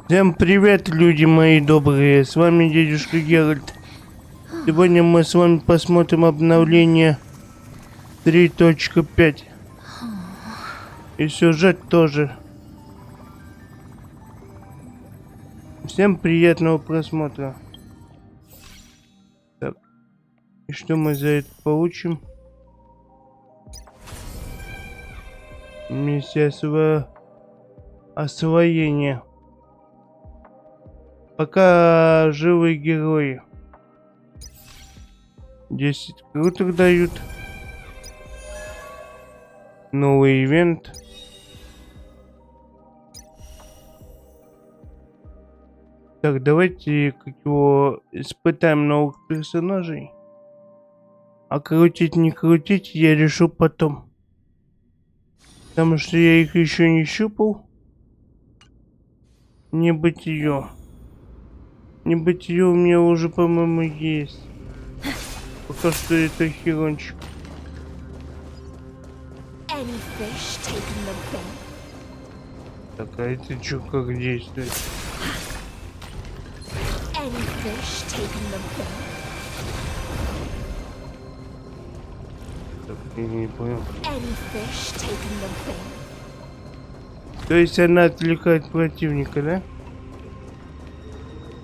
Всем привет, люди мои добрые, с вами дедушка Геральт. Сегодня мы с вами посмотрим обновление 3.5. И сюжет тоже. Всем приятного просмотра. Так, и что мы за это получим? Миссия Освоения. Пока живые герои. 10 крутых дают. Новый ивент. Так, давайте как его испытаем новых персонажей. А крутить не крутить я решу потом. Потому что я их еще не щупал. Небытие. Небытие у меня уже, по-моему, есть. Пока что это херончик. Так, а это что, как действует? Так, я не понял. То есть она отвлекает противника, да?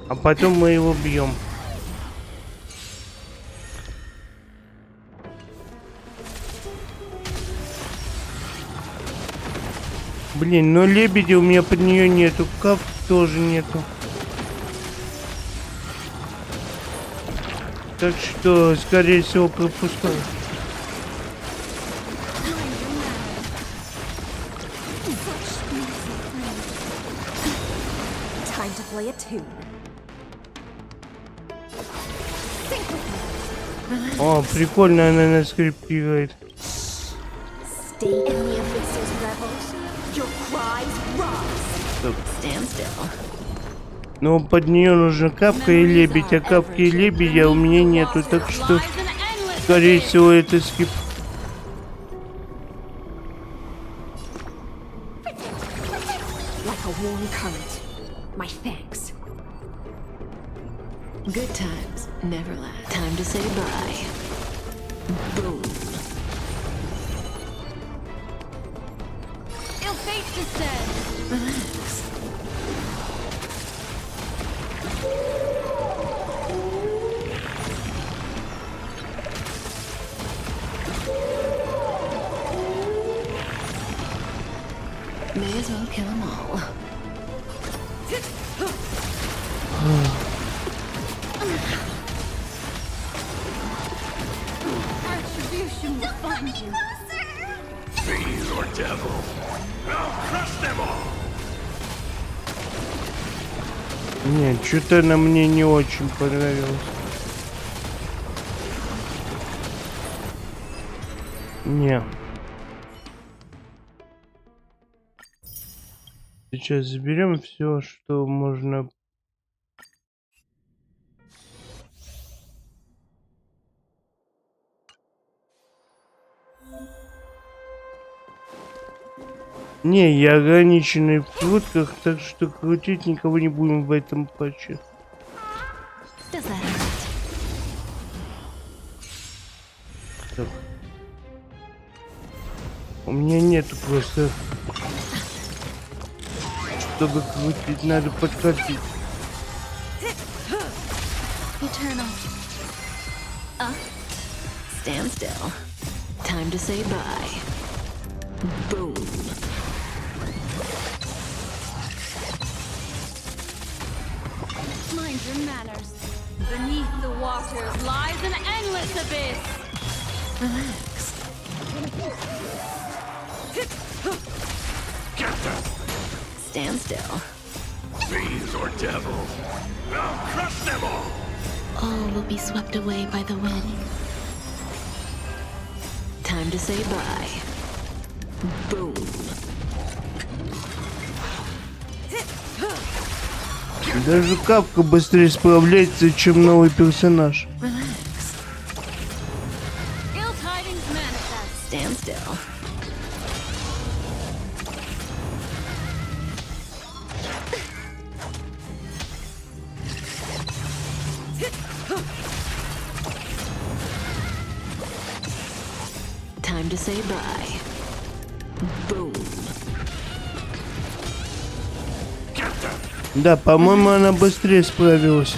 А потом мы его бьем. Блин, но лебедя у меня под нее нету, кап тоже нету. Так что, скорее всего, пропускаю. О, прикольно, она на скрипке играет. Но под нее нужна капка и лебедь, а капки и лебедя у меня нету, так что, скорее всего, это скип. Good times never last. Time to say bye. Boom. Ill fate descends. Relax. May as well kill them all. Retribution will find you. Fiend or devil, I'll crush them all. Нет, что-то она мне не очень понравилась. Не. Сейчас заберем все, что можно. Не, я ограниченный в крутках, так что крутить никого не будем в этом патче. Так. У меня нету просто. Чтобы крутить, надо подкатить. Stand still. Time to say bye. Boom. Mind your manners. Beneath the waters lies an endless abyss. Relax. Get them! Stand still. Fiends or devil, I'll crush them all. All will be swept away by the wind. Time to say bye. Boom. Даже капка быстрее справляется, чем новый персонаж. Relax. Ill tidings manifest. Stand still. Time to say bye. Boom. Да, по-моему, она быстрее справилась.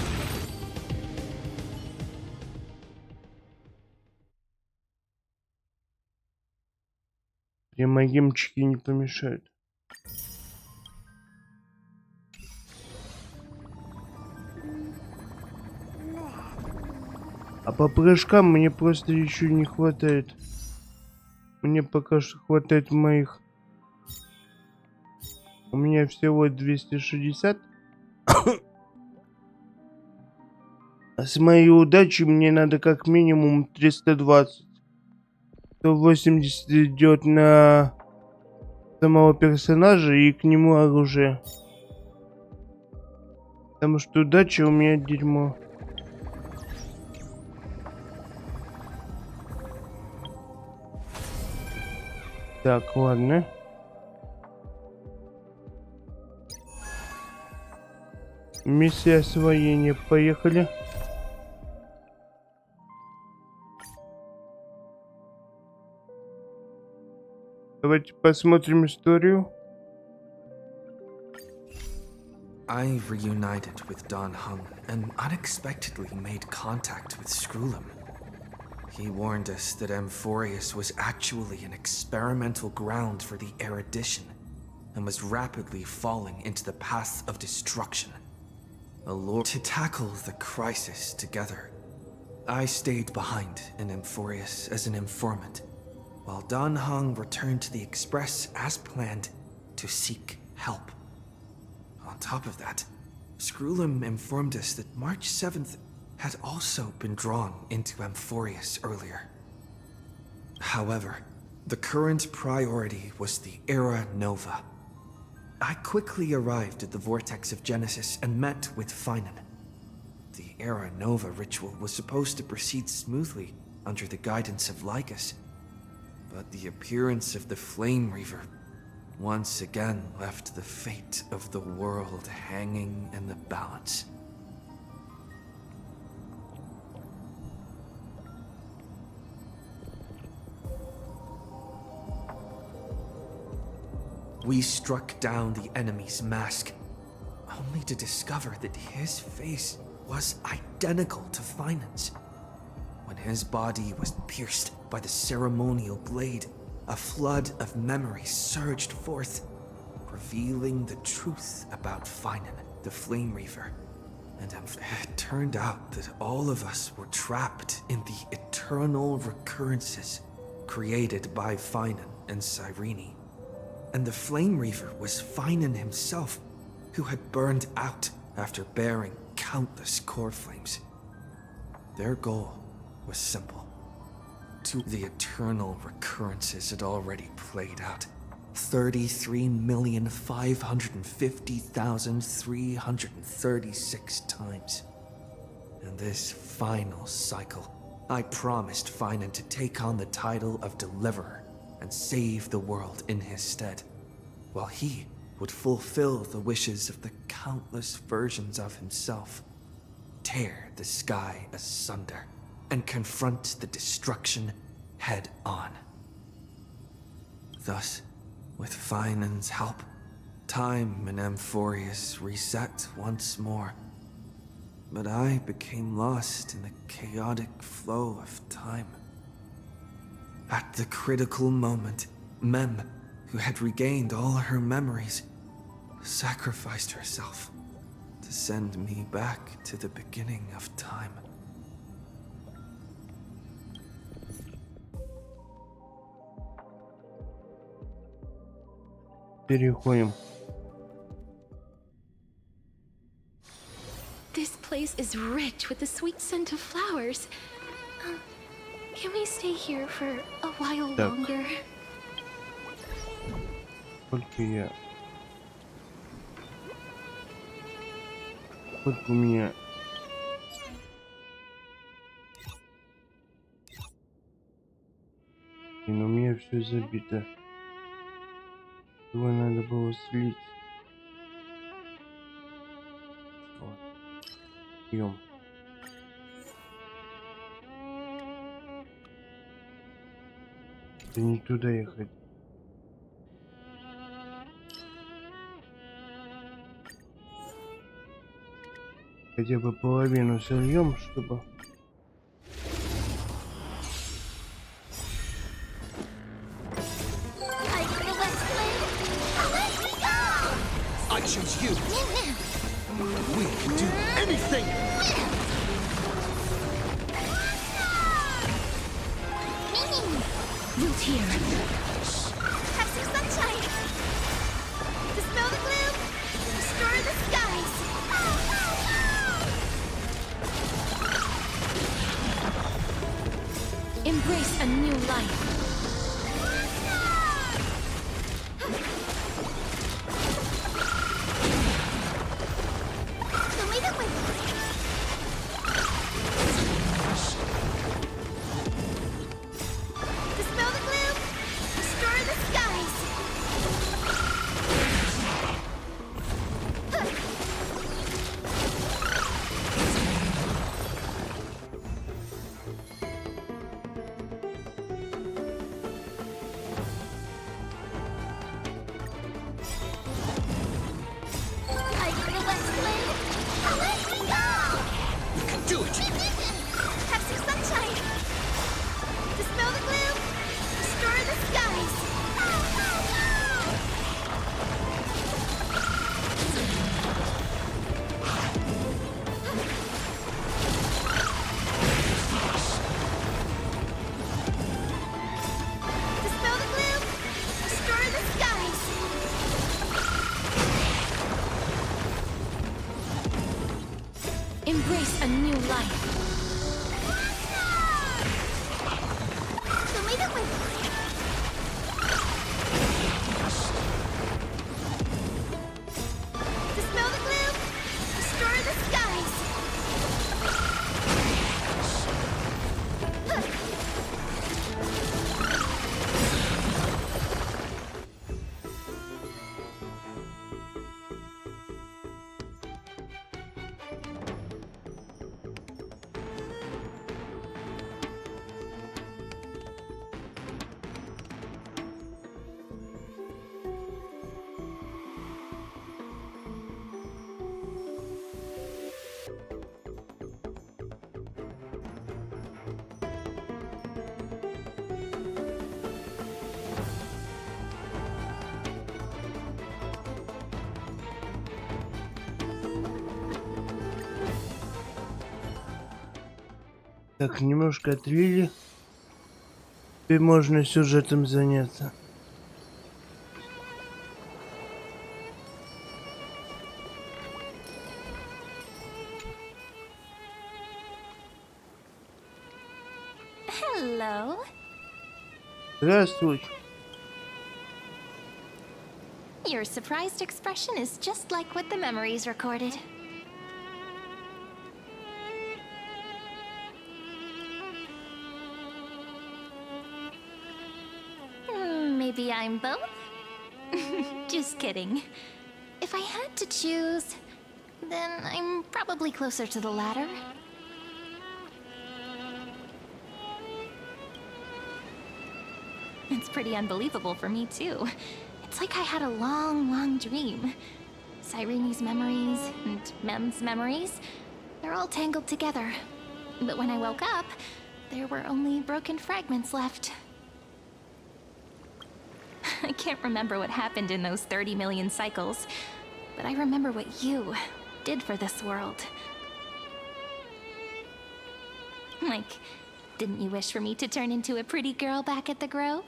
Примагемчики не помешают. А по прыжкам мне просто еще не хватает. Мне пока что хватает моих. У меня всего 260. А с моей удачей мне надо как минимум 320. 180 идет на самого персонажа и к нему оружие. Потому что удача у меня дерьмо. Так, ладно. Миссия Освоения. Поехали. Давайте посмотрим историю. I reunited with Don Hung and unexpectedly made contact with Skrulim. He warned us that Amfореus was actually an experimental ground for the erudition and was rapidly falling into the path of destruction. To tackle the crisis together, I stayed behind in Amfореus as an informant, while Don Hung returned to the Express as planned to seek help. On top of that, Skrulim informed us that March 7th had also been drawn into Amfореus earlier. However, the current priority was the Era Nova. I quickly arrived at the Vortex of Genesis and met with Finan. The Era Nova ritual was supposed to proceed smoothly under the guidance of Lycus, but the appearance of the Flame Reaver once again left the fate of the world hanging in the balance. We struck down the enemy's mask, only to discover that his face was identical to Finan's. When his body was pierced by the ceremonial blade, a flood of memories surged forth, revealing the truth about Finan, the Flame Reaver. And it turned out that all of us were trapped in the eternal recurrences created by Finan and Cyrene. And the Flame Reaver was Finan himself, who had burned out after bearing countless core flames. Their goal was simple. The eternal recurrences had already played out 33,550,336 times. In this final cycle, I promised Finan to take on the title of Deliverer and save the world in his stead, while he would fulfill the wishes of the countless versions of himself, tear the sky asunder, and confront the destruction head on. Thus, with Finan's help, time in Amfореus reset once more. But I became lost in the chaotic flow of time. At the critical moment, Mem, who had regained all her memories, sacrificed herself to send me back to the beginning of time. Переходим. This place is rich with the sweet scent of flowers. Can we stay here for a while Так. longer? Сколько я... Сколько у меня... И у меня все забито. Его надо было слить. Вот. Пьем. Да не туда я хотел. Хотя бы половину сольем, чтобы... I choose you. We can do anything. Root here. Have some sunshine. Dispel the gloom. Restore the skies. Embrace a new life. Dispel the gloom. Restore the skies. I can the west blade. Let me go. We can do it. Have some sunshine. Dispel the gloom. Restore the skies. Dispel the gloom. Restore the skies. Embrace a new life. Dispel the gloom. Restore the skies. Так, немножко отлили. Теперь можно сюжетом заняться. Hello. Здравствуй. Your surprised expression is just like what the memories recorded. Maybe I'm both? Just kidding. If I had to choose, then I'm probably closer to the latter. It's pretty unbelievable for me, too. It's like I had a long, long dream. Cyrene's memories and Mem's memories, they're all tangled together. But when I woke up, there were only broken fragments left. I can't remember what happened in those 30 million cycles, but I remember what you did for this world. Like, didn't you wish for me to turn into a pretty girl back at the Grove?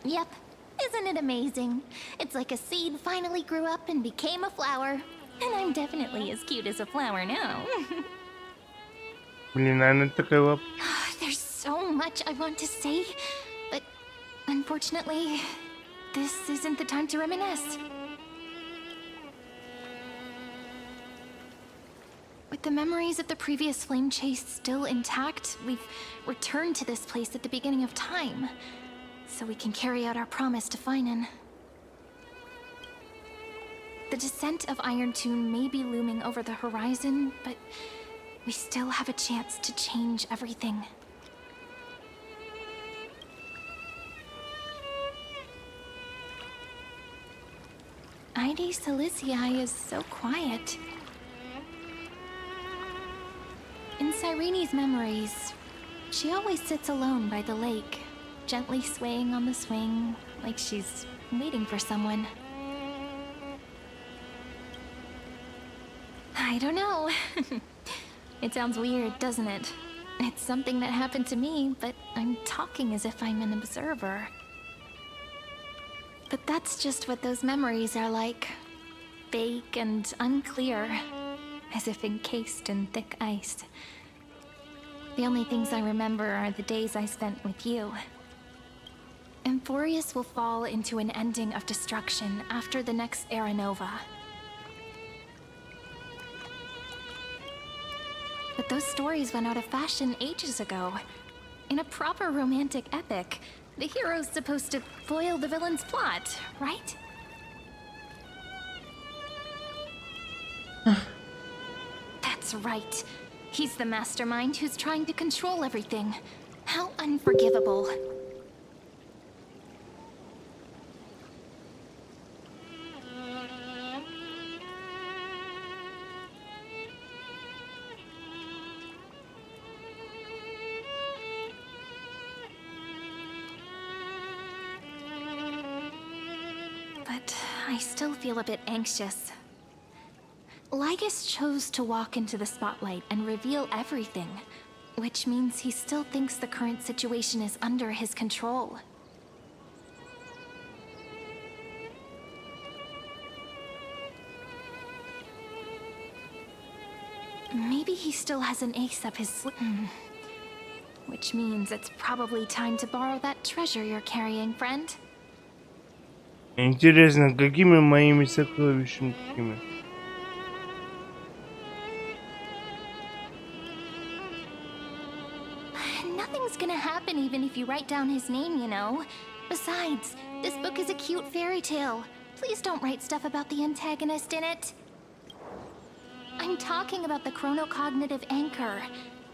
Yep. Isn't it amazing? It's like a seed finally grew up and became a flower. And I'm definitely as cute as a flower now. Блин, она такая... There's so much I want to say, but unfortunately, this isn't the time to reminisce. With the memories of the previous flame chase still intact, we've returned to this place at the beginning of time, so we can carry out our promise to Finan. The descent of Iron Tomb may be looming over the horizon, but we still have a chance to change everything. Ide Silicii is so quiet. In Cyrene's memories, she always sits alone by the lake, gently swaying on the swing, like she's waiting for someone. I don't know. It sounds weird, doesn't it? It's something that happened to me, but I'm talking as if I'm an observer. But that's just what those memories are like. Vague and unclear, as if encased in thick ice. The only things I remember are the days I spent with you. Amfореus will fall into an ending of destruction after the next Era Nova. But those stories went out of fashion ages ago. In a proper romantic epic, the hero's supposed to foil the villain's plot, right? That's right. He's the mastermind who's trying to control everything. How unforgivable. But I still feel a bit anxious. Lygus chose to walk into the spotlight and reveal everything, which means he still thinks the current situation is under his control. Maybe he still has an ace up his sleeve. Which means it's probably time to borrow that treasure you're carrying, friend. Интересно, какими моими сокровищами такими? Nothing's gonna happen even if you write down his name, you know. Besides, this book is a cute fairy tale. Please don't write stuff about the antagonist in it. I'm talking about the chronocognitive anchor.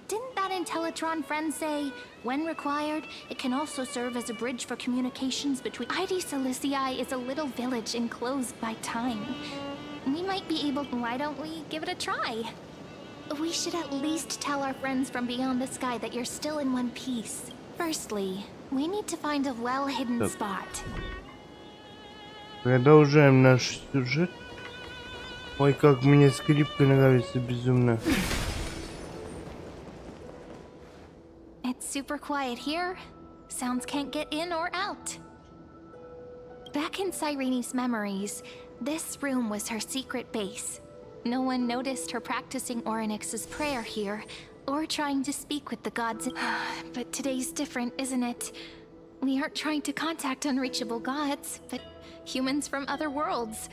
Didn't that Intellitron friend say, when required, it can also serve as a bridge for communications between... Ide Silicii is a little village enclosed by time. We might be able... Why don't we give it a try? We should at least tell our friends from beyond the sky that you're still in one piece. Firstly, we need to find a well-hidden spot. Продолжаем наш сюжет. Ой, как мне скрипка нравится безумно. It's super quiet here. Sounds can't get in or out. Back in Cyrene's memories, this room was her secret base. No one noticed her practicing Orynyx's prayer here, or trying to speak with the gods. But today's different, isn't it? We aren't trying to contact unreachable gods, but humans from other worlds.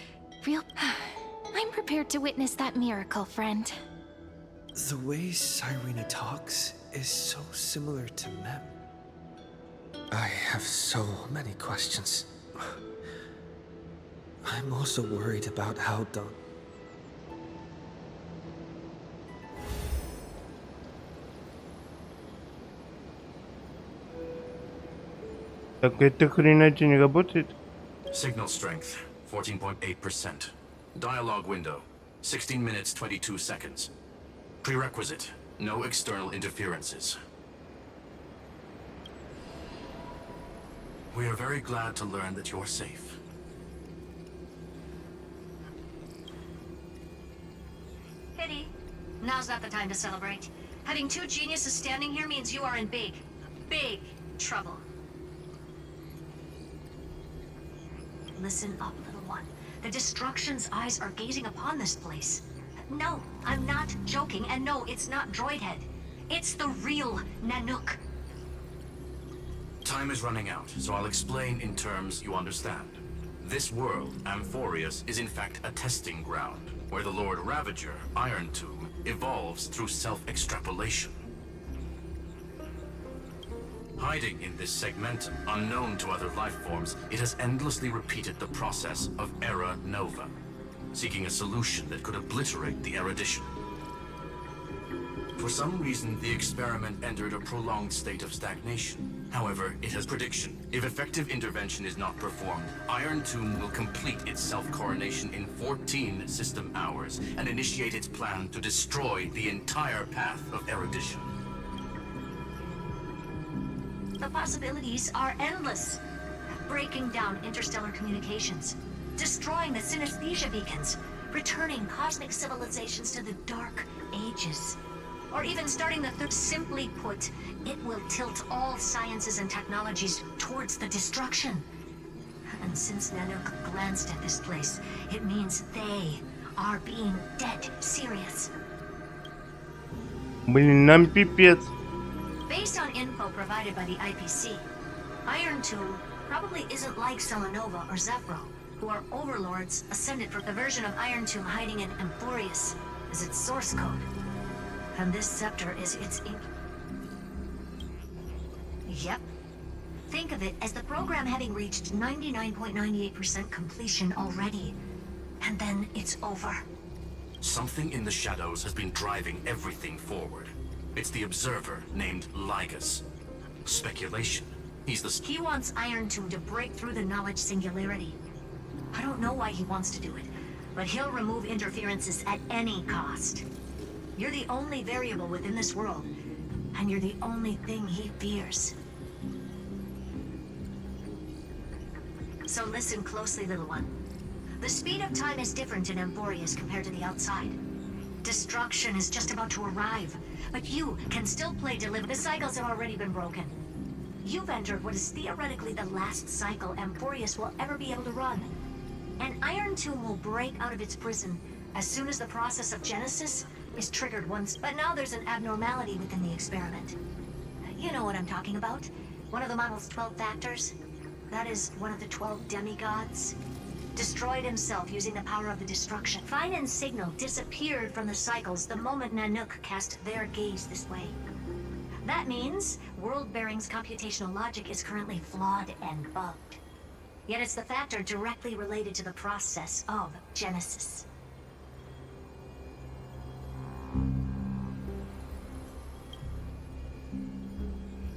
I'm prepared to witness that miracle, friend. The way Cyrene talks is so similar to Mem. I have so many questions. I'm also worried about how Dawn... Так эта хренатень не работает? Signal strength, 14.8%. Dialogue window, 16 minutes 22 seconds. Prerequisite, no external interferences. We are very glad to learn that you're safe. Pity. Now's not the time to celebrate. Having two geniuses standing here means you are in big, big trouble. Listen up, little one. The Destruction's eyes are gazing upon this place. No, I'm not joking, and no, it's not Droidhead. It's the real Nanook. Time is running out, so I'll explain in terms you understand. This world, Amfореus, is in fact a testing ground, where the Lord Ravager, Iron Tomb, evolves through self-extrapolation. Hiding in this segmentum, unknown to other life forms, it has endlessly repeated the process of Era Nova. seeking a solution that could obliterate the erudition. For some reason, the experiment entered a prolonged state of stagnation. However, it has prediction. If effective intervention is not performed, Iron Tomb will complete its self-coronation in 14 system hours and initiate its plan to destroy the entire path of erudition. The possibilities are endless. Breaking down interstellar communications, destroying the synesthesia beacons, returning cosmic civilizations to the dark ages, or even starting the third. Simply put, it will tilt all sciences and technologies towards the destruction. And since Nanook glanced at this place, it means they are being dead serious. Блин, нам пипец. Based on info provided by the IPC, Iron Tomb probably isn't like Selenova or Zephyro, who are overlords ascended for the version of Iron Tomb hiding in Amfореus as its source code. And this scepter is its ink. Yep. Think of it as the program having reached 99.98% completion already. And then it's over. Something in the shadows has been driving everything forward. It's the observer named Ligas. Speculation. He wants Iron Tomb to break through the knowledge singularity. I don't know why he wants to do it, but he'll remove interferences at any cost. You're the only variable within this world, and you're the only thing he fears. So listen closely, little one. The speed of time is different in Amfореus compared to the outside. Destruction is just about to arrive, but you can still play deliver. The cycles have already been broken. You've entered what is theoretically the last cycle Amfореus will ever be able to run. And Iron Tomb will break out of its prison as soon as the process of Genesis is triggered once. But now there's an abnormality within the experiment. You know what I'm talking about. One of the model's 12 factors. That is one of the 12 demigods. Destroyed himself using the power of the destruction. Fine and Signal disappeared from the cycles the moment Nanook cast their gaze this way. That means World Bearing's computational logic is currently flawed and bugged. Yet it's the factor directly related to the process of Genesis.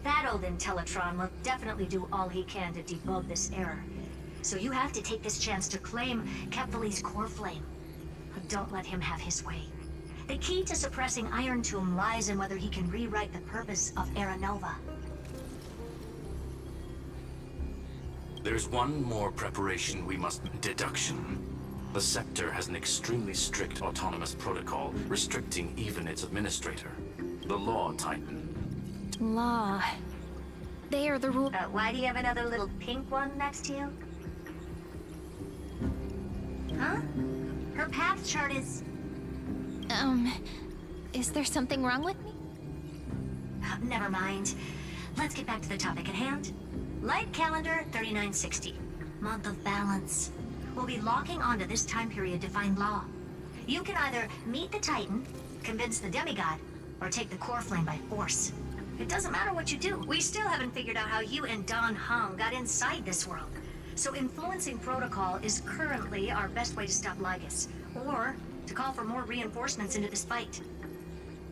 That old Intellitron will definitely do all he can to debug this error. So you have to take this chance to claim Kepfali's core flame. But don't let him have his way. The key to suppressing Iron Tomb lies in whether he can rewrite the purpose of Era Nova. There's one more preparation we must... Deduction. The Scepter has an extremely strict autonomous protocol, restricting even its administrator. The Law Titan. Law. They are the rule. Why do you have another little pink one next to you? Huh? Her path chart is... Is there something wrong with me? Never mind. Let's get back to the topic at hand. Light calendar 3960. Month of balance. We'll be locking onto this time period to find Law. You can either meet the Titan, convince the demigod, or take the core flame by force. It doesn't matter what you do. We still haven't figured out how you and Don Hung got inside this world. So influencing protocol is currently our best way to stop Ligas, or to call for more reinforcements into this fight.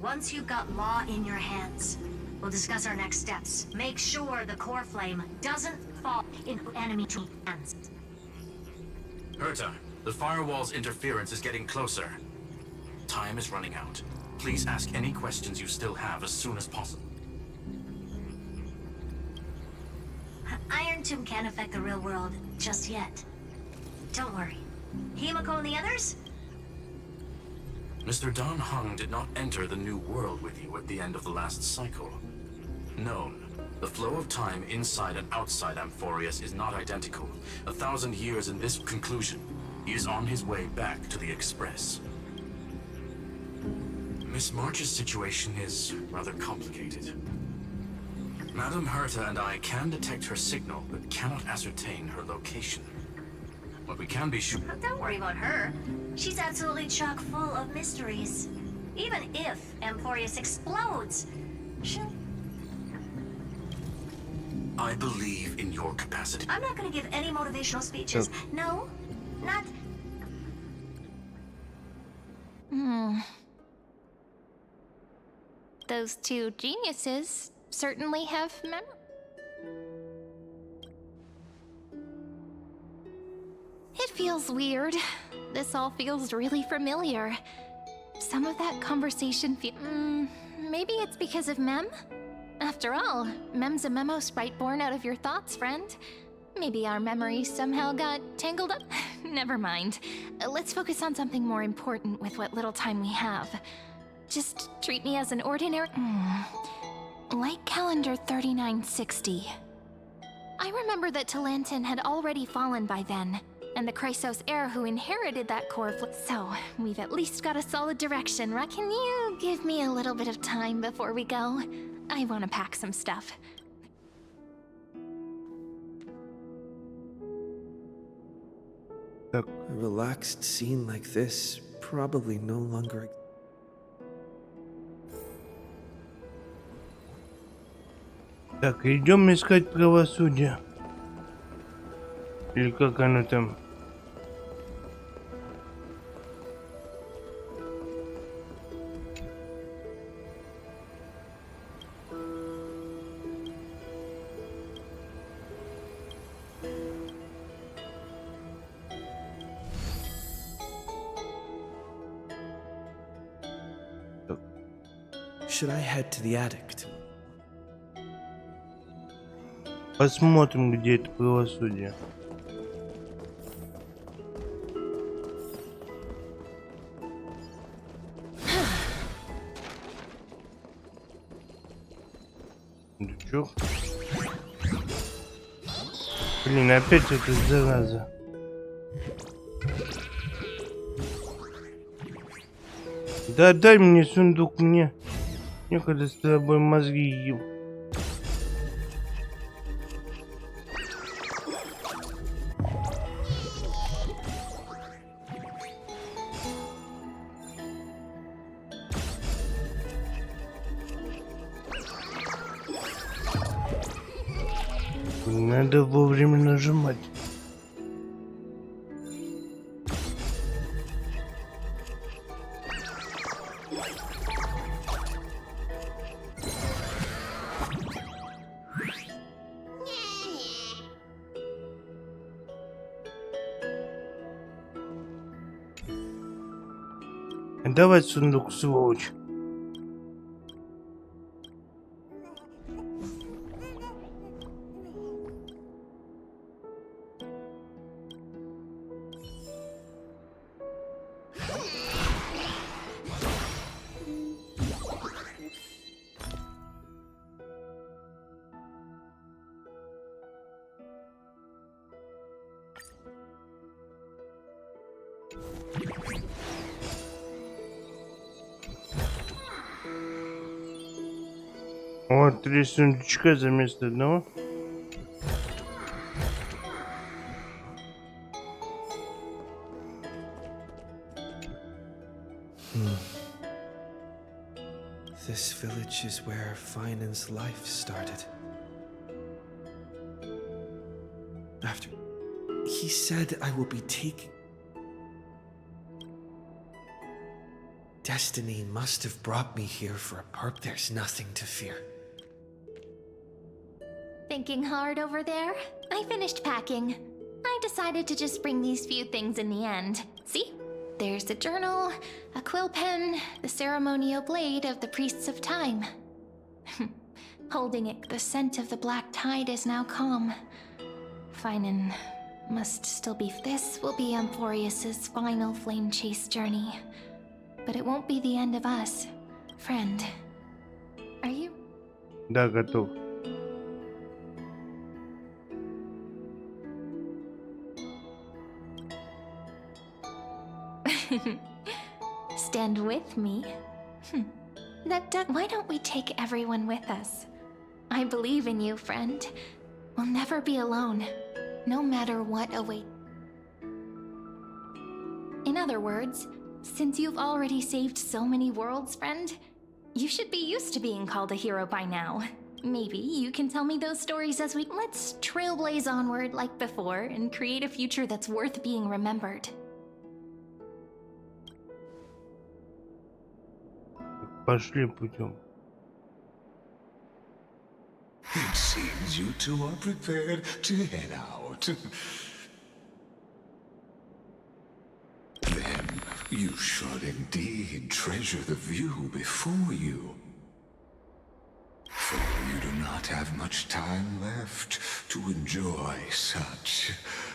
Once you've got Law in your hands, we'll discuss our next steps. Make sure the core flame doesn't fall into enemy hands. Herta, the firewall's interference is getting closer. Time is running out. Please ask any questions you still have as soon as possible. Iron Tomb can't affect the real world just yet. Don't worry. Himiko and the others? Mr. Don Hung did not enter the new world with you at the end of the last cycle. Known. The flow of time inside and outside Amfореus is not identical. 1,000 years in this conclusion. He is on his way back to the Express. Miss March's situation is rather complicated. Madame Herta and I can detect her signal, but cannot ascertain her location. What we can be sure... Don't worry about her. She's absolutely chock full of mysteries. Even if Amfореus explodes, she'll... I believe in your capacity. I'm not gonna give any motivational speeches. No, not... Those two geniuses certainly have memory. It feels weird. This all feels really familiar. Some of that conversation maybe it's because of Mem? After all, Mem's a memo sprite born out of your thoughts, friend. Maybe our memories somehow got tangled up? Never mind. Let's focus on something more important with what little time we have. Just treat me as an ordinary... Like calendar 3960. I remember that Talantin had already fallen by then, and the Chrysos heir who inherited that core so, we've at least got a solid direction, right? Can you give me a little bit of time before we go? I want to pack some stuff. A relaxed scene like this probably no longer... Так, идем искать правосудие. Или как оно там? Should I head to the attic? Посмотрим, где это правосудие. Да чё? Блин, опять эта зараза. Да дай мне сундук, мне некогда с тобой мозги ел. Надо вовремя нажимать. Давай сундук, сволочь. Вот 3 сундучка за место одного. This village is where Finan's life started. After he said I will be taking... Destiny must have brought me here for a purpose. There's nothing to fear. Thinking hard over there? I finished packing. I decided to just bring these few things in the end. See? There's a journal, a quill pen, the ceremonial blade of the Priests of Time. Holding it, the scent of the black tide is now calm. Finan must still be... This will be Amphoreuse's final flame chase journey. But it won't be the end of us. Friend, are you? Да, готов. Stand with me? Why don't we take everyone with us? I believe in you, friend. We'll never be alone, no matter what awaits. In other words, since you've already saved so many worlds, friend, you should be used to being called a hero by now. Maybe you can tell me those stories as we... Let's trailblaze onward like before and create a future that's worth being remembered. Пошли путем. It seems you two are prepared to head out. Then you should indeed treasure the view before you. For you do not have much time left to enjoy such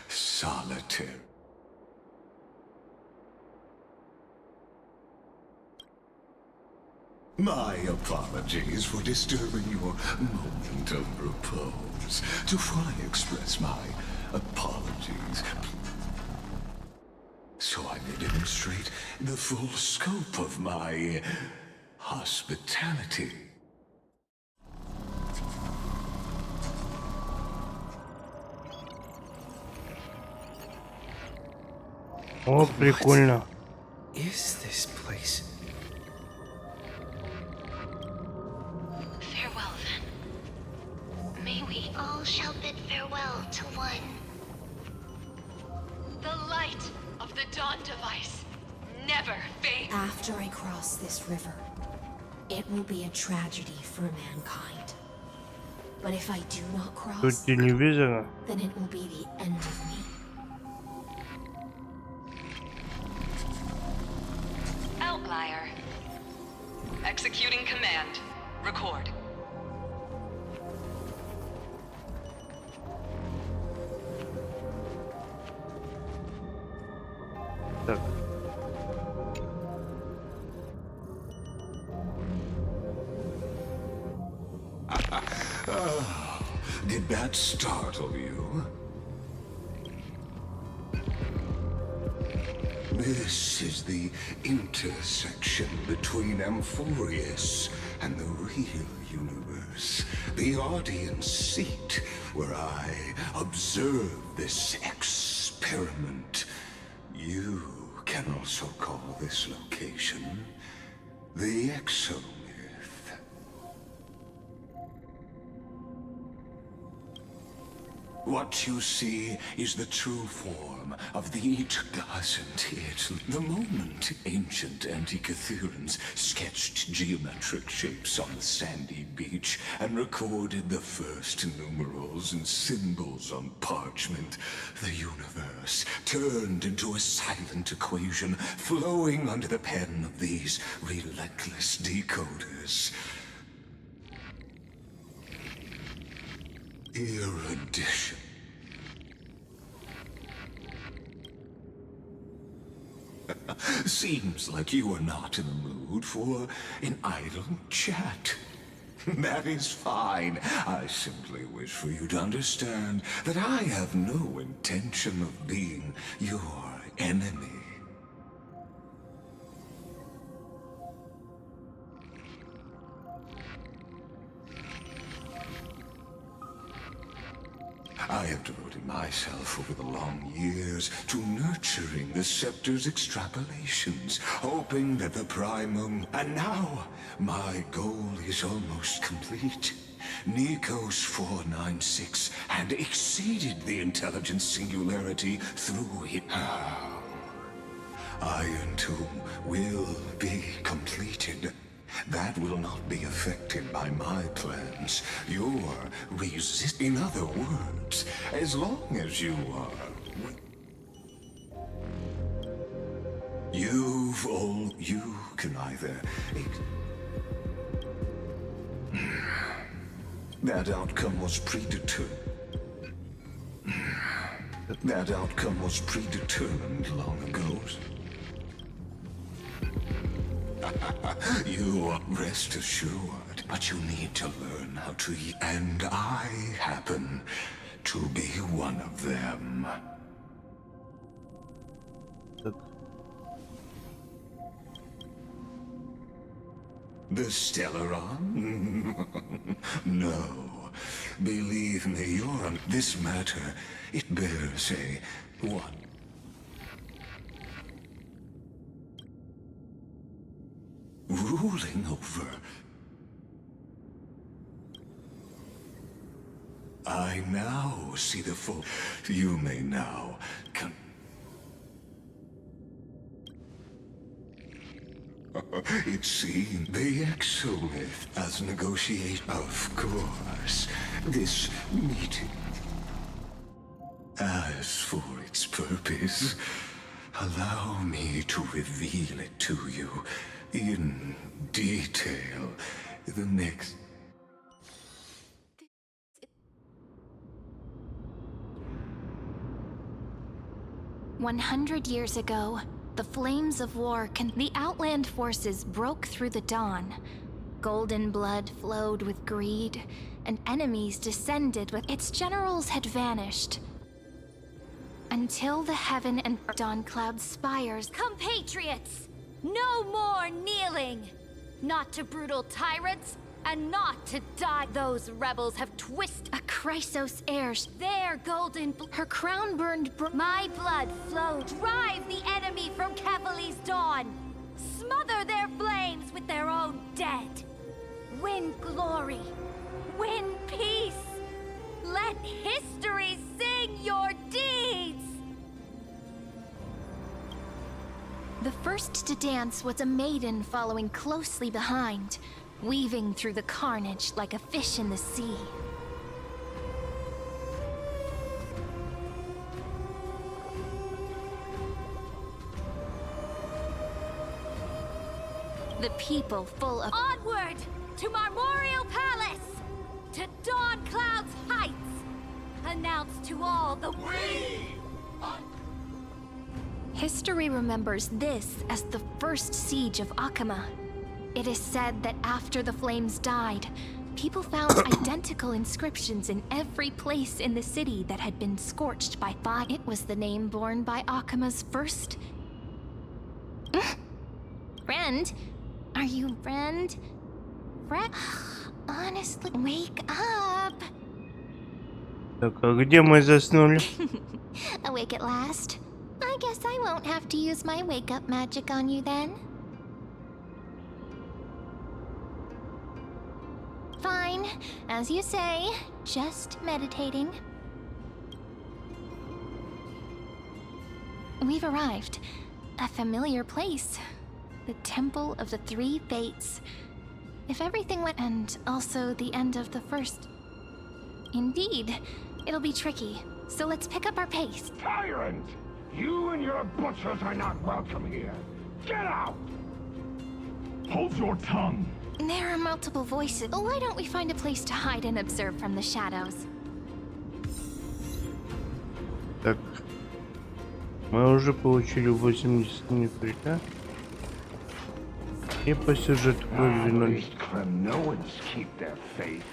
solitude. My apologies for disturbing your moment of repose. To fully express my apologies, so I may demonstrate the full scope of my hospitality. О, прикольно. Is this place? Farewell, then. May we all shall bid farewell to one. The light of the Dawn device never fades. After I cross this river, it will be a tragedy for mankind. But if I do not cross, Тут телевизора. then it will be the end of me. Outlier. Executing command. Record. Так. Did that startle you? This is the intersection between Amfореus and the real universe. The audience seat where I observe this experiment. You can also call this location the Exomyth. What you see is the true form of the it doesn't it. The moment ancient Antikytherians sketched geometric shapes on the sandy beach and recorded the first numerals and symbols on parchment, the universe turned into a silent equation flowing under the pen of these relentless decoders. Erudition. Seems like you are not in the mood for an idle chat. That is fine. I simply wish for you to understand that I have no intention of being your enemy. I have devoted myself over the long years to nurturing the scepter's extrapolations, hoping that the primum... And now, my goal is almost complete. Nikos 496 had exceeded the intelligence singularity through it. Iron Tomb will be completed. That will not be affected by my plans. Your resist. In other words, as long as you are... You can either... That outcome was predetermined. That outcome was predetermined long ago. You rest assured, but you need to learn how to eat. And I happen to be one of them. The Stellaron? No. Believe me, you're on this matter. It bears a what? Ruling over. I now see the full. You may now It seems they excelleth as negotiate. Of course, this meeting. As for its purpose, allow me to reveal it to you in detail the next. 100 years ago, the flames of war the Outland forces broke through the dawn. Golden blood flowed with greed, and enemies descended with its generals had vanished. Until the heaven and dawn cloud spires. Compatriots, no more kneeling! Not to brutal tyrants, and not to die. Those rebels have twisted A Chrysos heirs. their golden Her crown burned My blood flowed. Drive the enemy from Kevali's dawn. Smother their flames with their own dead. Win glory. Win peace. Let history sing your deeds. The first to dance was a maiden following closely behind, weaving through the carnage like a fish in the sea. The people full of Onward to Marmoreal Palace, to Dawn Cloud's heights. Announce to all the history remembers this as the first siege of Akama. It is said that after the flames died, people found identical inscriptions in every place in the city that had been scorched by fire. It was the name borne by Akama's first friend. Are you friend? Honestly, wake up. Так, а где мы заснули? Awake at last. I guess I won't have to use my wake-up magic on you then. Fine, as you say, just meditating. We've arrived. A familiar place. The Temple of the Three Fates. If everything went... And also the end of the first... Indeed. It'll be tricky, so let's pick up our pace. Tyrant! You and your butchers are not welcome here. Get out! Hold your tongue. There are multiple voices. Why don't we find a place to hide and observe from the shadows? Так, мы уже получили 80 нефрита. И по сюжету продвинулись. Kremnoans keep their faith.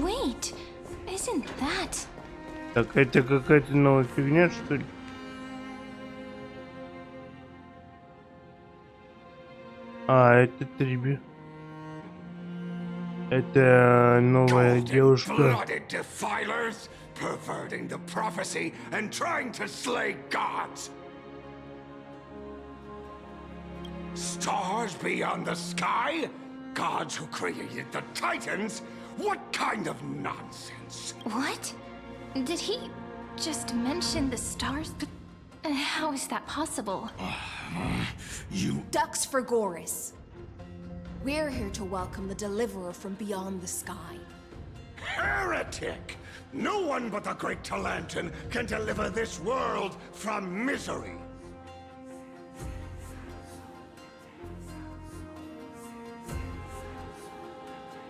Wait, isn't that... Так, это какая-то новая фигня, что ли? А, это Триби. Это новая девушка. Blooded defilers, perverting the prophecy and trying to slay gods. Stars beyond the sky? Gods who created the Titans? What kind of nonsense? What? Did he just mention the stars? But how is that possible? You... Ducks for Goris. We're here to welcome the deliverer from beyond the sky. Heretic! No one but the great Talantin can deliver this world from misery.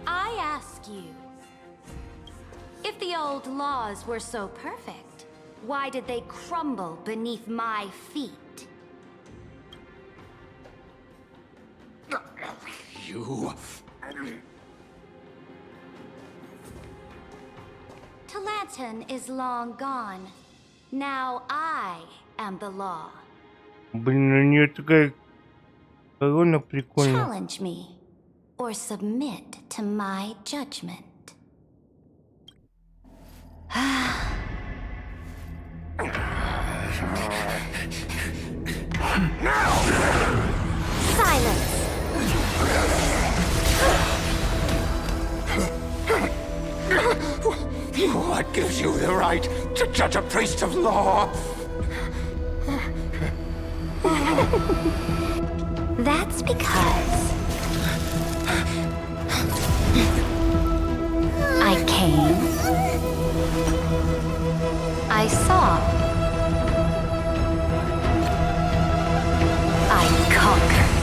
I ask you, if the old laws were so perfect, why did they crumble beneath my feet? You... Talantin is long gone. Now I am the law. Блин, у нее такая корона прикольная. Challenge me, or submit to my judgment. Silence! What gives you the right to judge a priest of law? That's because I came, I saw, I conquered.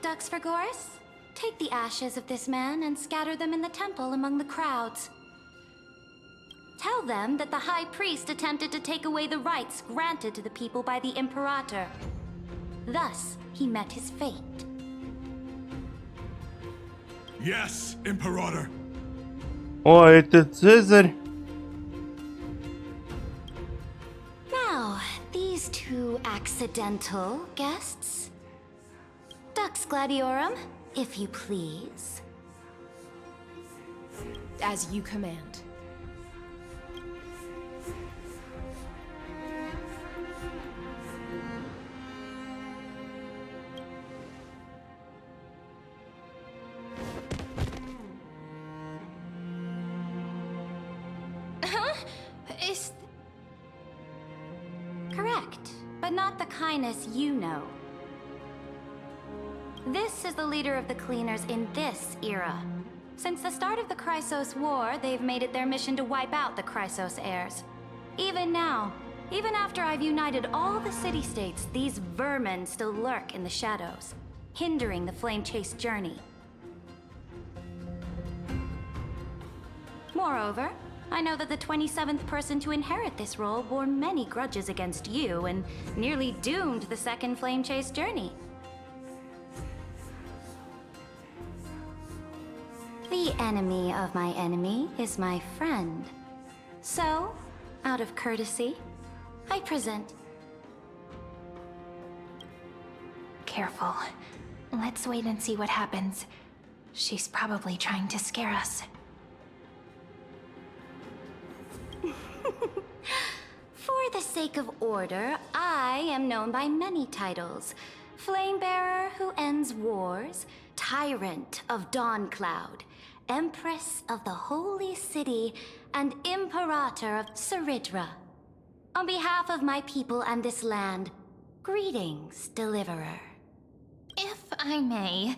Dux Vergoris, take the ashes of this man and scatter them in the temple among the crowds. Tell them that the High Priest attempted to take away the rights granted to the people by the Imperator. Thus, he met his fate. Yes, Imperator. О, это Цезарь. Now, these two accidental guests. Dux Gladiorum, if you please. As you command. Correct, but not the kindness you know. This is the leader of the Cleaners in this era. Since the start of the Chrysos War, they've made it their mission to wipe out the Chrysos heirs. Even now, even after I've united all the city-states, these vermin still lurk in the shadows, hindering the flame-chased journey. Moreover, I know that the 27th person to inherit this role bore many grudges against you and nearly doomed the second flame-chased journey. The enemy of my enemy is my friend. So, out of courtesy, I present. Careful. Let's wait and see what happens. She's probably trying to scare us. For the sake of order, I am known by many titles. Flamebearer who ends wars, Tyrant of Dawncloud, Empress of the Holy City, and Imperator of Ceridra. On behalf of my people and this land, greetings, Deliverer. If I may,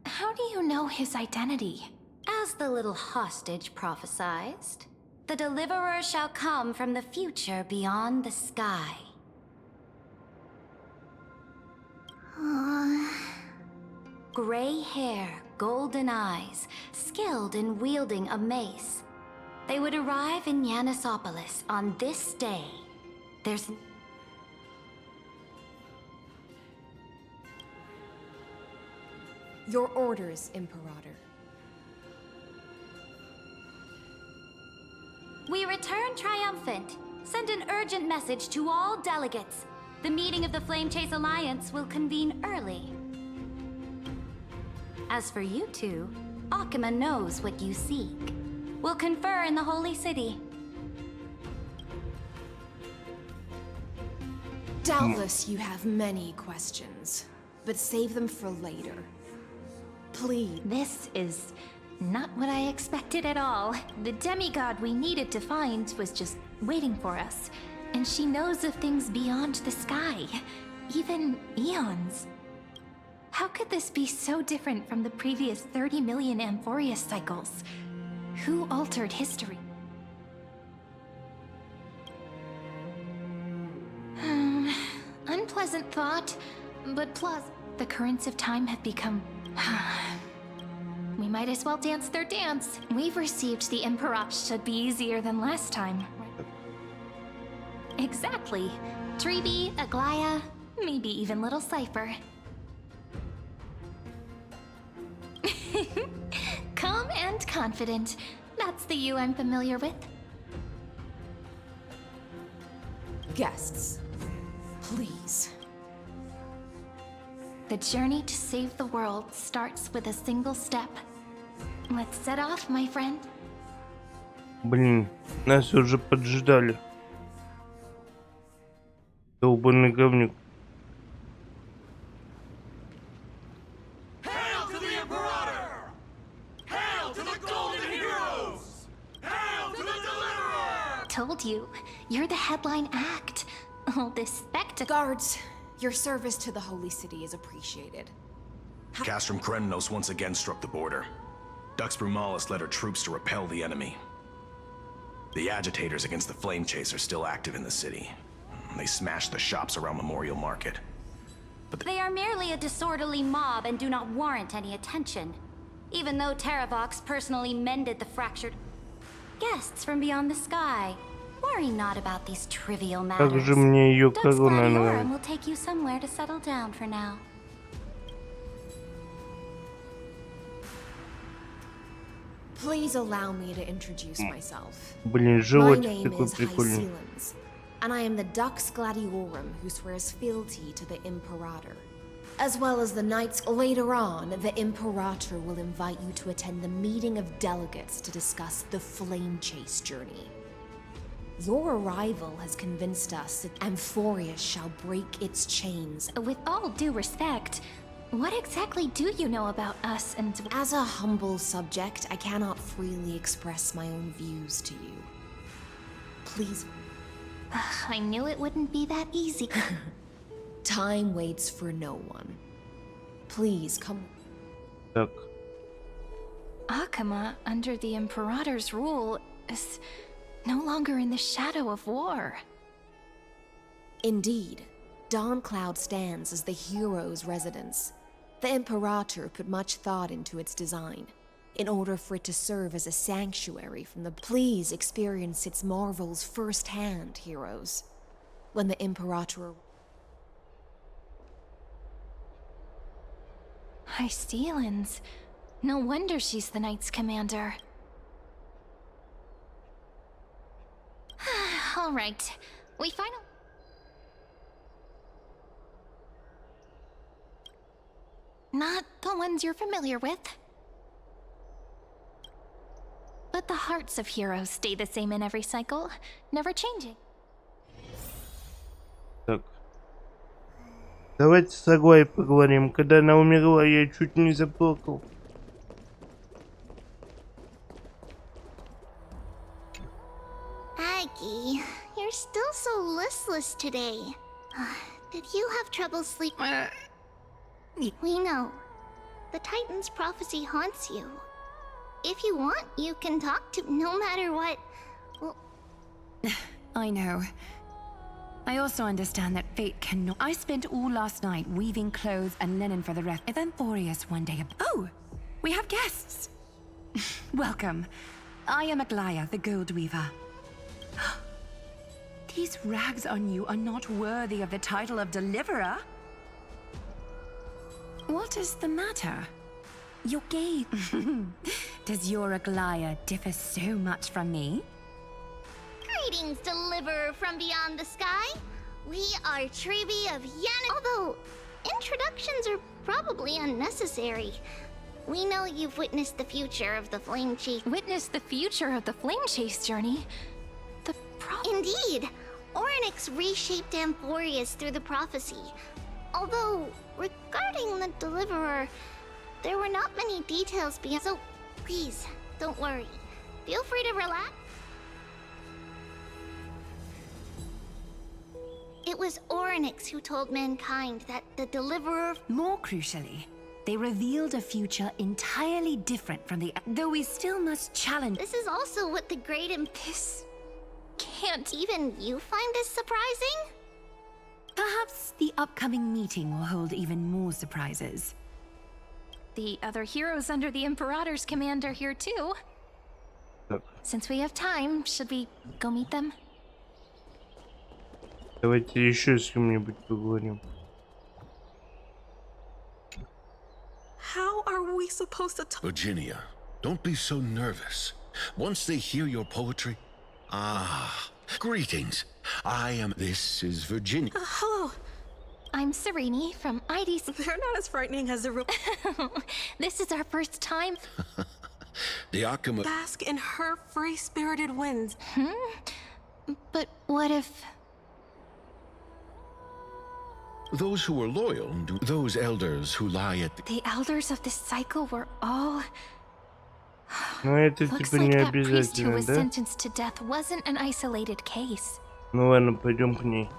how do you know his identity? As the little hostage prophesized, the Deliverer shall come from the future beyond the sky. Gray hair, golden eyes, skilled in wielding a mace. They would arrive in Yanisopolis on this day. There's... Your orders, Imperator. We return triumphant. Send an urgent message to all delegates. The meeting of the Flame Chase Alliance will convene early. As for you two, Akima knows what you seek. We'll confer in the Holy City. Doubtless you have many questions, but save them for later. Please. This is not what I expected at all. The demigod we needed to find was just waiting for us. And she knows of things beyond the sky. Even eons. How could this be so different from the previous 30 million Amphorius cycles? Who altered history? Unpleasant thought, but plus, the currents of time have become... We might as well dance their dance. We've received the Emperor. Should be easier than last time. Exactly. Treeby, Aglaya, maybe even little Cypher. Calm and confident. That's the you I'm familiar with. Guests, please. The journey to save the world starts with a single step. Let's set off, my friend. Блин, нас уже поджидали. Долбанный говнюк. Hail to the Imperator! Hail to the Golden Heroes! Hail! spectacle. Guards, your service to the Holy City is appreciated. Castrum Krennos once again struck the border. Dux Brumalis led her troops to repel the enemy. The agitators against the Flame Chase are still active in the city. They smashed the shops around Memorial Market. But They are merely a disorderly mob and do not warrant any attention. Even though Terravox personally mended the fractured guests from beyond the sky. Worry not about these trivial Как matters. же мне ее Dux корона Gladiorum нравится. will take you somewhere to settle down for now. Please allow me to introduce myself. Блин, My животик name такой is прикольный. Gисиlensa, and I am the Dux Gladiorum who swears fealty to the Imperator. As well as the Knights. Later on, the Imperator will invite you to attend the meeting of delegates to discuss the Flame Chase journey. Your arrival has convinced us that Amfореus shall break its chains. With all due respect, what exactly do you know about us and... As a humble subject, I cannot freely express my own views to you. Please. I knew it wouldn't be that easy. Time waits for no one. Please come. Так, Akama, under the Imperator's rule, is no longer in the shadow of war. Indeed, Dawncloud stands as the hero's residence. The Imperator put much thought into its design, in order for it to serve as a sanctuary from the... Please experience its marvels firsthand, heroes. When the Imperator... Gисhilensa. No wonder she's the Knight's commander. All right, we finally... Not the ones you're familiar with. But the hearts of heroes stay the same in every cycle, never changing. так. Давайте с Аглой поговорим. Когда она умерла, я чуть не заплакал. Aggie, you're still so listless today. Did you have trouble sleeping? We know. The Titan's prophecy haunts you. If you want, you can talk to no matter what. Well, I know. I also understand that fate cannot. I spent all last night weaving clothes and linen for the rest. If Amfореus one day. Oh, we have guests. Welcome. I am Aglaya, the Gold Weaver. These rags on you are not worthy of the title of Deliverer. What is the matter? Your gaze. Does your Aglaya differ so much from me? greetings, Deliverer from beyond the sky. We are Treeby of Yan. Although, introductions are probably unnecessary. We know you've witnessed the future of the Flame Chase. Witnessed the future of the Flame Chase journey? Indeed. Orynyx reshaped Amphorius through the prophecy. Although, regarding the Deliverer, there were not many details beyond. So, please, don't worry. Feel free to relax. It was Orynyx who told mankind that the Deliverer... More crucially, they revealed a future entirely different from the... Though we still must challenge... This is also what the Great This can't even you find this surprising? Perhaps the upcoming meeting will hold even more surprises. The other heroes under the Imperator's command are here too. Since we have time, should we go meet them? Давайте еще с кем-нибудь поговорим. How are we supposed to Virginia, don't be so nervous. Once they hear your poetry... greetings. This is Virginia. Hello. I'm Serene from IDC. They're not as frightening as the This is our first time. The Akama... Bask in her free-spirited winds. But what if... Those who were loyal, those elders who lie at The elders of this cycle were all... Но это Looks типа like не that priest who обязательно, was да? sentenced to death wasn't an isolated case. Ну ладно, пойдем к ней.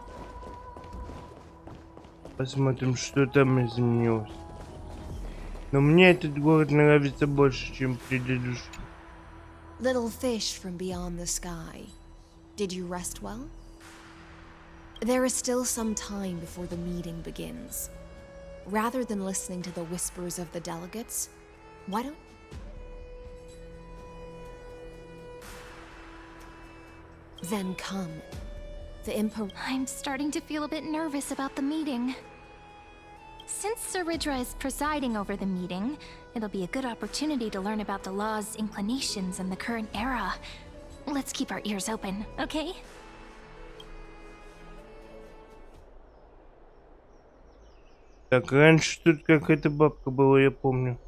Посмотрим, что там изменилось. Но мне этот город нравится больше, чем предыдущий. Little fish from beyond the sky. Did you rest well? There is still some time before the meeting begins. Rather than listening to the whispers of the delegates, why don't... Then come. The Emperor... I'm starting to feel a bit nervous about the meeting. Since Sir Ridra is presiding over the meeting, it'll be a good opportunity to learn about the law's inclinations in the current era. Let's keep our ears open, okay? Так, раньше тут какая-то бабка была, я помню.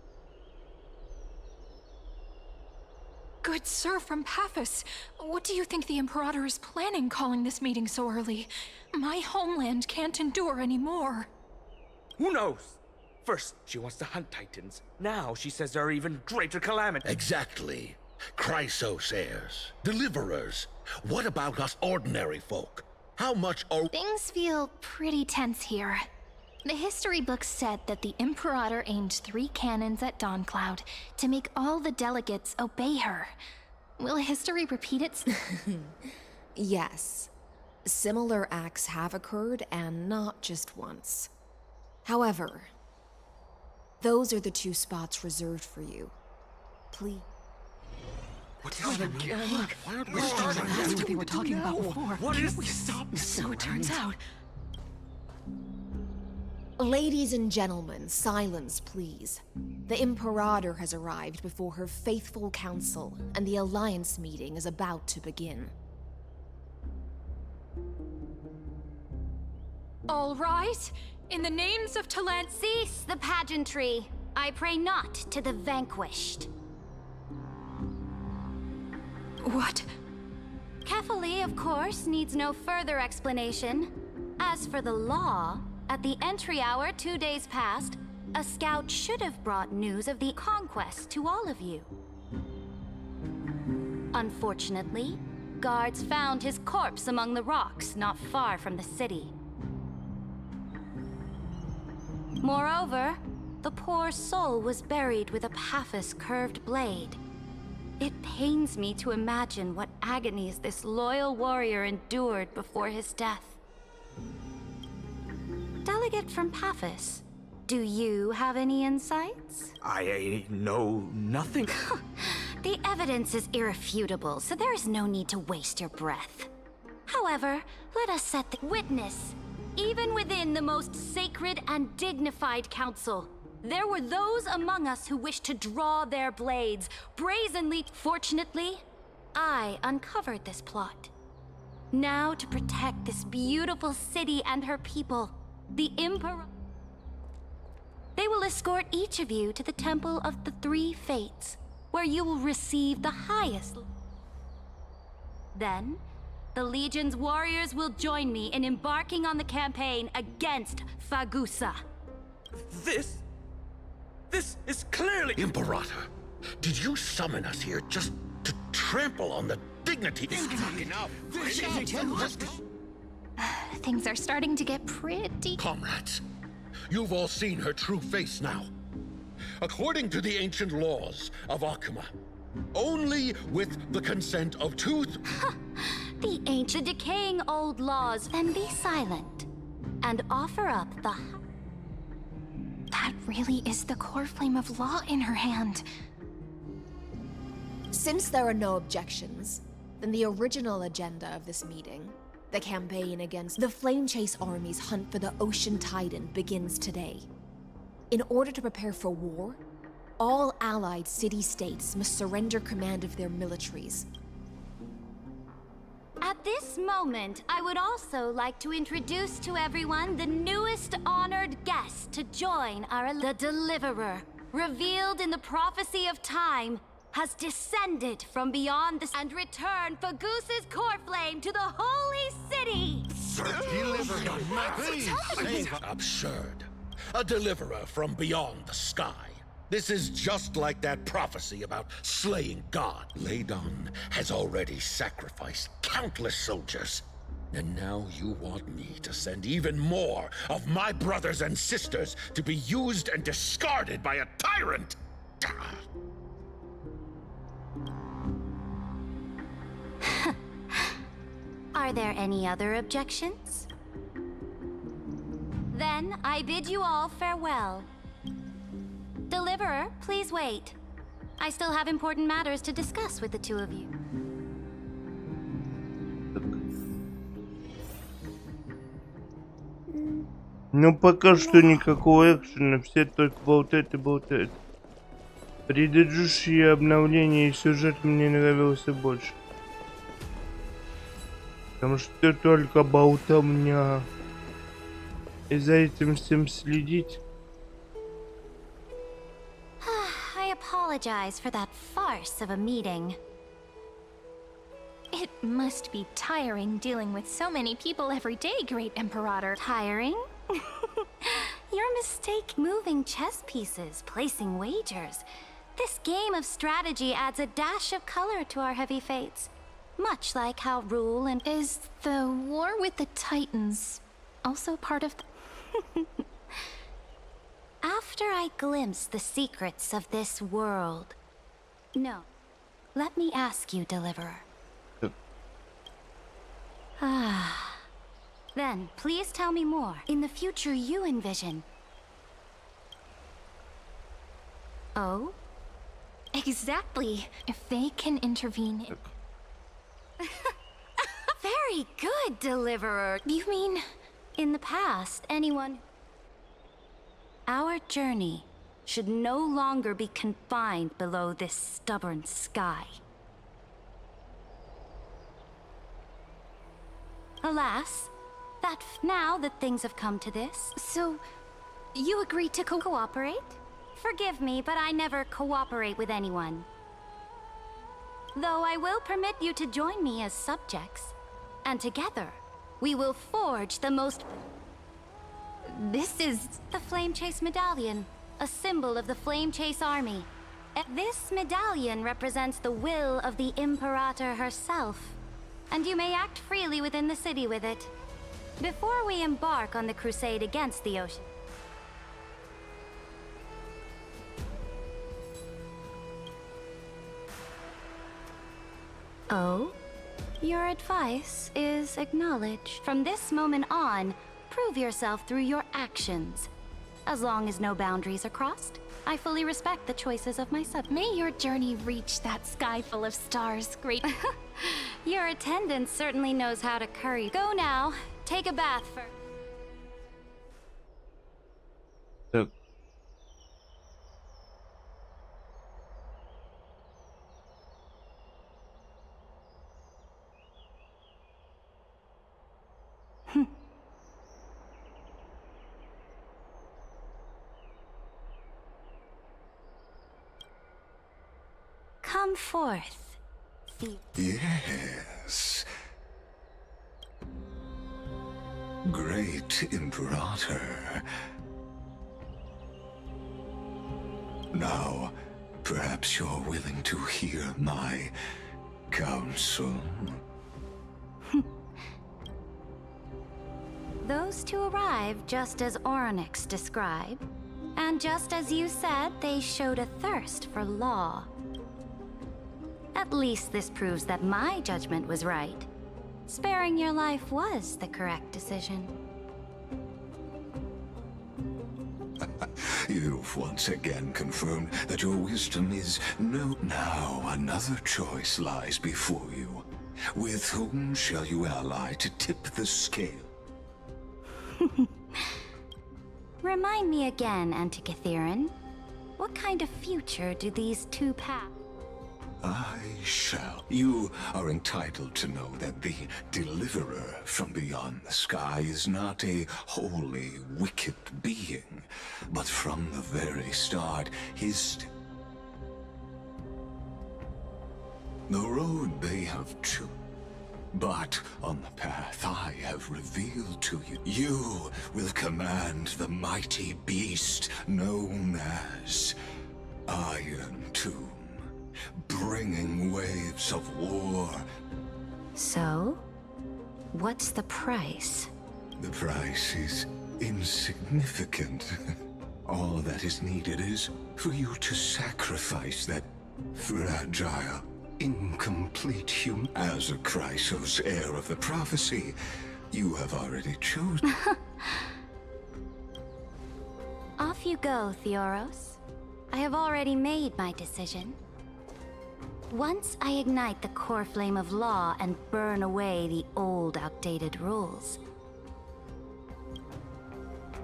Good sir from Paphos, what do you think the Imperator is planning calling this meeting so early? My homeland can't endure anymore. Who knows? First, she wants to hunt Titans. Now she says there are even greater calamities. Exactly. Chrysos heirs, deliverers. What about us ordinary folk? How much are... Things feel pretty tense here. The history books said that the Imperator aimed 3 cannons at Dawncloud to make all the delegates obey her. Will history repeat itself? Yes. Similar acts have occurred, and not just once. However, those are the 2 spots reserved for you. Please. What is it again? We're starting what we were talking about before. What is we stop? So it turns out. Ladies and gentlemen, silence, please. The Imperator has arrived before her faithful council, and the Alliance meeting is about to begin. All right. In the names of Talent... Cease the pageantry. I pray not to the vanquished. What? Kefali, of course, needs no further explanation. As for the law, at the entry hour 2 days past, a scout should have brought news of the conquest to all of you. Unfortunately, guards found his corpse among the rocks not far from the city. Moreover, the poor soul was buried with a Paphos curved blade. It pains me to imagine what agonies this loyal warrior endured before his death. Delegate from Paphos, do you have any insights? I know nothing. The evidence is irrefutable, so there is no need to waste your breath. However, let us set the witness. Even within the most sacred and dignified council, there were those among us who wished to draw their blades, brazenly. Fortunately, I uncovered this plot. Now, to protect this beautiful city and her people, the Emperor... They will escort each of you to the Temple of the 3 Fates, where you will receive the highest... Then, the Legion's warriors will join me in embarking on the campaign against Fagusa. This is clearly... Imperator, did you summon us here just to trample on the dignity... Enough! Things are starting to get pretty... Comrades, you've all seen her true face now. According to the ancient laws of Akuma, only with the consent of 2... The ancient, decaying old laws, then be silent and offer up the... That really is the core flame of law in her hand. Since there are no objections, then the original agenda of this meeting, the campaign against the Flame Chase Army's hunt for the Ocean Titan, begins today. In order to prepare for war, all allied city-states must surrender command of their militaries. At this moment, I would also like to introduce to everyone the newest honored guest to join our... The Deliverer, revealed in the prophecy of time, has descended from beyond the... and returned Fagusa's core flame to the holy city! Absurd. A deliverer from beyond the sky. This is just like that prophecy about slaying God. Ladon has already sacrificed countless soldiers. And now you want me to send even more of my brothers and sisters to be used and discarded by a tyrant? Are there any other objections? Then I bid you all farewell. Deliverer, please wait. I still have important matters to discuss with the two of you. Ну, пока что никакого экшена, все только болтают и болтают. Предыдущие обновления и сюжет мне нравился больше. Потому что только болтовня. И за этим всем следить. I apologize for that farce of a meeting. It must be tiring dealing with so many people every day, Great Imperator. Tiring? Your mistake. Moving chess pieces, placing wagers. This game of strategy adds a dash of color to our heavy fates. Much like how rule and... Is the war with the Titans also part of the... After I glimpse the secrets of this world... No. Let me ask you, Deliverer. Then, please tell me more. In the future you envision. Oh? Exactly. If they can intervene... Very good, Deliverer. You mean... In the past, anyone... Our journey should no longer be confined below this stubborn sky. Alas, now that things have come to this... So, you agreed to cooperate? Forgive me, but I never cooperate with anyone. Though I will permit you to join me as subjects. And together, we will forge the most... This is... The Flame Chase Medallion, a symbol of the Flame Chase Army. This medallion represents the will of the Imperator herself. And you may act freely within the city with it. Before we embark on the crusade against the ocean. Oh? Your advice is acknowledged. From this moment on, prove yourself through your actions. As long as no boundaries are crossed, I fully respect the choices of my sub. May your journey reach that sky full of stars, Great... Your attendant certainly knows how to curry. Go now. Take a bath for... Come forth. Yes. Great Imperator. Now, perhaps you're willing to hear my counsel. Those two arrived just as Oryx described. And just as you said, they showed a thirst for law. At least this proves that my judgment was right. Sparing your life was the correct decision. You've once again confirmed that your wisdom is no... Now another choice lies before you. With whom shall you ally to tip the scale? Remind me again, Antikytheron. What kind of future do these two paths? I shall. You are entitled to know that the Deliverer from beyond the sky is not a wholly wicked being, but from the very start, the road they have chosen. But on the path I have revealed to you, you will command the mighty beast known as Iron Tomb. Bringing waves of war. So? What's the price? The price is insignificant. All that is needed is for you to sacrifice that fragile, incomplete human. As a Chrysos, heir of the prophecy, you have already chosen. Off you go, Theoros. I have already made my decision. Once I ignite the core flame of law and burn away the old, outdated rules,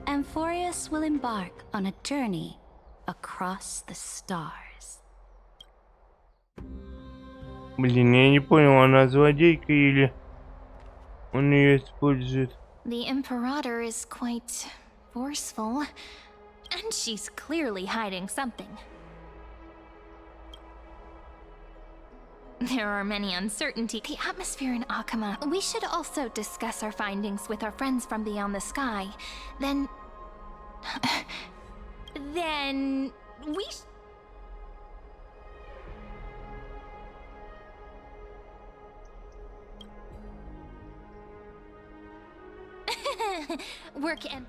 Amfореus will embark on a journey across the stars. Блин, я не понял, она злодейка или он ее использует? The Imperator is quite forceful, and she's clearly hiding something. There are many uncertainties. The atmosphere in Akama. We should also discuss our findings with our friends from beyond the sky. Then we work and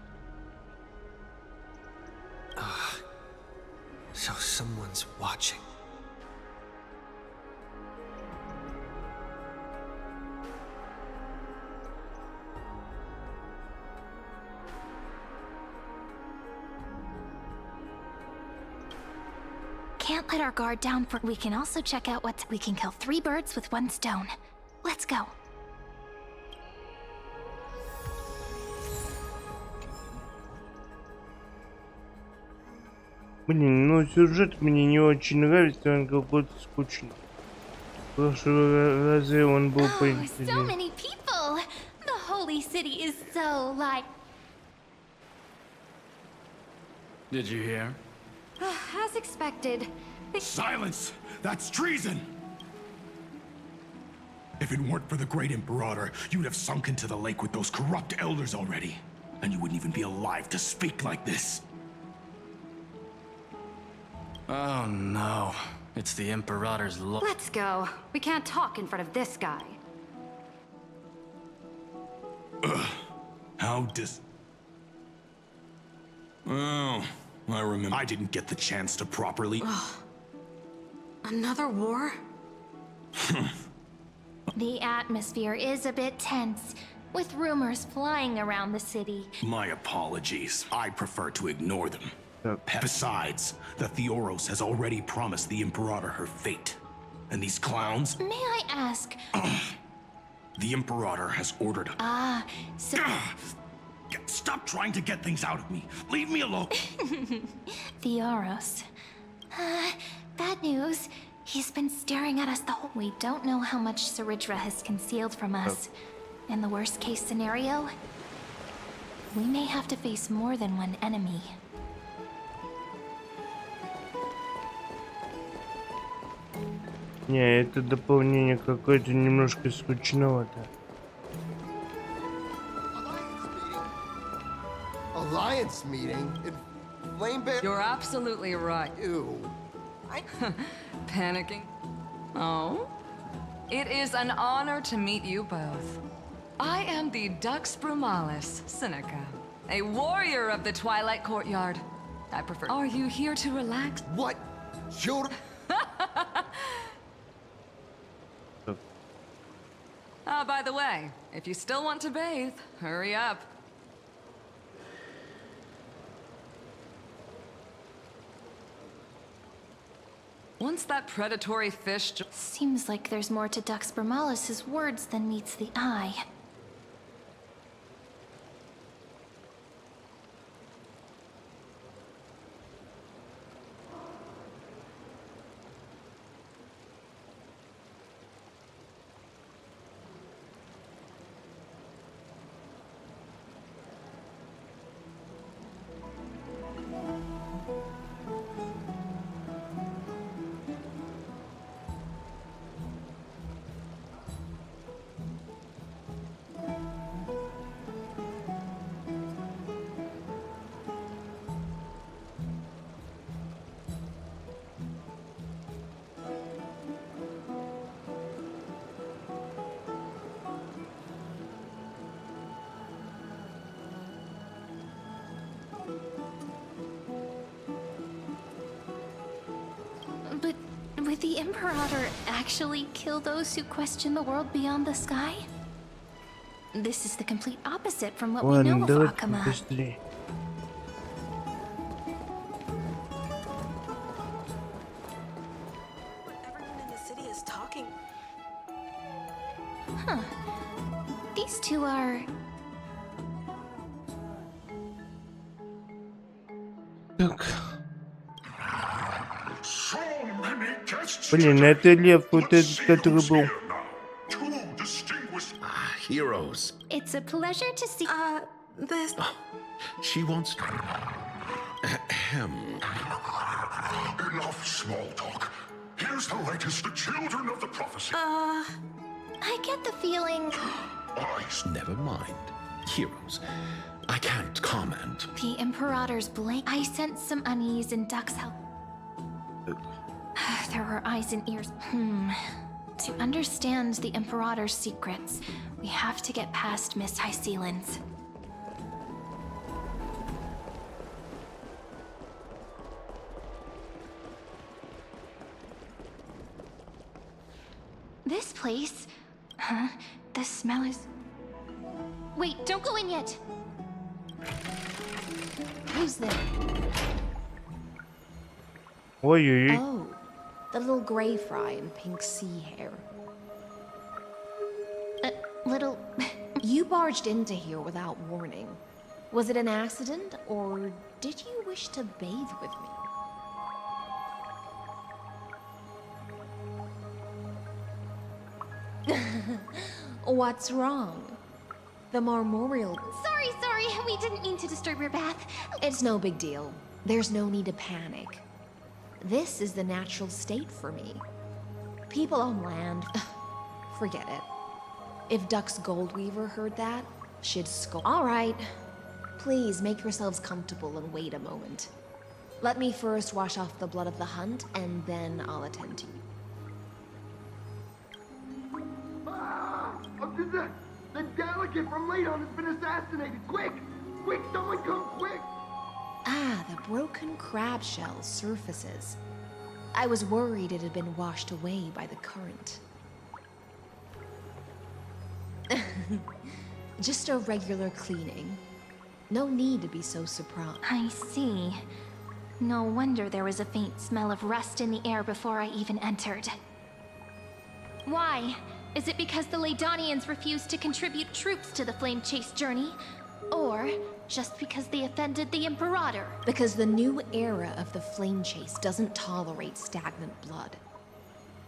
So someone's watching. can't let our guard down for. We can also check out what we can kill 3 birds with 1 stone. Let's go. Блин, ну сюжет мне не очень нравится, он какой-то скучный. В прошлый раз он был So поинтереснее. many people. The holy city is so like. Did you hear? As expected. Silence! That's treason! If it weren't for the great Imperator, you'd have sunk into the lake with those corrupt elders already. And you wouldn't even be alive to speak like this. Oh no. It's the Imperator's law. Let's go. We can't talk in front of this guy. How dis... Oh, I remember. I didn't get the chance to properly... Another war? The atmosphere is a bit tense, with rumors flying around the city. My apologies. I prefer to ignore them. Besides, the Theoros has already promised the Imperator her fate. And these clowns... May I ask... The Imperator has ordered... so... Stop trying to get things out of me. Leave me alone. Theoros. Bad news. He's been staring at us the whole... We don't know how much Saridra has concealed from us. In the worst case scenario, we may have to face more than one enemy. Не, это дополнение какое-то немножко скучновато. Alliance meeting in Flame Bear. You're absolutely right. Ew. Panicking? Oh? It is an honor to meet you both. I am the Dux Brumalis, Seneca, a warrior of the Twilight Courtyard. I prefer... Are you here to relax? What? Children? By the way, if you still want to bathe, hurry up. Once that predatory fish... Seems like there's more to Dux Brumalis' words than meets the eye. Would the Imperator actually kill those who question the world beyond the sky? This is the complete opposite from what we know of Akama. Быстрее. Everyone in the city is talking. Huh. These two are... Так. Блин, это лев вот этот, который был. Heroes. It's a pleasure to see... This... She wants to... Ahem. Enough small talk. Here's the latest, the children of the prophecy. I get the feeling... Never mind. Heroes. I can't comment. The Imperator's blame. I sense some unease in Duck's health. There were eyes and ears. To understand the Imperator's secrets, we have to get past Miss Gisilensa. This place... Huh? The smell is... Wait, don't go in yet! Who's there? Ой-ой-ой. Oh, the little gray fry in pink sea hair. Little... You barged into here without warning. Was it an accident, or did you wish to bathe with me? What's wrong? The marmoreal... Sorry, we didn't mean to disturb your bath. It's no big deal. There's no need to panic. This is the natural state for me. People on land... Forget it. If Duck's Goldweaver heard that, she'd scold. Alright. Please make yourselves comfortable and wait a moment. Let me first wash off the blood of the hunt, and then I'll attend to you. The delegate from Ladon has been assassinated! Quick! Quick, someone come quick! Ah, the broken crab shell surfaces. I was worried it had been washed away by the current. Just a regular cleaning. No need to be so surprised. I see. No wonder there was a faint smell of rust in the air before I even entered. Why? Is it because the Ladonians refused to contribute troops to the Flame Chase journey? Or just because they offended the Imperator? Because the new era of the Flame Chase doesn't tolerate stagnant blood.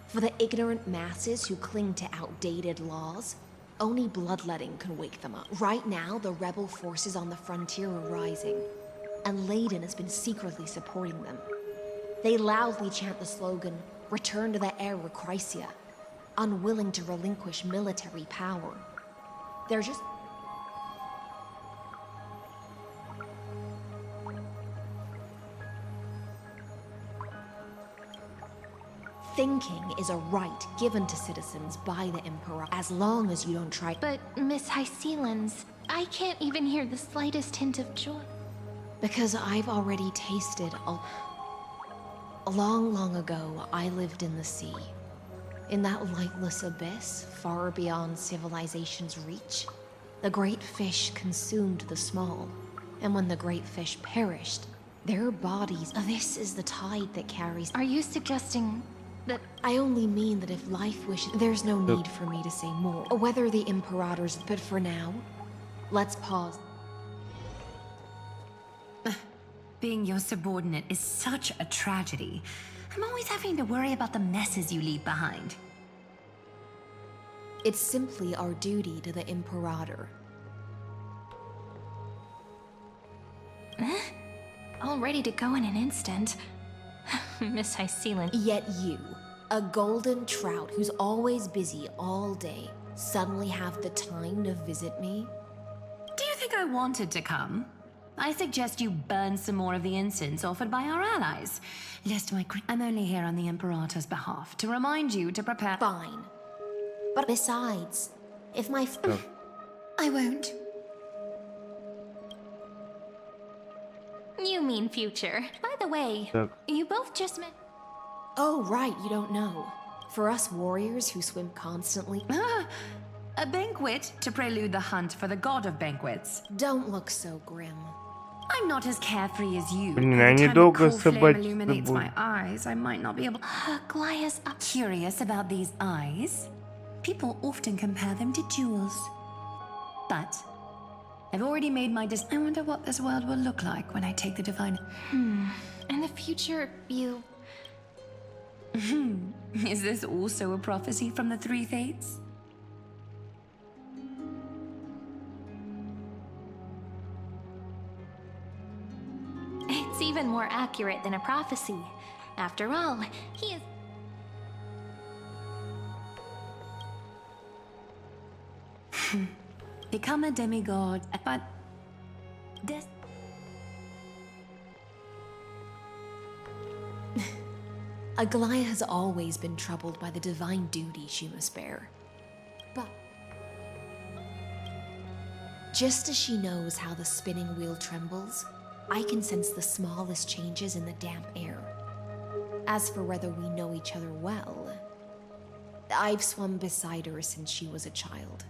For the ignorant masses who cling to outdated laws, only bloodletting can wake them up. Right now, the rebel forces on the frontier are rising, and Ladon has been secretly supporting them. They loudly chant the slogan, "Return to the Era Chrysia," unwilling to relinquish military power. They're just... Thinking is a right given to citizens by the Emperor, as long as you don't try... But, Miss Gisilensa, I can't even hear the slightest hint of joy. Because I've already tasted long ago, I lived in the sea. In that lightless abyss, far beyond civilization's reach, the great fish consumed the small. And when the great fish perished, their bodies... This is the tide that carries... Are you suggesting that... I only mean that if life wishes... There's no need for me to say more. Whether the Imperators... But for now, let's pause. Being your subordinate is such a tragedy. I'm always having to worry about the messes you leave behind. It's simply our duty to the Imperator. All ready to go in an instant. Miss Gisilensa. Yet you, a golden trout who's always busy all day, suddenly have the time to visit me? Do you think I wanted to come? I suggest you burn some more of the incense offered by our allies. Lest I'm only here on the Imperator's behalf to remind you to prepare... Fine. But besides, if my... I won't. You mean future. By the way, you both just met... Oh, right, you don't know. For us warriors who swim constantly... A banquet to prelude the hunt for the god of banquets. Don't look so grim. I'm not as carefree as you. Блин, By они the time the долго cruel flame собачиться illuminates my будут. eyes, I might not be able... Glia's curious about these eyes. People often compare them to jewels. But I've already made my I wonder what this world will look like when I take the divine... In the future, you... Is this also a prophecy from the three fates? It's even more accurate than a prophecy. After all, he is... Become a demigod, but... This... Aglaia has always been troubled by the divine duty she must bear. But... just as she knows how the spinning wheel trembles, I can sense the smallest changes in the damp air. As for whether we know each other well, I've swum beside her since she was a child.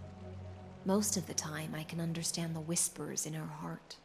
Most of the time, I can understand the whispers in her heart.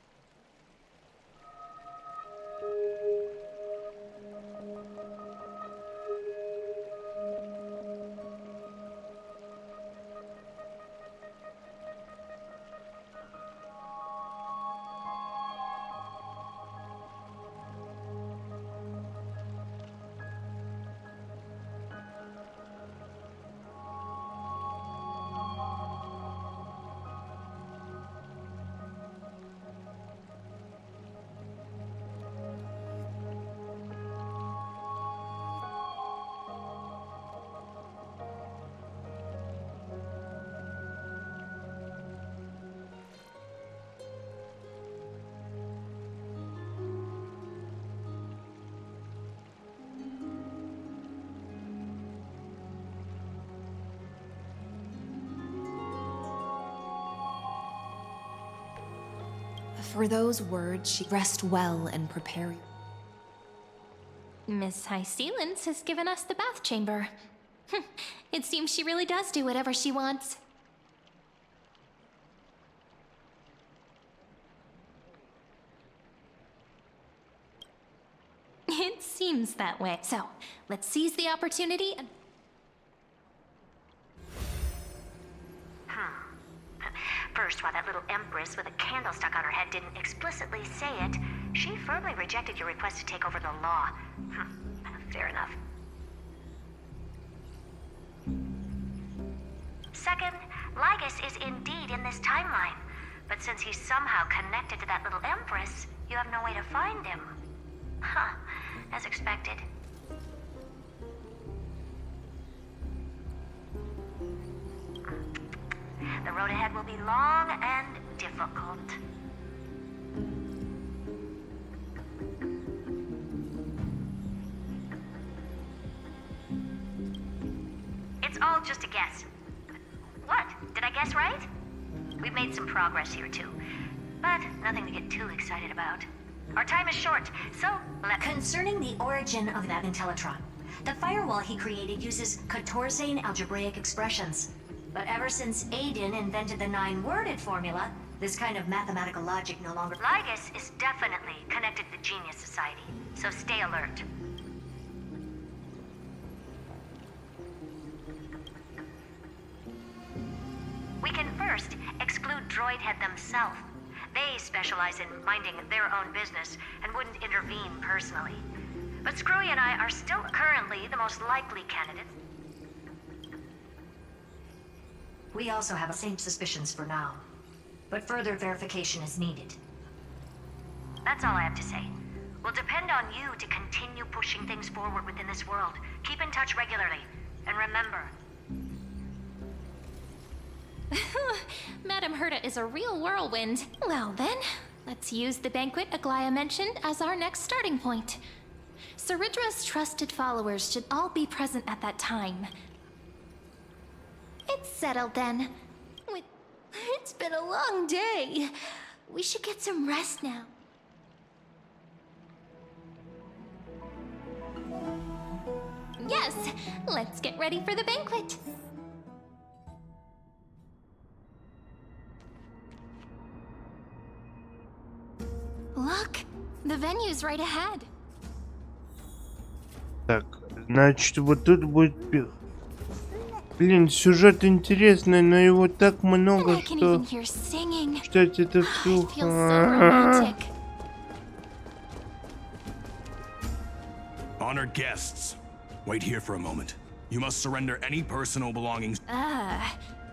For those words, she rest well and prepare you. Miss Gisielensa has given us the bath chamber. It seems she really does do whatever she wants. It seems that way. So, let's seize the opportunity and... First, while that little empress with a candle stuck on her head didn't explicitly say it, she firmly rejected your request to take over the law. Fair enough. Second, Lygus is indeed in this timeline. But since he's somehow connected to that little empress, you have no way to find him. As expected. The road ahead will be long and difficult. It's all just a guess. What? Did I guess right? We've made some progress here too, but nothing to get too excited about. Our time is short, so Concerning the origin of that Intellitron, the firewall he created uses Catorzean algebraic expressions. But ever since Aiden invented the 9-worded formula, this kind of mathematical logic no longer... Lygus is definitely connected to the Genius Society, so stay alert. We can first exclude Droidhead themselves. They specialize in minding their own business and wouldn't intervene personally. But Screwy and I are still currently the most likely candidates. We also have the same suspicions for now, but further verification is needed. That's all I have to say. We'll depend on you to continue pushing things forward within this world. Keep in touch regularly, and remember... Madame Herta is a real whirlwind. Well then, let's use the banquet Aglaia mentioned as our next starting point. Ceridra's trusted followers should all be present at that time. It's settled then. It's been a long day. We should get some rest now. Let's get ready for the banquet. Look, the venue's right ahead. Так, значит, вот тут будет пир. Блин, сюжет интересный, но его так много, что читать это вслух. Honored guests, wait here for a moment. You must surrender any personal belongings.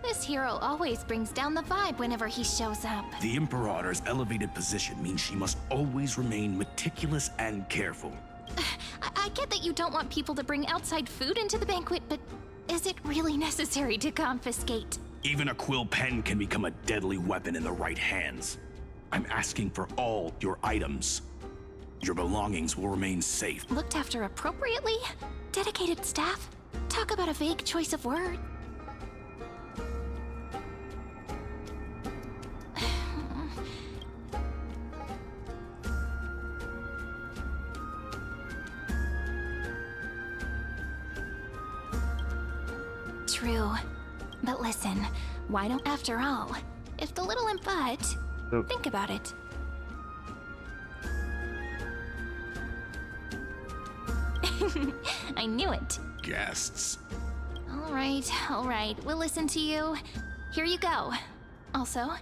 This hero always brings down the vibe whenever he shows up. The Imperator's elevated position means she must always remain meticulous and careful. I get that you don't want people to bring outside food into the banquet, but is it really necessary to confiscate? Even a quill pen can become a deadly weapon in the right hands. I'm asking for all your items. Your belongings will remain safe. Looked after appropriately? Dedicated staff? Talk about a vague choice of word. True. But listen, why don't, after all, if the little imp but, think about it. I knew it. Guests. All right, we'll listen to you. Here you go. Also,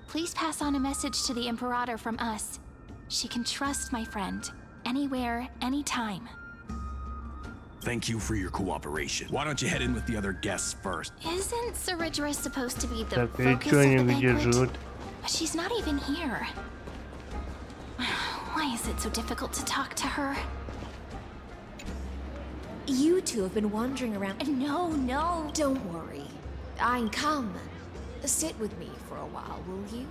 please pass on a message to the Imperator from us. She can trust my friend, anywhere, anytime. Thank you for your cooperation. Why don't you head in with the other guests first? Isn't Saridra supposed to be the Так, и focus чё of они the где banquet? живут? But she's not even here. Why is it so difficult to talk to her? You two have been wandering around. No. Don't worry. I come. Sit with me for a while, will you?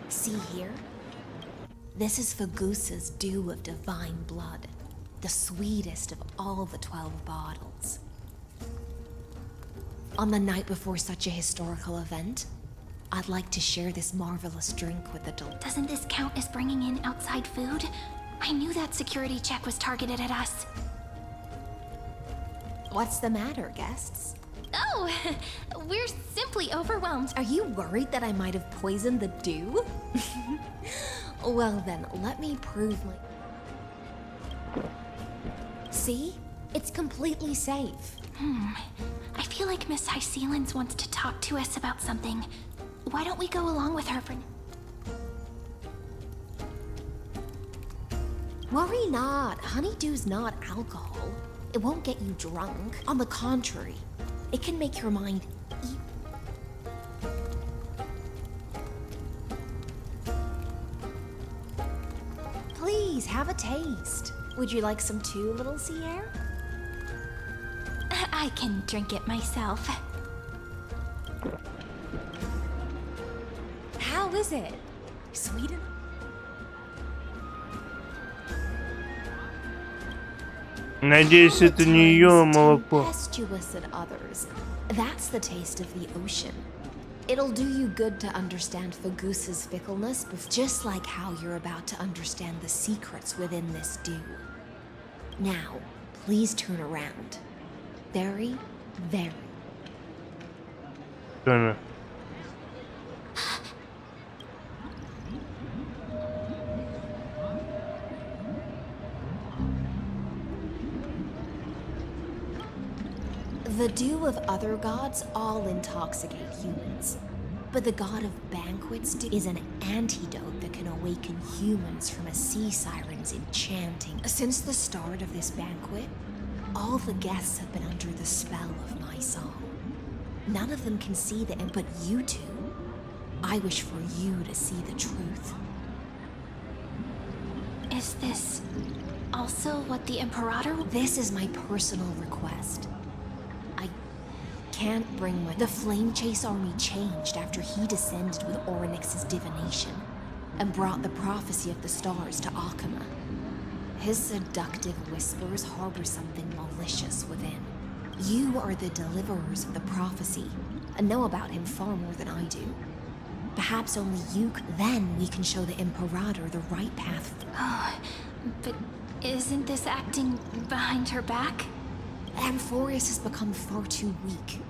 See here? This is Fagusa's dew of divine blood, the sweetest of all the 12 bottles. On the night before such a historical event, I'd like to share this marvelous drink with the Doesn't this count as bringing in outside food? I knew that security check was targeted at us. What's the matter, guests? Oh, we're simply overwhelmed. Are you worried that I might have poisoned the dew? Well then, let me prove my... See? It's completely safe. I feel like Miss Gisilensa wants to talk to us about something. Why don't we go along with her for... Worry not. Honeydew's not alcohol. It won't get you drunk. On the contrary, it can make your mind Please, have a taste. Would you like some too, little Sierra? I can drink it myself. How is it? Sweet enough? Надеюсь, это не ее молоко. Tempestuous at others. That's the taste of the ocean. It'll do you good to understand Fagusa's fickleness, just like how you're about to understand the secrets within this dew. Now, please turn around. Very, very. Turn. The dew of other gods all intoxicate humans. But the god of banquets is an antidote that can awaken humans from a sea siren's enchanting. Since the start of this banquet, all the guests have been under the spell of my song. None of them can see the end, but you two, I wish for you to see the truth. Is this also what the Imperator... This is my personal request. Can't bring the Flame Chase army changed after he descended with Orynyx's divination and brought the prophecy of the stars to Akuma. His seductive whispers harbor something malicious within. You are the deliverers of the prophecy and know about him far more than I do. Perhaps only then we can show the Imperator the right path. Oh, but isn't this acting behind her back? Amphореus has become far too weak.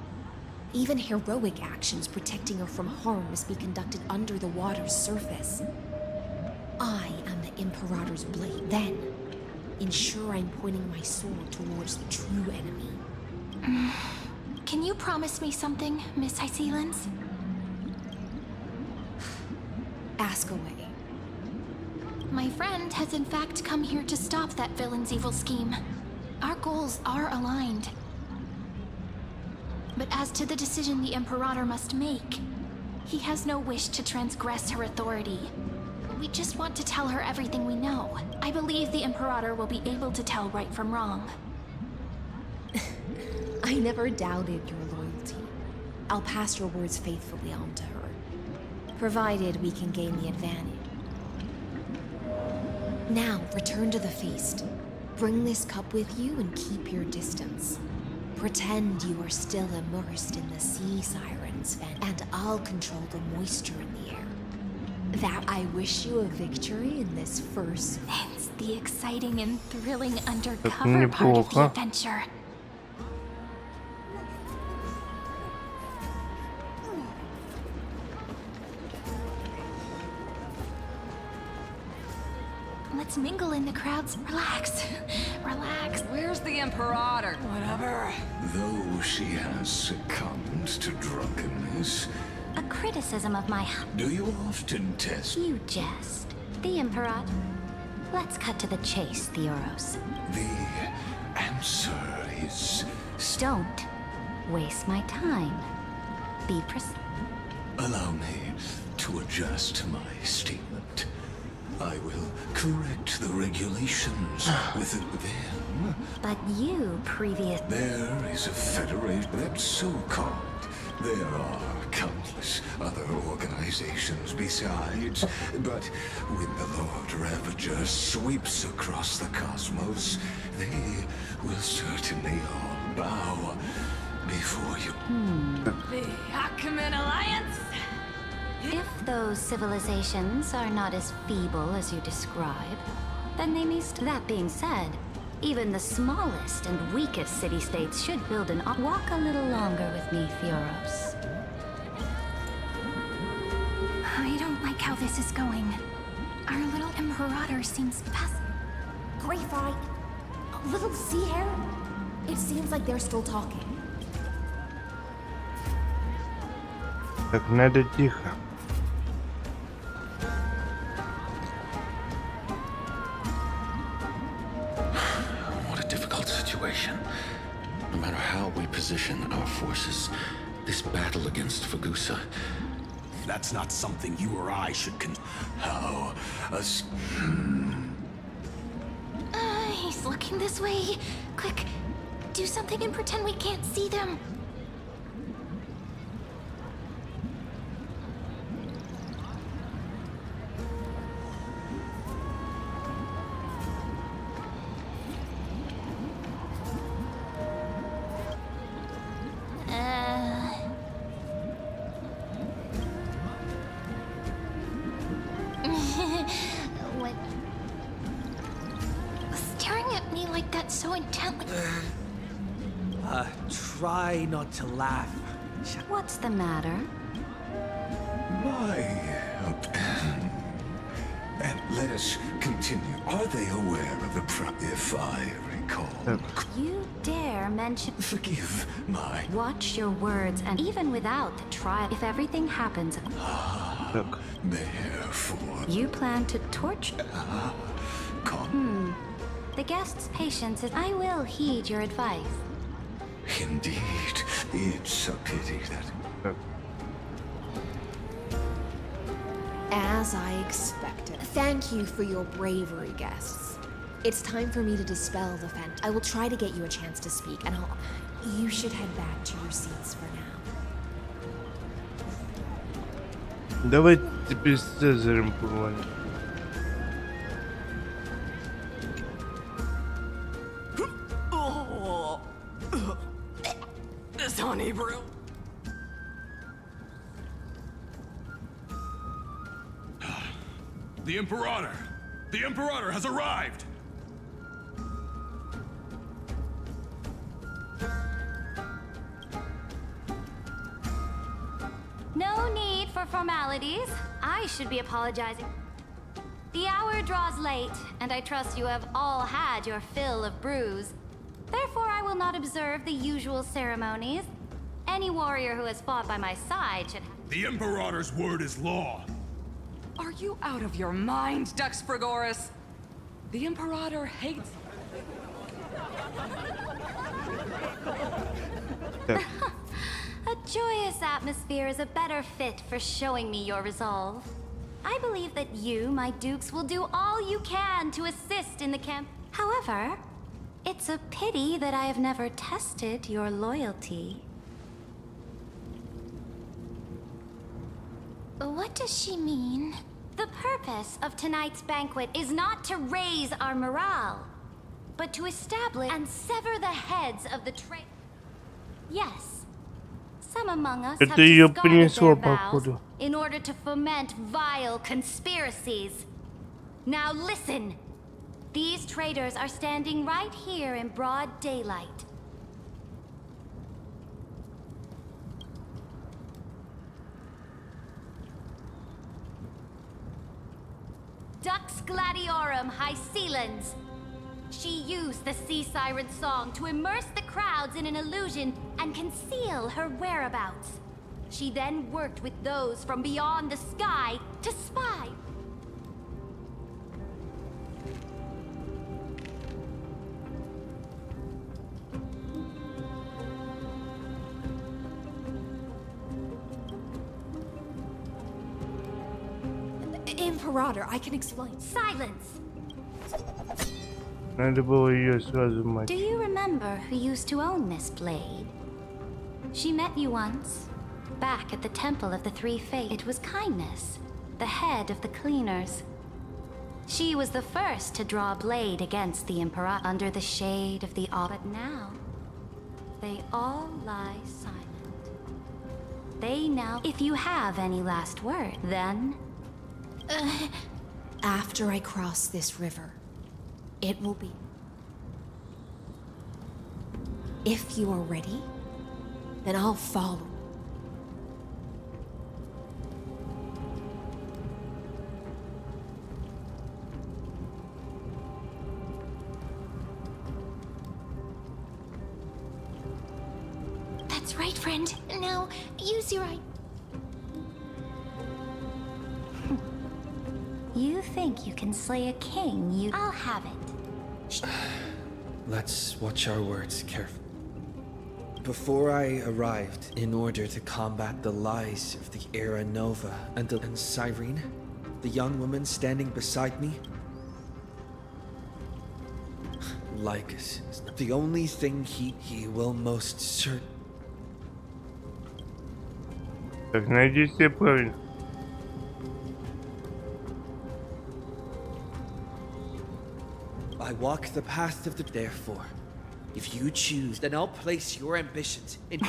Even heroic actions protecting her from harm must be conducted under the water's surface. I am the Imperator's blade. Then, ensure I'm pointing my sword towards the true enemy. Can you promise me something, Miss Gisielensa? Ask away. My friend has in fact come here to stop that villain's evil scheme. Our goals are aligned. But as to the decision the Imperator must make, he has no wish to transgress her authority. We just want to tell her everything we know. I believe the Imperator will be able to tell right from wrong. I never doubted your loyalty. I'll pass your words faithfully on to her, provided we can gain the advantage. Now, return to the feast. Bring this cup with you and keep your distance. Pretend you are still immersed in the sea siren's vent, and I'll control the moisture in the air. That I wish you a victory in this first... It's the exciting and thrilling undercover part of the adventure. Let's mingle in the crowds. Relax. Relax. Where's the Imperator? Whatever. Though she has succumbed to drunkenness, A criticism of my... do you often test? You jest. The Imperator. Let's cut to the chase, Theoros. The answer is... Don't waste my time. Be precise. Allow me to adjust my statement. I will correct the regulations with them. But you previous... There is a federation that's so-called. There are countless other organizations besides, but when the Lord Ravager sweeps across the cosmos, they will certainly all bow before you. The Achaemenid Alliance? If those civilizations are not as feeble as you describe, then they may... That being said, even the smallest and weakest city-states should build an... Walk a little longer with me, Theoros. I don't like how this is going. Our little Imperator seems fast. Greyfly, little sea hare. It seems like they're still talking. Так, надо тихо. What a difficult situation. No matter how we position our forces, this battle against Fagusa, that's not something you or I should How? He's looking this way. Quick, do something and pretend we can't see them. What? Staring at me like that so intently. Try not to laugh. What's the matter? And let us continue. Are they aware of the if I recall? You dare mention... Forgive my... Watch your words, and even without the trial, if everything happens... Look. Therefore... You plan to torture... The guest's patience is... I will heed your advice. Indeed, it's a pity that... As I expected. Thank you for your bravery, guests. It's time for me to dispel the phantom. I will try to get you a chance to speak, and you should head back to your seats for now. Давайте теперь с Цезарем поговорим. This honey brew. The Imperator! The Imperator has arrived! No need for formalities. I should be apologizing. The hour draws late, and I trust you have all had your fill of brews. Therefore, I will not observe the usual ceremonies. Any warrior who has fought by my side should have... The Imperator's word is law. Are you out of your mind, Dux Frigoris? The Imperator hates... A joyous atmosphere is a better fit for showing me your resolve. I believe that you, my dukes, will do all you can to assist in the camp. However, it's a pity that I have never tested your loyalty. What does she mean? The purpose of tonight's banquet is not to raise our morale, but to establish and sever the heads of the Yes. Some among us have Это её discarded понесло, their vows походу. in order to foment vile conspiracies. Now listen. These traitors are standing right here in broad daylight. Dux Gladiorum Hycelens. She used the sea siren song to immerse the crowds in an illusion and conceal her whereabouts. She then worked with those from beyond the sky to spy. Imperator, I can explain. Silence! Надо было ее сразу мать. Do you remember who used to own this blade? She met you once, back at the Temple of the Three Fates. It was Kindness, the head of the cleaners. She was the first to draw a blade against the Emperor under the shade of the But now, they all lie silent. They now... If you have any last word, then... After I cross this river, it will be. If you are ready, then I'll follow. That's right, friend. Now, use your eye. You think you can slay a king, you... I'll have it. Let's watch our words carefully. Before I arrived, in order to combat the lies of the era Nova and Cyrene, the young woman standing beside me, Lycus, the only thing he will most certain. Так, найди себе правильно. I walk the path of the... Therefore, if you choose, then I'll place your ambitions in...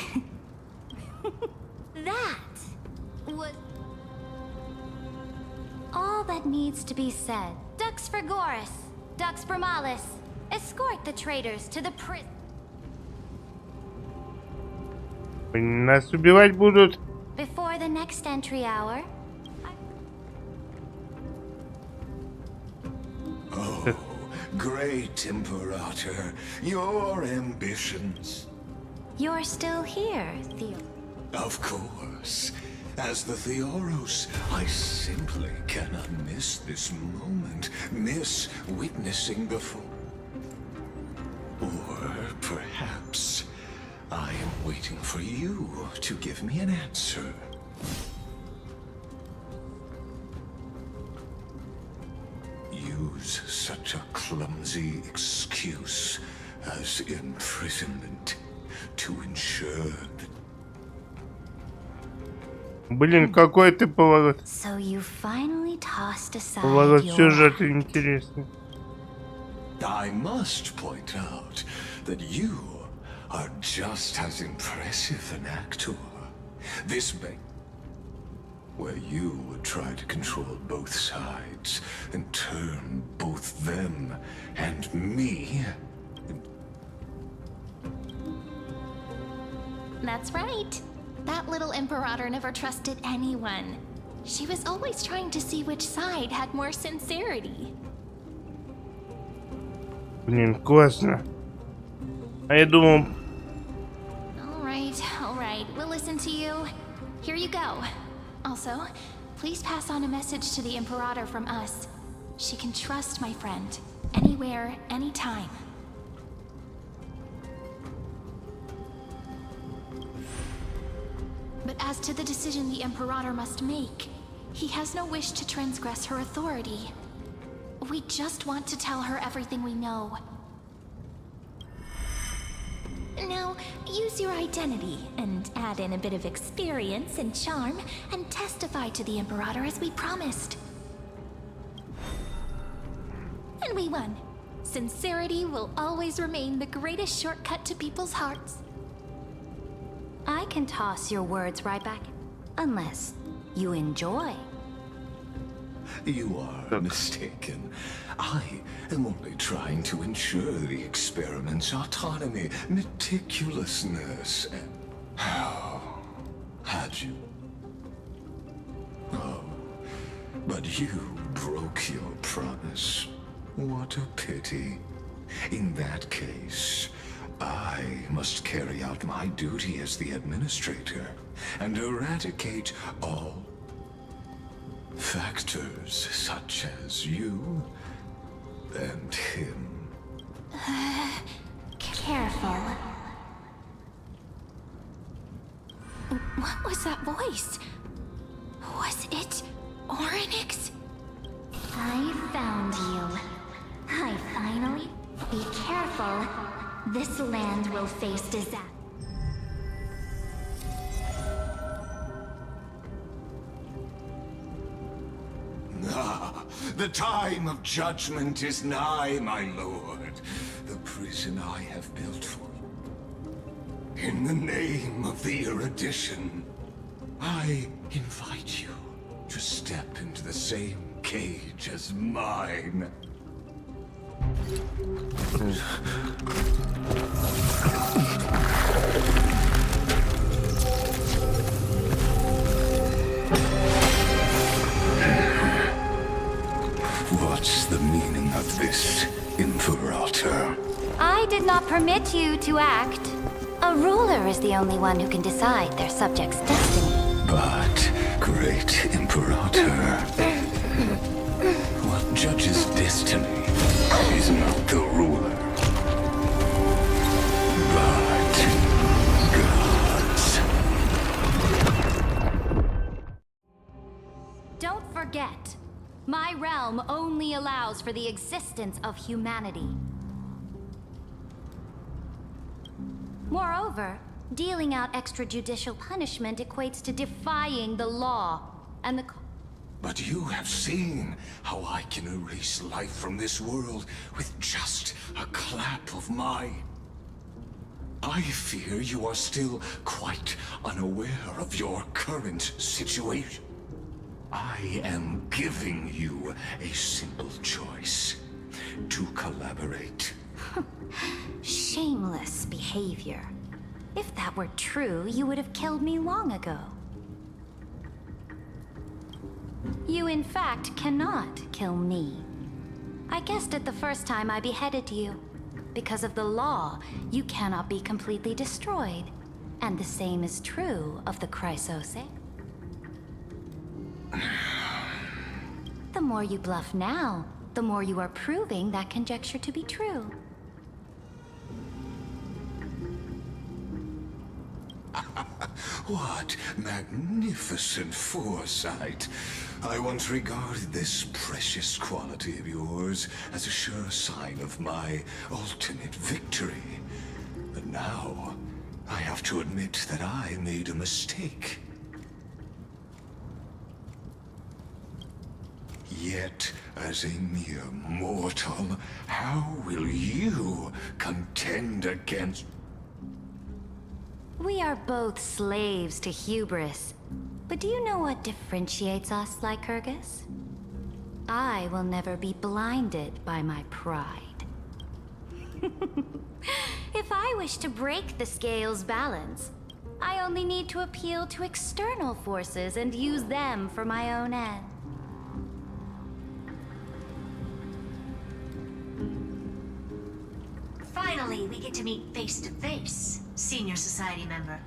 That was... all that needs to be said. Dux Frigoris, Dux Bromalis, escort the traitors to the prison. Нас убивать будут. Before the next entry hour... Oh, great Imperator, your ambitions. You're still here, Theo. Of course. As the Theoros, I simply cannot miss this moment, miss witnessing the fall. Or perhaps I am waiting for you to give me an answer. Use such a clumsy excuse as imprisonment to ensure that... Блин, какой ты поворот. So you finally tossed aside Поворот your... сюжета интересный. I must point out that you are just as impressive an actor. This where you would try to control both sides and turn both them and me. That's right. That little Imperator never trusted anyone. She was always trying to see which side had more sincerity. Блин, классно. А я думал... All right, we'll listen to you. Here you go. Also, please pass on a message to the Imperator from us. She can trust my friend, anywhere, anytime. But as to the decision the Imperator must make, he has no wish to transgress her authority. We just want to tell her everything we know. Now, use your identity and add in a bit of experience and charm and testify to the Imperator as we promised. And we won. Sincerity will always remain the greatest shortcut to people's hearts. I can toss your words right back, unless you enjoy. You are mistaken. I am only trying to ensure the experiment's autonomy, meticulousness, and... Oh, had you? Oh, but you broke your promise. What a pity. In that case, I must carry out my duty as the administrator and eradicate all factors such as you and him. Careful. What was that voice? Was it Orynyx? I found you. I finally... Be careful. This land will face disaster. Ah, the time of judgment is nigh, my lord. The prison I have built for you. In the name of the erudition, I invite you to step into the same cage as mine. What's the meaning of this, Imperator? I did not permit you to act. A ruler is the only one who can decide their subject's destiny. But, great Imperator, what judges destiny is not the ruler, but gods. Don't forget, my realm only allows for the existence of humanity. Moreover, dealing out extrajudicial punishment equates to defying the law and the... But you have seen how I can erase life from this world with just a clap of my... I fear you are still quite unaware of your current situation. I am giving you a simple choice. To collaborate. Shameless behavior. If that were true, you would have killed me long ago. You, in fact, cannot kill me. I guessed it the first time I beheaded you. Because of the law, you cannot be completely destroyed. And the same is true of the Chrysos. The more you bluff now, the more you are proving that conjecture to be true. What magnificent foresight. I once regarded this precious quality of yours as a sure sign of my ultimate victory. But now, I have to admit that I made a mistake. Yet, as a mere mortal, how will you contend against... We are both slaves to hubris. But do you know what differentiates us, Lycurgus? I will never be blinded by my pride. If I wish to break the scale's balance, I only need to appeal to external forces and use them for my own end. Finally, we get to meet face to face, Senior Society member.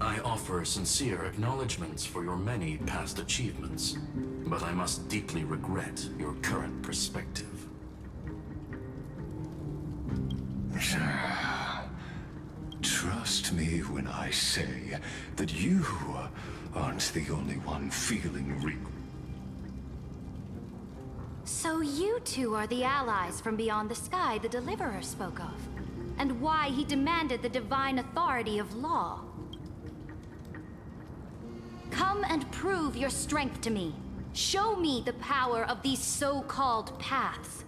I offer sincere acknowledgements for your many past achievements, but I must deeply regret your current perspective. Trust me when I say that you aren't the only one feeling So you two are the allies from beyond the sky the Deliverer spoke of, and why he demanded the divine authority of law. Come and prove your strength to me. Show me the power of these so-called paths.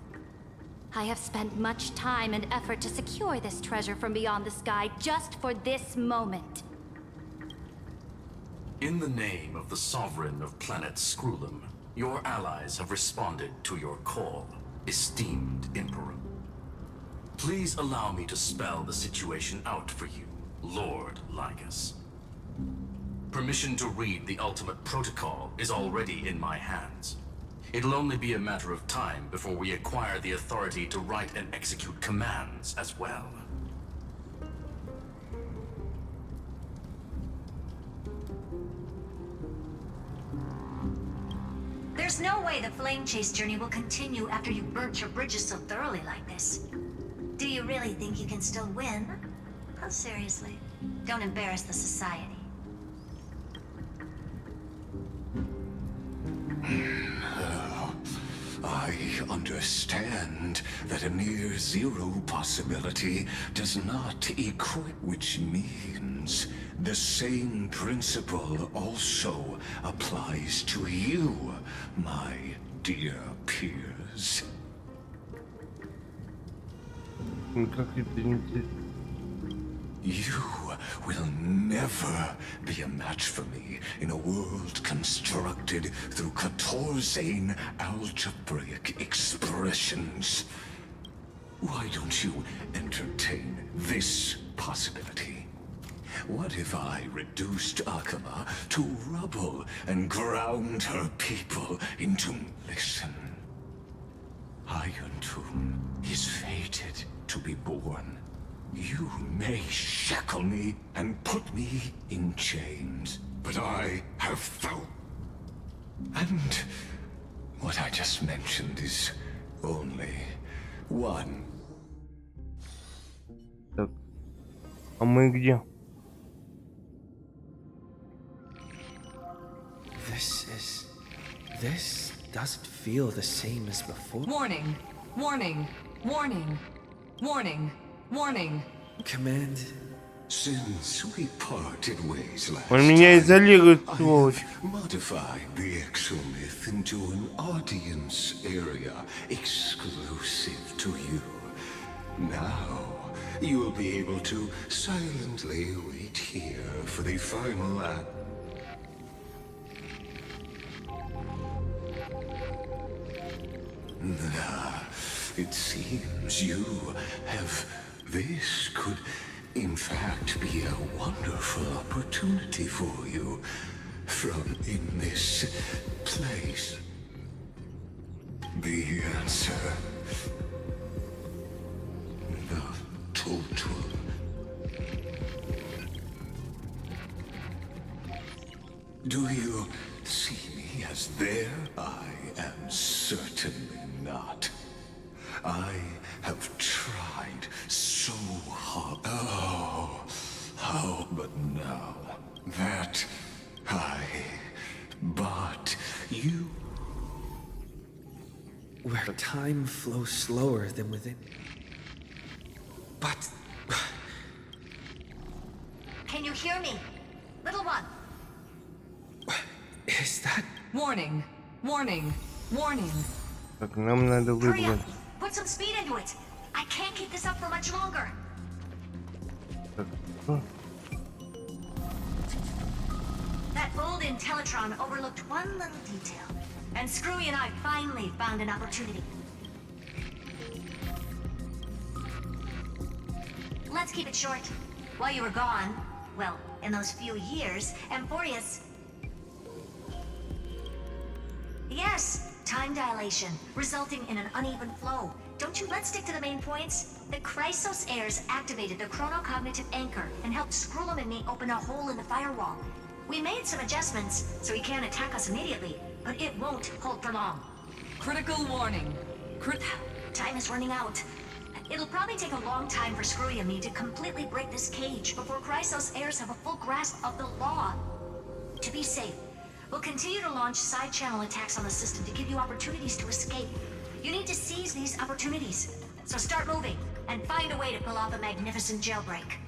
I have spent much time and effort to secure this treasure from beyond the sky just for this moment. In the name of the Sovereign of planet Scrulum, your allies have responded to your call, esteemed Emperor. Please allow me to spell the situation out for you, Lord Lycus. Permission to read the ultimate protocol is already in my hands. It'll only be a matter of time before we acquire the authority to write and execute commands as well. There's no way the flame chase journey will continue after you burnt your bridges so thoroughly like this. Do you really think you can still win? Oh, seriously. Don't embarrass the society. I understand that a near zero possibility does not equate, which means the same principle also applies to you, my dear peers. You will never be a match for me in a world constructed through Catorzain algebraic expressions. Why don't you entertain this possibility? What if I reduced Akama to rubble and ground her people into... Listen. Iron Tomb is fated to be born. You may shackle me and put me in chains, but I have found... And what I just mentioned is only one. Так. А мы где? This doesn't feel the same as before. Warning, warning, warning, warning, warning. Command. Since we parted ways last Он меня изолирует, time, сволочь. I've modified the exomyth into an audience area exclusive to you. Now, you'll be able to silently wait here for the final act. It seems you have... This could, in fact, be a wonderful opportunity for you. From in this place. The answer. The total. Do you see me as there? I am certainly not. I have tried so hard. Oh, how, but now that but you... Where time flows slower than within. But... Can you hear me? Little one. Is that... Warning, warning, warning. Так, нам надо Hurry выбрать. up. Put some speed into it. I can't keep this up for much longer. That old Intellitron overlooked one little detail, and Screwy and I finally found an opportunity. Let's keep it short. While you were gone, well, in those few years, Amphorius... Yes, time dilation, resulting in an uneven flow. Don't you? Let's stick to the main points. The Chrysos heirs activated the chronocognitive anchor and helped Skrullum and me open a hole in the firewall. We made some adjustments, so he can't attack us immediately, but it won't hold for long. Critical warning. Time is running out. It'll probably take a long time for Screwy and me to completely break this cage before Chrysos heirs have a full grasp of the law. To be safe, we'll continue to launch side-channel attacks on the system to give you opportunities to escape. You need to seize these opportunities. So start moving, and find a way to pull off a magnificent jailbreak.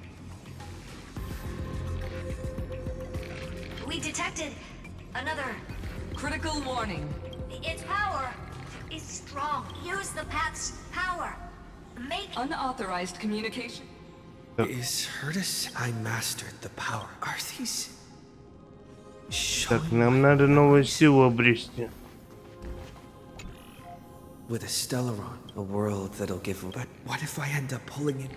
We detected another... Critical warning. Its power is strong. Use the path's power. Make... Unauthorized communication. Is Hurtis I mastered the power? Are these... Так, нам надо новую силу обрести. With a Stellaron, a world that'll give... But what if I end up pulling it?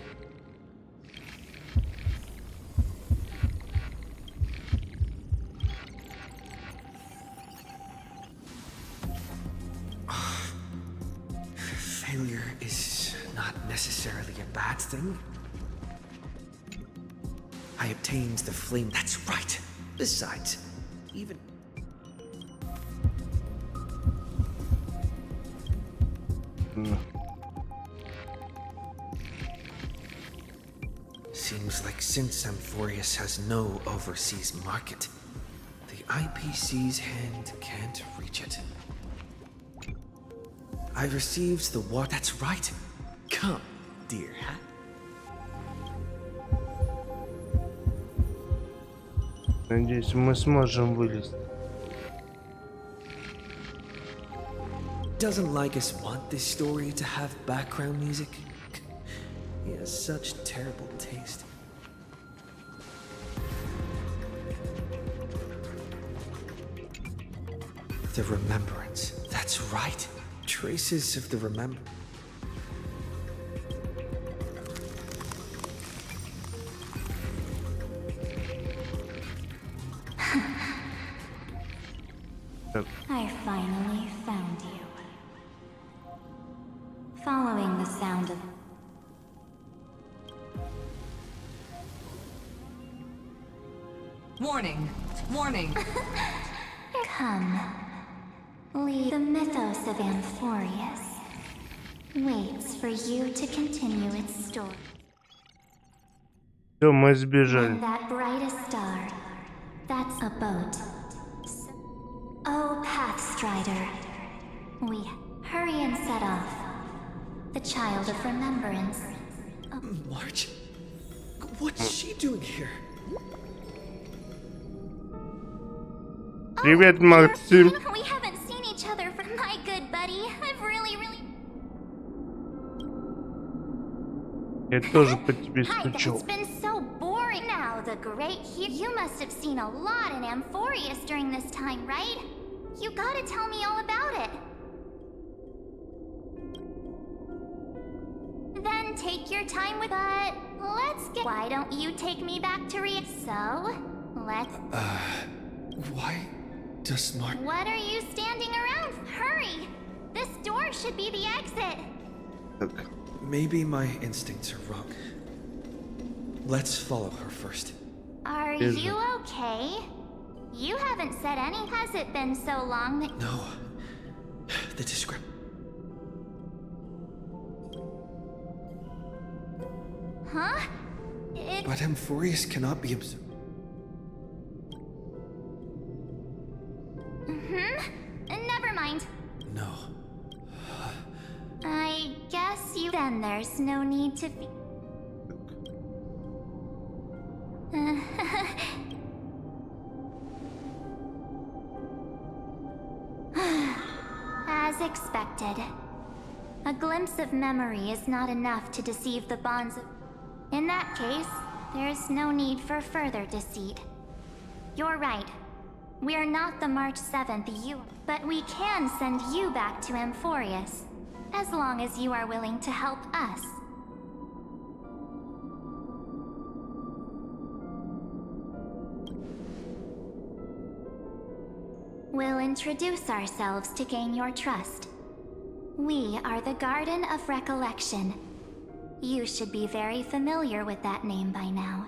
Failure is not necessarily a bad thing. I obtained the flame. That's right. Besides, even... Seems like since Amphorius has no overseas market, the IPC's hand can't reach it. I received the water. That's right. Come, dear hat. Надеюсь, мы сможем вылезть. Doesn't Lycus want this story to have background music? He has such terrible taste. The remembrance. That's right. Traces of the remembrance. I finally found you. Following the sound of... Warning. Warning. Come. Lead the mythos of Amphorius. Waits for you to continue its story. Все, мы сбежали. And that brightest star, that's a boat. Oh, Pathstrider. We hurry and set off. The child of remembrance. March? What's she doing here? Привет, Максим. We haven't seen each other for my good buddy. I've really... Я тоже по тебе скучал. It's been so boring now. The great hero. You must have seen a lot in Amphorius during this time, right? You gotta tell me all about it. Then take your time with... But let's get... Why don't you take me back to So, let's... Why does Mark... What are you standing around? Hurry! This door should be the exit. Так. Maybe my instincts are wrong. Let's follow her first. Are you okay? You haven't said any. Has it been so long that... No. The discrepancy. Huh? But Amphorius cannot be observed. Never mind. No. I guess you... Then there's no need to be... As expected. A glimpse of memory is not enough to deceive the bonds of... In that case, There's no need for further deceit. You're right. We're not the March 7th but we can send you back to Amphorius, as long as you are willing to help us. We'll introduce ourselves to gain your trust. We are the Garden of Recollection. You should be very familiar with that name by now.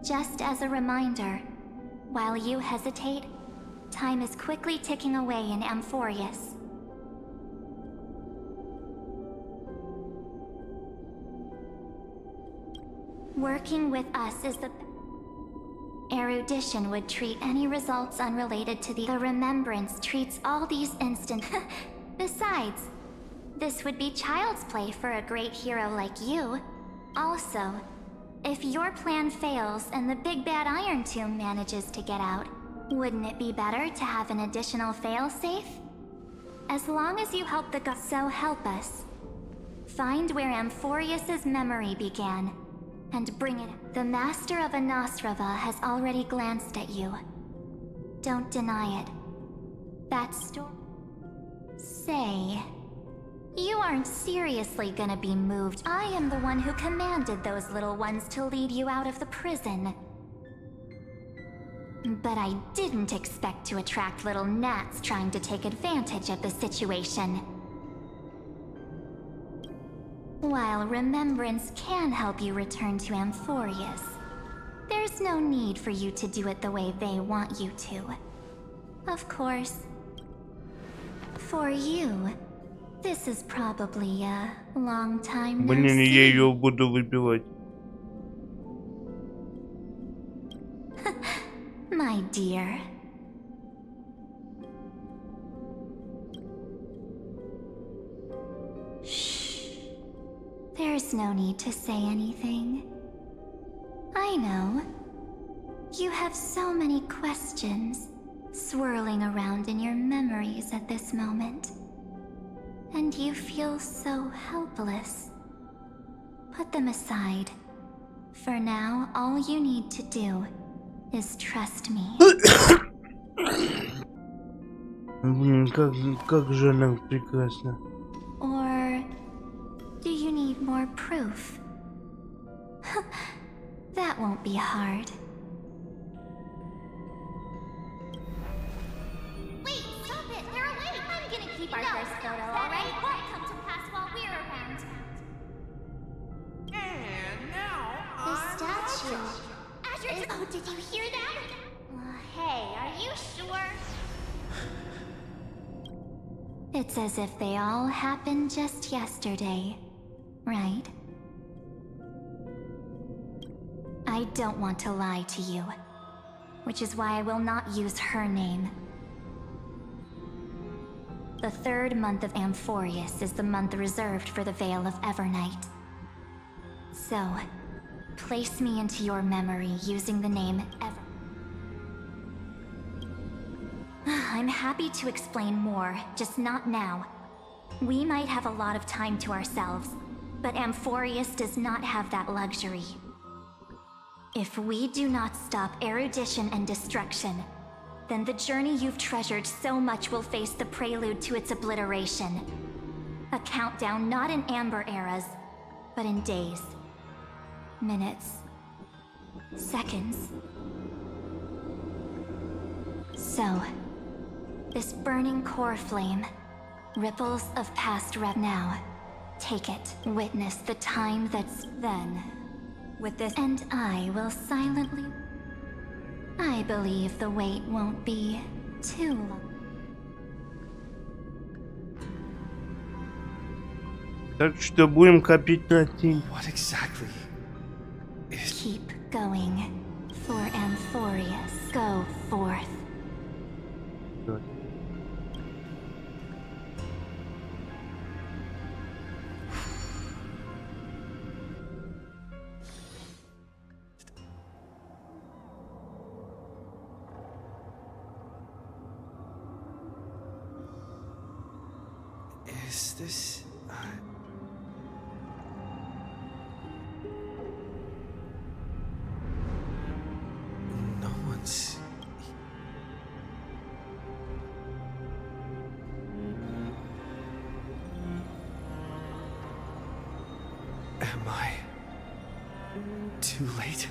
Just as a reminder, while you hesitate, time is quickly ticking away in Amphorius. Working with us is the... Erudition would treat any results unrelated to the remembrance treats all these instant... Besides, this would be child's play for a great hero like you. Also, if your plan fails and the big bad Iron Tomb manages to get out, wouldn't it be better to have an additional failsafe? As long as you help the gods, so help us. Find where Amphorius's memory began, and bring it. The Master of Anastrava has already glanced at you. Don't deny it. That story... Say... You aren't seriously gonna be moved. I am the one who commanded those little ones to lead you out of the prison. But I didn't expect to attract little gnats trying to take advantage of the situation. While remembrance can help you return to Amphorius, there's no need for you to do it the way they want you to. Of course, for you, this is probably a long time no Блин, я see. ее буду выбивать. My dear. Shh. There's no need to say anything. I know. You have so many questions swirling around in your memories at this moment. And you feel so helpless. Put them aside. For now, all you need to do is trust me. Блин, как же она прекрасна. Or do you need more proof? That won't be hard. Wait, stop it! They're awake! I'm gonna keep our first photo, alright? Won't come to pass while we're around. And now The statue is... Oh, did you hear that? Hey, are you sure? It's as if they all happened just yesterday, right? I don't want to lie to you, which is why I will not use her name. The third month of Amphorius is the month reserved for the Veil of Evernight. So, place me into your memory using the name Ever. I'm happy to explain more, just not now. We might have a lot of time to ourselves, but Amphorius does not have that luxury. If we do not stop erudition and destruction, then the journey you've treasured so much will face the prelude to its obliteration. A countdown not in amber eras, but in days, minutes, seconds. So, this burning core flame, ripples of past now. Take it, witness the time that's then. With this, and I will silently... I believe the wait won't be too long. Так что будем копить на тень. What exactly is... Keep going, for Amphorius. Go forth. Good. Is this... No one's... Am I... too late?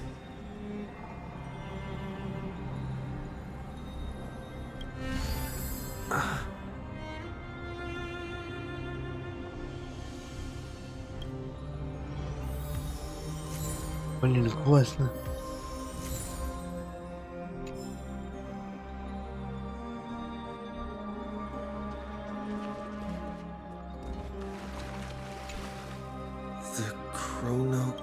Блин, классно. The chrono...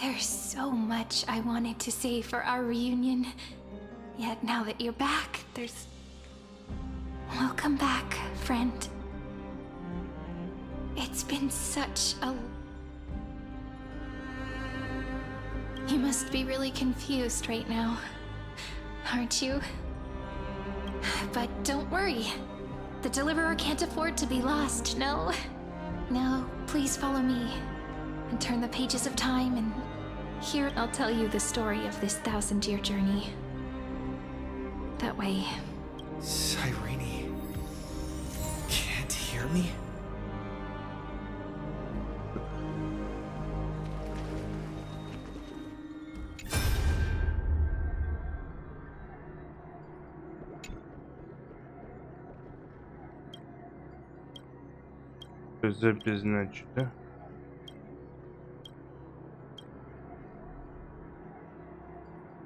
There's so much I wanted to say for our reunion. Yet now that you're back, there's... Welcome back, friend. It's been such a... You must be really confused right now, aren't you? But don't worry. The Deliverer can't afford to be lost, no? No, please follow me and turn the pages of time, and here I'll tell you the story of this 1000-year journey. That way. Cyrene... can't hear me? Запись, значит, да?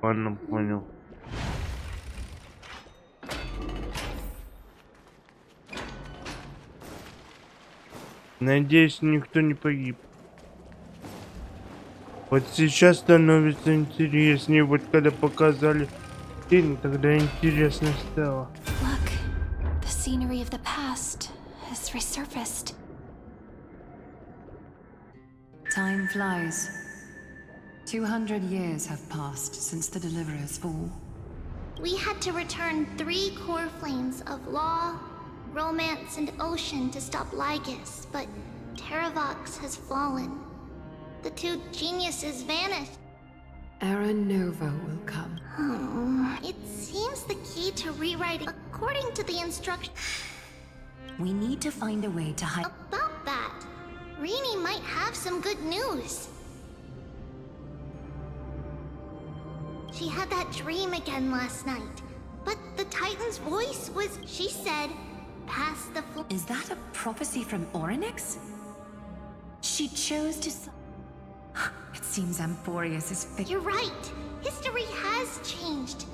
Ладно, понял. Надеюсь, никто не погиб. Вот сейчас становится интереснее. Вот когда показали фильм, тогда интересно стало. Look, the scenery of the past has resurfaced. Time flies. 200 years have passed since the Deliverer's fall. We had to return 3 core flames of law, romance, and ocean to stop Lygus, but Terravox has fallen. The 2 geniuses vanished. Era Nova will come. It seems the key to rewriting, according to the instructions. We need to find a way to hide. About that, Rini might have some good news. She had that dream again last night, but the Titan's voice was, she said, past the floor. Is that a prophecy from Orynyx? She chose to... It seems Amphorius is... You're right. History has changed.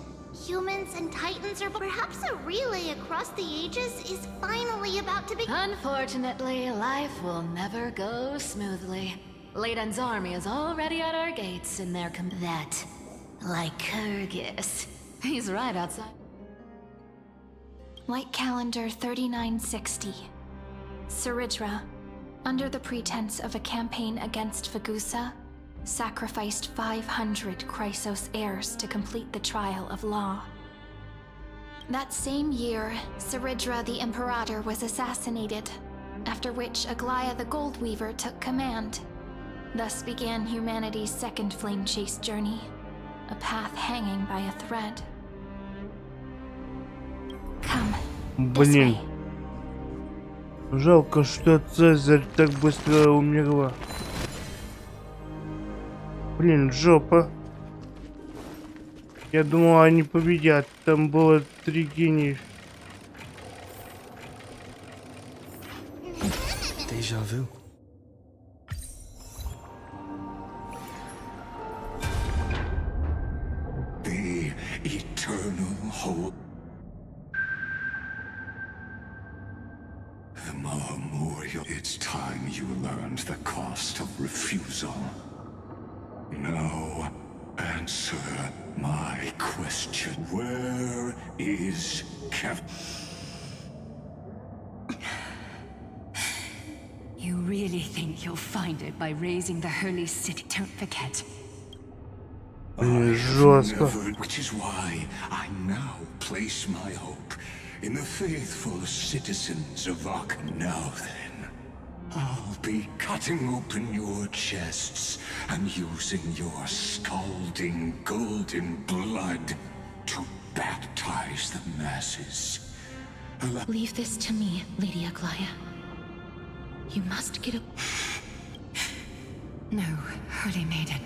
Humans and Titans are... Perhaps a relay across the ages is finally about to be... Unfortunately, life will never go smoothly. Leiden's army is already at our gates in their that... Lycurgus. He's right outside. Light calendar 3960. Saridra, under the pretense of a campaign against Fagusa, sacrificed 500 Chrysos heirs to complete the trial of law. That same year, Saridra the Imperator was assassinated, after which Aglaia the Gold Weaver took command. Thus began humanity's second flame chase journey, a path hanging by a thread. Come, this Блин. way. Жалко, что Цезарь так быстро умерла. Блин, жопа. Я думал, они победят. Там было 3 гения. Deja vu. The eternal hope. The memorial. It's time you learned the cost of refusal. Now, answer my question. Where is Kev? You really think you'll find it by raising the holy city? Don't forget. Жестко. Which is why I now place my hope in the faithful citizens of Oka. Now then, I'll be cutting open your chests and using your scalding golden blood to baptize the masses. Leave this to me, Lady Aglaia. You must get up. No, Holy Maiden.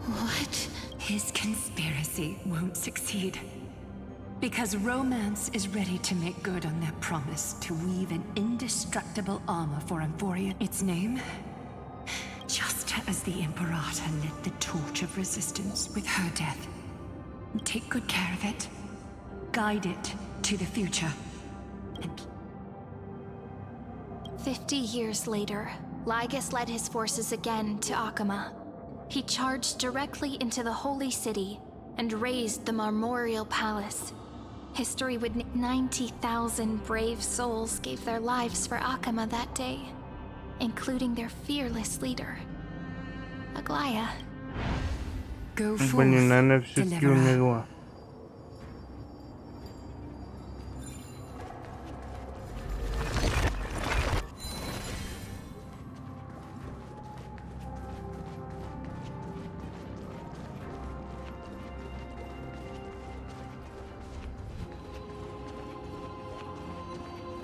What? His conspiracy won't succeed. Because romance is ready to make good on their promise to weave an indestructible armor for Amphoria. Its name? Just as the Imperator lit the torch of resistance with her death. Take good care of it. Guide it to the future. 50 years later, Lygus led his forces again to Akama. He charged directly into the Holy City and razed the Marmorial Palace. History would 90,000 brave souls gave their lives for Akama that day, including their fearless leader, Aglaia. Go forth, Блин, она все-таки умерла.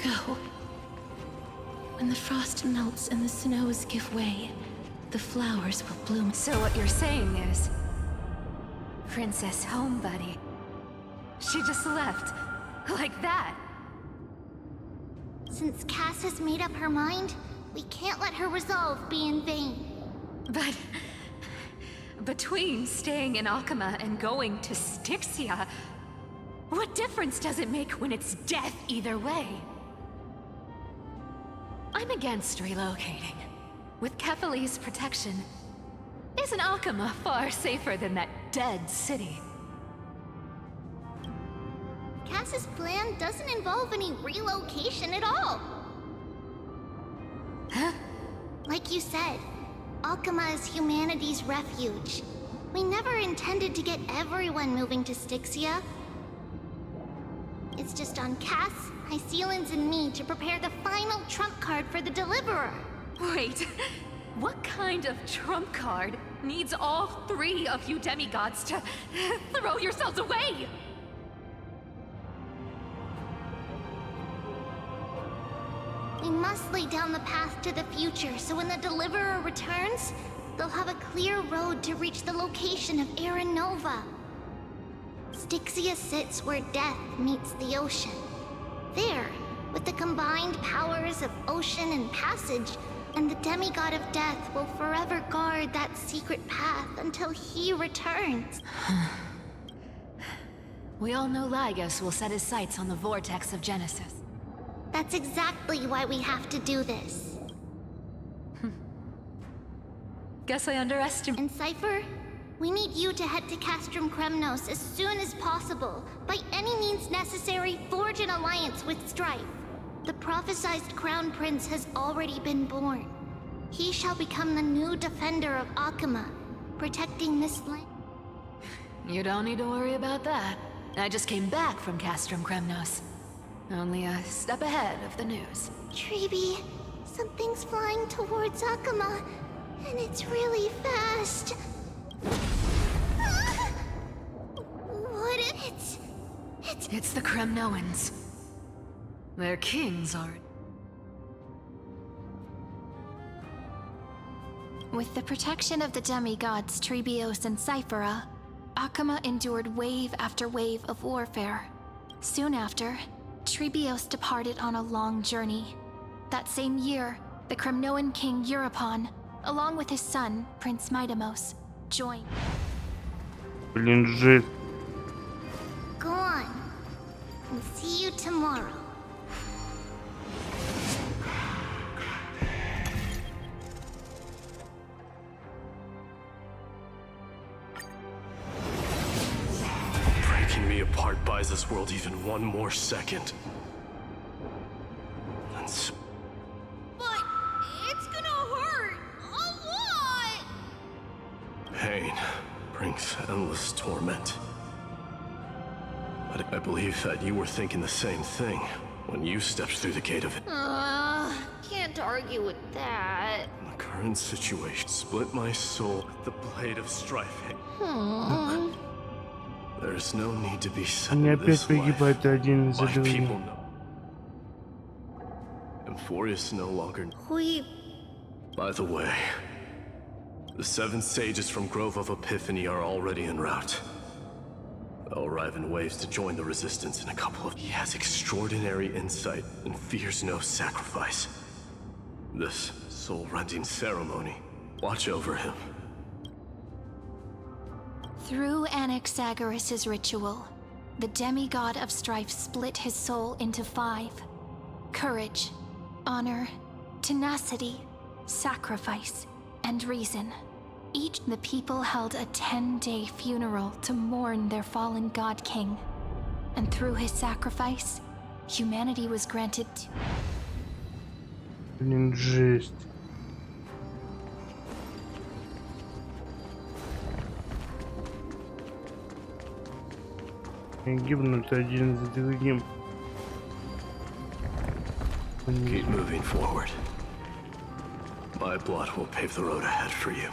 Go. When the frost melts and the snows give way, the flowers will bloom. So what you're saying is, Princess Homebuddy, she just left, like that. Since Cass has made up her mind, we can't let her resolve be in vain. But between staying in Akama and going to Styxia, what difference does it make when it's death either way? I'm against relocating. With Kefali's protection, isn't Akama far safer than that dead city? Cass's plan doesn't involve any relocation at all. Huh? Like you said, Akama is humanity's refuge. We never intended to get everyone moving to Styxia. It's just on Cass, Gisilensa, and me to prepare the final trump card for the Deliverer. Wait, what kind of trump card needs all 3 of you demigods to throw yourselves away? We must lay down the path to the future, so when the Deliverer returns, they'll have a clear road to reach the location of Era Nova. Styxia sits where death meets the ocean. There, with the combined powers of ocean and passage, and the demigod of death will forever guard that secret path until he returns. We all know Lygus will set his sights on the vortex of Genesis. That's exactly why we have to do this. Guess I underestimated. And Cypher, we need you to head to Castrum Kremnos as soon as possible. By any means necessary, forge an alliance with Strife. The prophesized Crown Prince has already been born. He shall become the new defender of Akuma, protecting this land. You don't need to worry about that. I just came back from Castrum Kremnos. Only a step ahead of the news. Treeby, something's flying towards Akuma, and it's really fast. What if It's the Kremnoans. Their kings are... With the protection of the demigods Trebios and Cyphera, Akuma endured wave after wave of warfare. Soon after, Trebios departed on a long journey. That same year, the Kremnoan king Euripon, along with his son, Prince Midamos, joined. Блин, жесть. Go on, and see you tomorrow. Breaking me apart buys this world even one more second. But it's gonna hurt a lot! Pain brings endless torment. But I believe that you were thinking the same thing when you stepped through the gate of it. Can't argue with that. The current situation split my soul with the blade of strife. There's no need to be sad Они in опять this life. погибают один за My другим. people know. Amphorius no longer. By the way, the 7 sages from Grove of Epiphany are already en route. They'll arrive in waves to join the resistance in a couple of... He has extraordinary insight and fears no sacrifice. This soul-rending ceremony, watch over him. Through Anaxagoras' ritual, the demigod of strife split his soul into 5. Courage, honor, tenacity, sacrifice, and reason. Each the people held a 10-day funeral to mourn their fallen god king. And through his sacrifice, humanity was granted Блин, жесть. Они гибнут один за другим. Keep moving forward. My blood will pave the road ahead for you.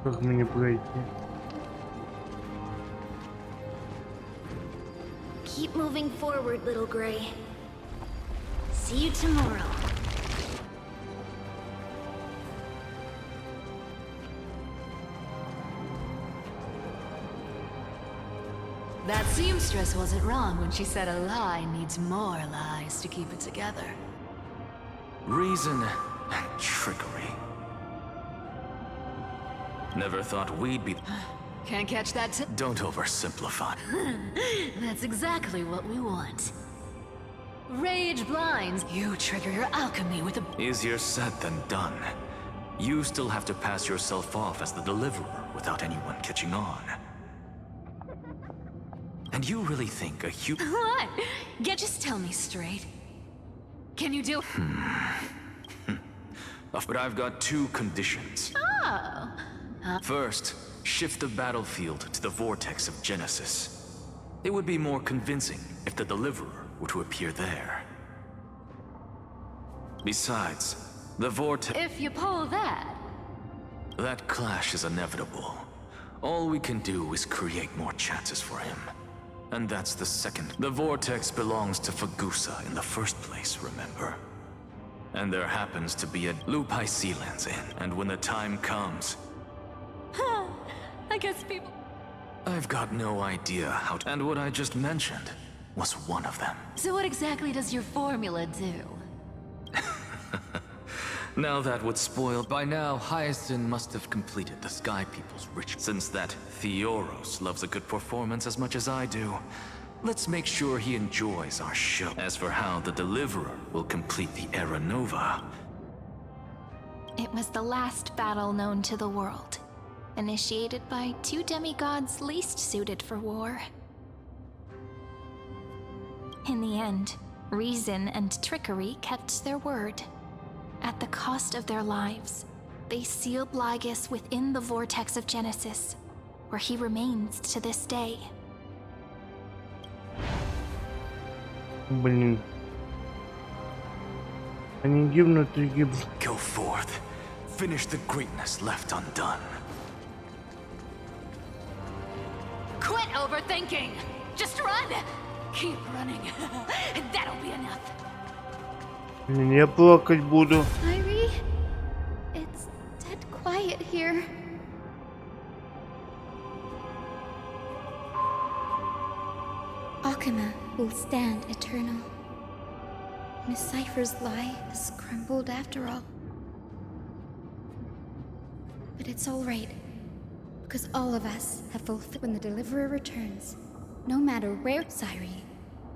Как мне пройти? Keep moving forward, little Gray. See you tomorrow. That seamstress wasn't wrong when she said a lie needs more lies to keep it together. Reason and trickery. Never thought we'd be... Can't catch that tip? Don't oversimplify. That's exactly what we want. Rage blinds. You trigger your alchemy with a... Easier said than done. You still have to pass yourself off as the deliverer without anyone catching on. And you really think a human... What? Just tell me straight. Can you do... But I've got 2 conditions. Oh. First, shift the battlefield to the vortex of Genesis. It would be more convincing if the deliverer were to appear there. Besides, the vortex... If you pull that... That clash is inevitable. All we can do is create more chances for him. And that's the second. The vortex belongs to Fagusa in the first place, remember? And there happens to be a Gisilensa in. And when the time comes... I guess people... I've got no idea how to... And what I just mentioned was one of them. So what exactly does your formula do? Now that would spoil... By now, Hyacinth must have completed the Sky People's ritual. Since that Theoros loves a good performance as much as I do, let's make sure he enjoys our show. As for how the Deliverer will complete the Era Nova... It was the last battle known to the world, initiated by two demigods least suited for war. In the end, reason and trickery kept their word. At the cost of their lives, they sealed Lygus within the vortex of Genesis, where he remains to this day. Блин. Они гибнут и гибнут. Go forth. Finish the greatness left undone. Quit overthinking! Just run! Keep running. That'll be enough. Блин, я плакать буду. Irie, it's dead quiet here. Akama will stand eternal. Miss Cypher's lie has crumbled after all. But it's all right, because all of us have fulfilled when the Deliverer returns. No matter where, Cyrie,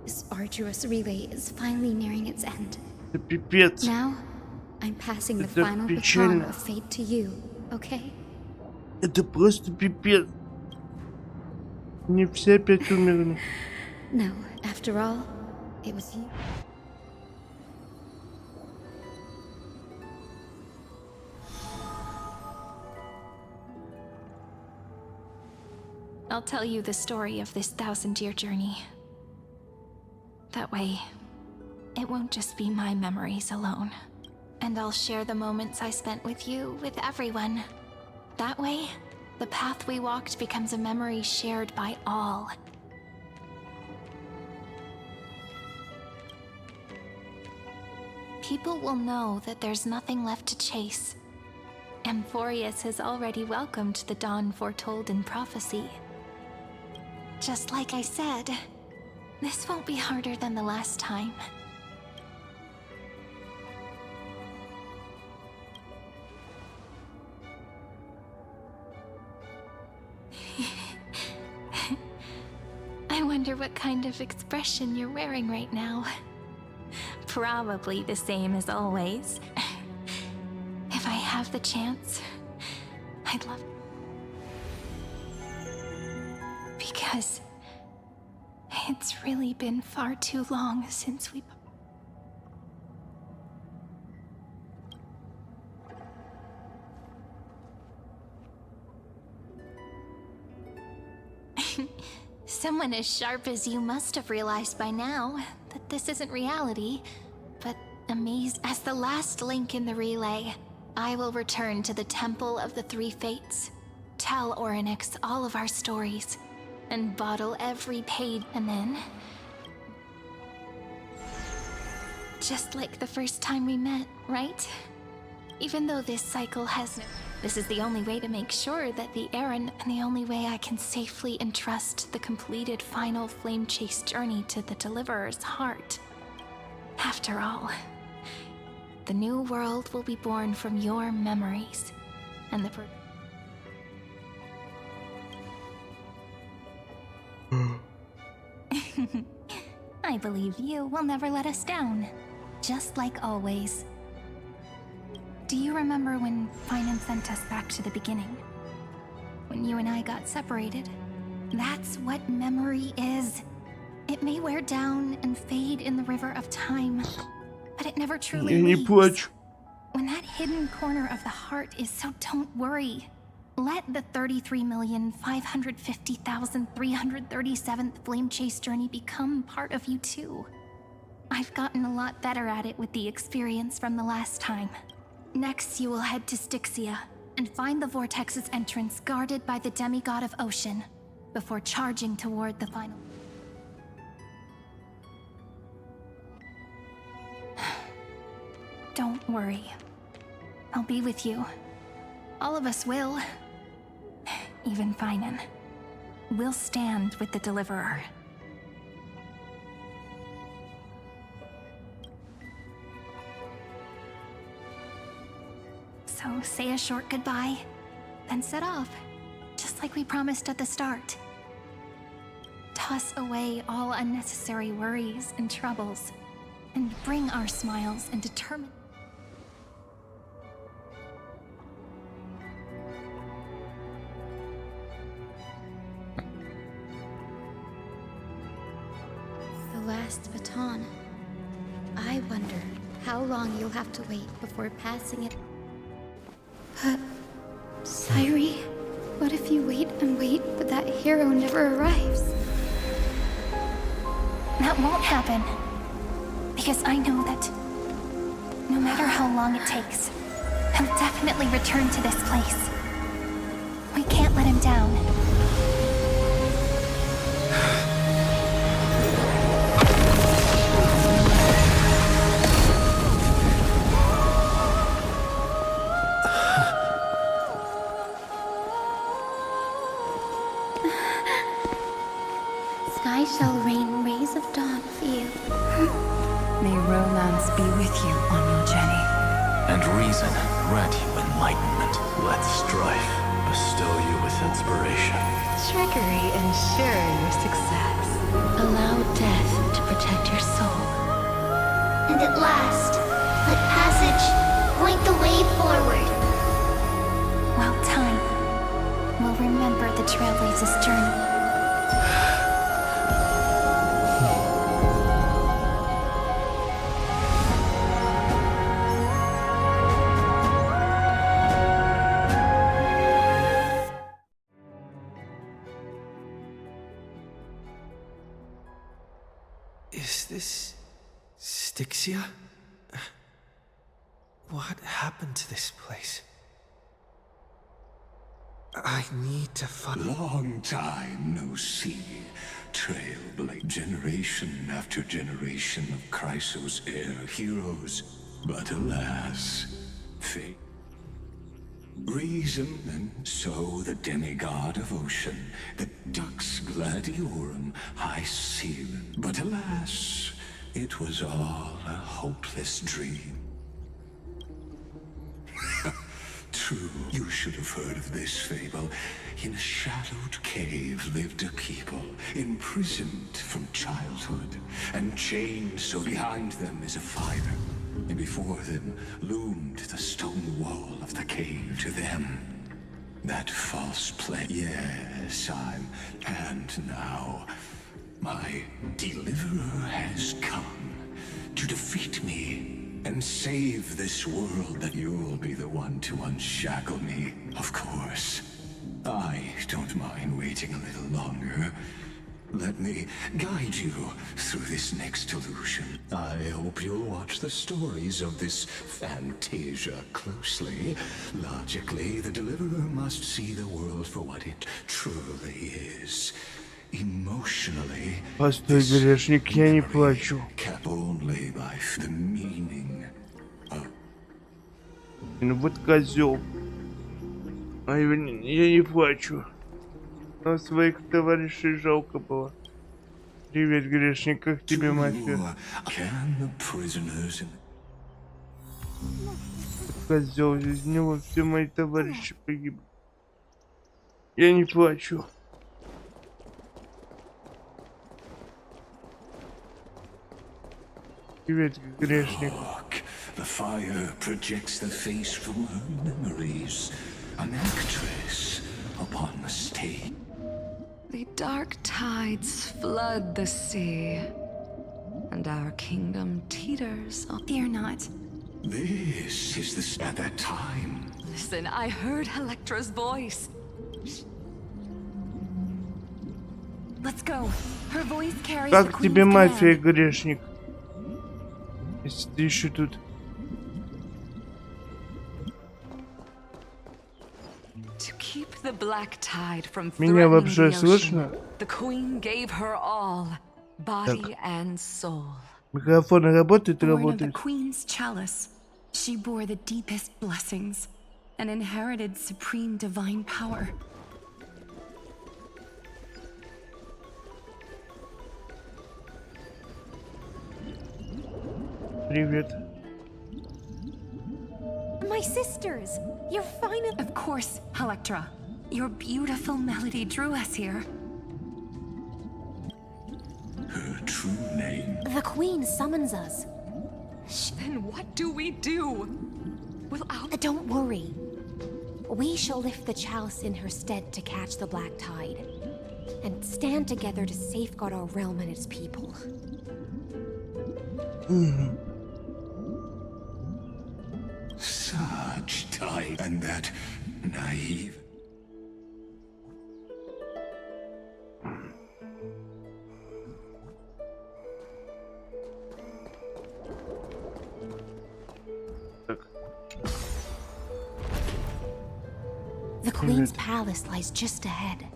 this arduous relay is finally nearing its end. Это пипец. Now, I'm passing the Это final baton печально. of fate to you, okay? Это просто пипец. Не все опять умерли. No, after all, it was you. I'll tell you the story of this 1,000-year journey. That way, it won't just be my memories alone. And I'll share the moments I spent with you with everyone. That way, the path we walked becomes a memory shared by all. People will know that there's nothing left to chase. Amphorius has already welcomed the dawn foretold in prophecy. Just like I said, this won't be harder than the last time. I wonder what kind of expression you're wearing right now. Probably the same as always. If I have the chance, I'd love... Because it's really been far too long since we... Someone as sharp as you must have realized by now that this isn't reality, but amazed as the last link in the relay. I will return to the Temple of the Three Fates, tell Orynyx all of our stories, and bottle every page, and then... Just like the first time we met, right? Even though this cycle has no... This is the only way to make sure that the Aaron, and the only way I can safely entrust the completed final flame chase journey to the Deliverer's heart. After all, the new world will be born from your memories, and the... I believe you will never let us down, just like always. Do you remember when Finan sent us back to the beginning? When you and I got separated? That's what memory is. It may wear down and fade in the river of time, but it never truly leaves. When that hidden corner of the heart is, so don't worry. Let the 33,550,337th flame chase journey become part of you too. I've gotten a lot better at it with the experience from the last time. Next, you will head to Styxia and find the vortex's entrance guarded by the demigod of ocean before charging toward the final. Don't worry. I'll be with you. All of us will. Even Finan. We'll stand with the Deliverer. So say a short goodbye, then set off, just like we promised at the start. Toss away all unnecessary worries and troubles, and bring our smiles and determination. baton. I wonder how long you'll have to wait before passing it. But, Sairi, what if you wait and wait, but that hero never arrives? That won't happen. Because I know that no matter how long it takes, he'll definitely return to this place. We can't let him down. Sky shall rain rays of dawn for you. May romance be with you on your journey. And reason grant you enlightenment. Let strife bestow you with inspiration. Trickery ensure your success. Allow death to protect your soul. And at last, let passage point the way forward. While time will remember the trailblazer's journey. Is this Styxia? What happened to this place? I need to find... Long time no see. Trailblazer. Generation after generation of Chrysos heir heroes. But alas, fate. Reason, and so the demigod of ocean, the Dux Gladiorum, high seaman. But alas, it was all a hopeless dream. True, you should have heard of this fable. In a shadowed cave lived a people, imprisoned from childhood, and chained so behind them is a fire. And before them loomed the stone wall of the cave. To them, that false play. Yes, and now, my deliverer has come to defeat me and save this world. That you'll be the one to unshackle me, of course. I don't mind waiting a little longer. Let me guide you through this next illusion. I hope you'll watch the stories of this Fantasia closely. Logically, the deliverer must see the world for what it truly is. Emotionally, Постой, грешник, я не плачу. kept only by the meaning of... Ну вот козел. А я не плачу. Но своих товарищей жалко было. Привет, грешник, как тебе мафия? Козел, из него все мои товарищи погибли. Я не плачу. Привет, грешник. The fire projects the face from her memories. An actress upon the stage. The dark tides flood the sea, and our kingdom teeters on... Fear not. This is the... At that time. Listen, I heard Electra's voice. Let's go. Her voice carries Как the тебе queen's мафия, command. грешник? Если ты еще тут. To keep the black tide from Меня threatening вообще the слышно? ocean, the queen gave her all, body and soul. Микрофон работает, Born of the работает. queen's chalice, she bore the deepest blessings and inherited supreme divine power. Привет. My sisters, you're fine. Of course, Electra. Your beautiful melody drew us here. Her true name. The Queen summons us. Then what do we do? Will our... Don't worry. We shall lift the chalice in her stead to catch the black tide, and stand together to safeguard our realm and its people. Such type and that naive. The Queen's palace lies just ahead.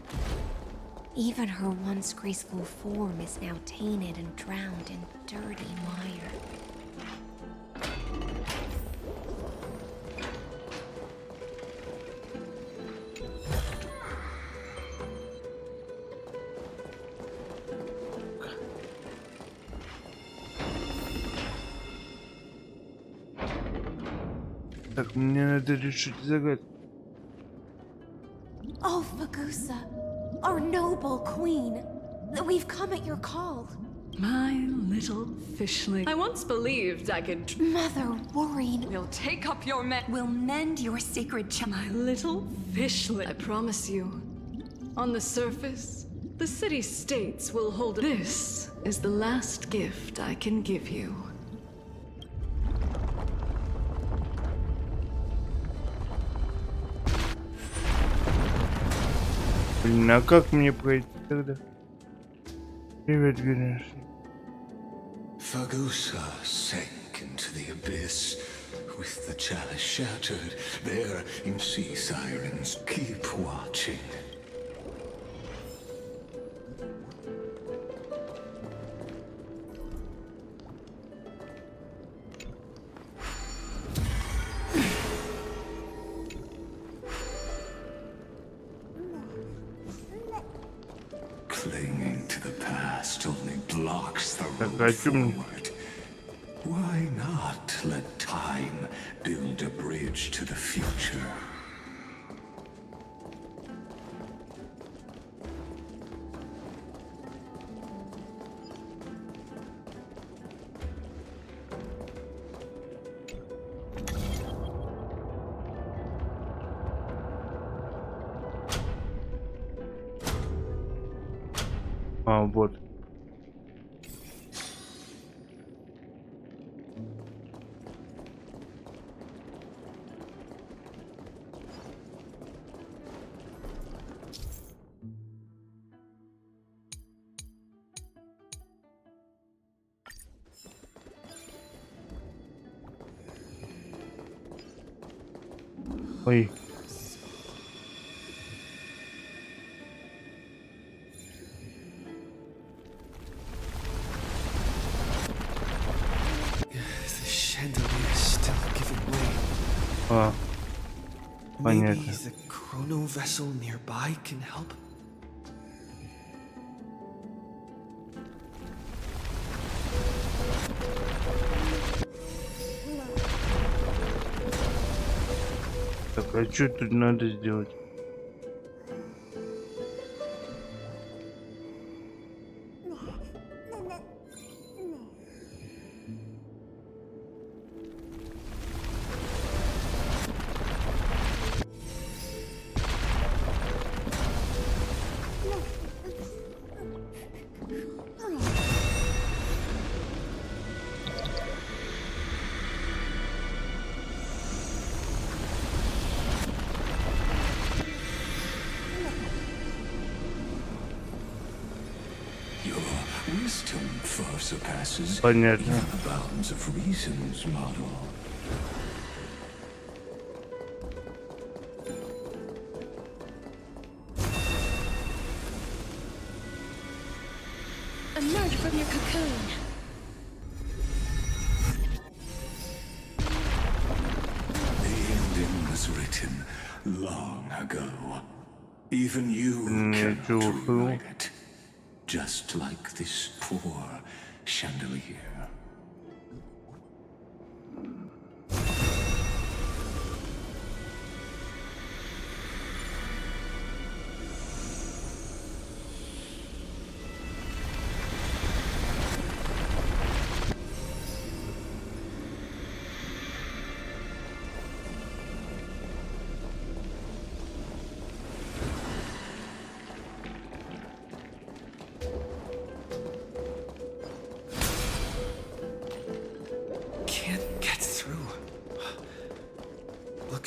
Even her once graceful form is now tainted and drowned in dirty mire. Так, мне надо решить загадку. Oh, Fagusa, our noble queen, we've come at your call. My little fishling. I once believed I could... Mother worried. We'll take up your We'll mend your sacred My little fishling. I promise you. On the surface, the city-states will hold... This is the last gift I can give you. Блин, а как мне пройти тогда? Привет, Герои. Fagusa sank into the abyss with the chalice shattered. There in sea sirens keep watching. Clinging to the past only blocks the road forward. Why not let time build a bridge to the future? А, вот. Ой. А, понятно. Maybe the chrono vessel nearby can help. Так, а что тут надо сделать? Wisdom far surpasses Понятно. even the bounds of reason's model. Emerge from your cocoon. The ending was written long ago. Even you cannot rewrite it. Just like this poor chandelier.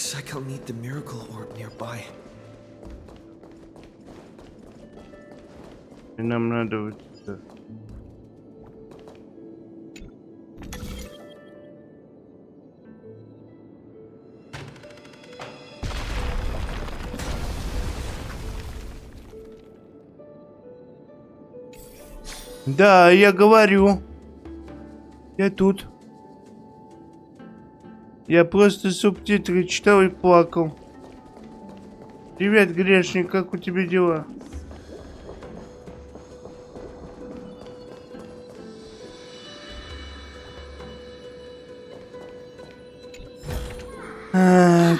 Looks like I'll need the miracle orb nearby. И нам надо вот это. Да, я говорю. Я тут. Я просто субтитры читал и плакал. Привет, грешник, как у тебя дела?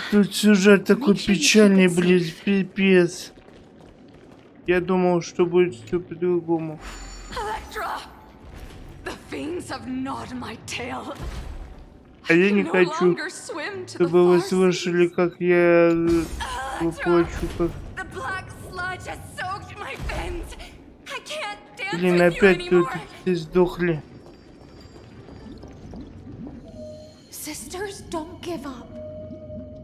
Тут сюжет такой печальный, блин, пипец. Я думал, что будет все по-другому. А я не хочу, чтобы вы слышали, как я плачу, как... Блин, опять тут все сдохли. Sisters, don't give up.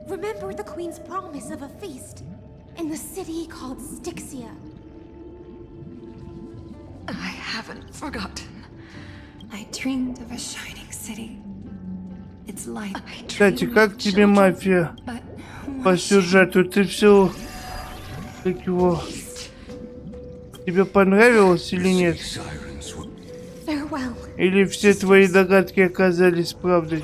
Remember the Queen's promise of a feast in the city called Styxia. I haven't forgotten. I dreamed of a shining city. Its light. Кстати, как тебе мафия? По сюжету ты все... Как его... Тебе понравилось или нет? Или все твои догадки оказались правдой?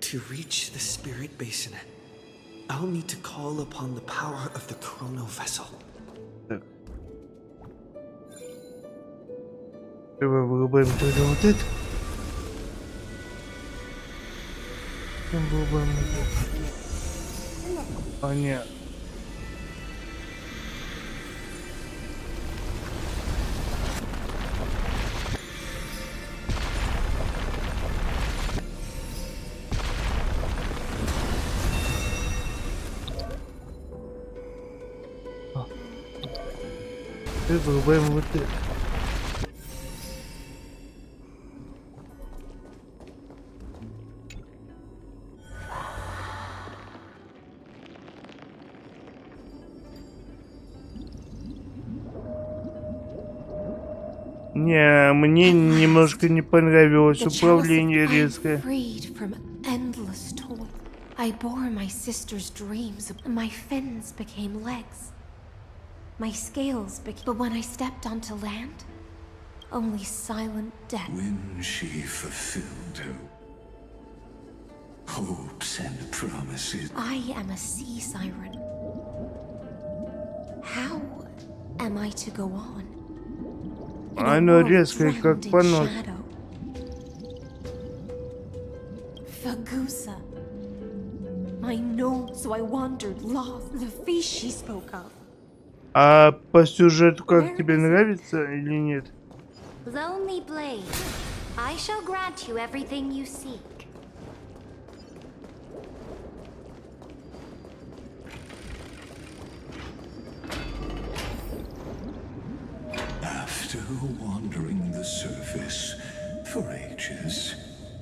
To reach the spirit basin, I'll need to call upon the power of the chrono vessel. Давай вырубаем тогда вот это. Вырубаем это. Понятно. Вырубаем вот это. Не, мне немножко не понравилось управление резкое. I bore my sister's dreams. My fins became legs. My scales became... But when I stepped onto land, only silent death. When she fulfilled her hopes and promises. I am a sea siren. How am I to go on? Оно резкое, как понос. Fagusa. I know, so I wandered, lost. The feast she spoke of. А по сюжету как тебе нравится или нет? Lonely Blade, I shall grant you everything you seek. After wandering the surface for ages,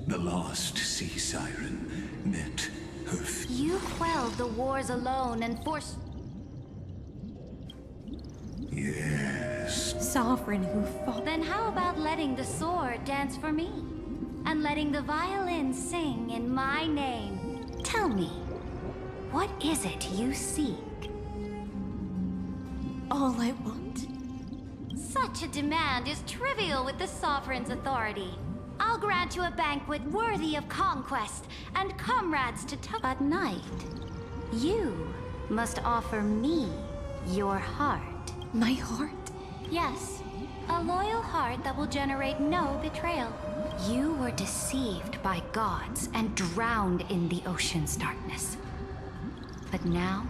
the lost sea siren met her. You quelled the wars alone and forced. Yes. Sovereign who fought. Then how about letting the sword dance for me? And letting the violin sing in my name? Tell me, what is it you seek? All I want. Such a demand is trivial with the Sovereign's authority. I'll grant you a banquet worthy of conquest and comrades to tug at night. You must offer me your heart. My heart? Yes, a loyal heart that will generate no betrayal. You were deceived by gods and drowned in the ocean's darkness. But now,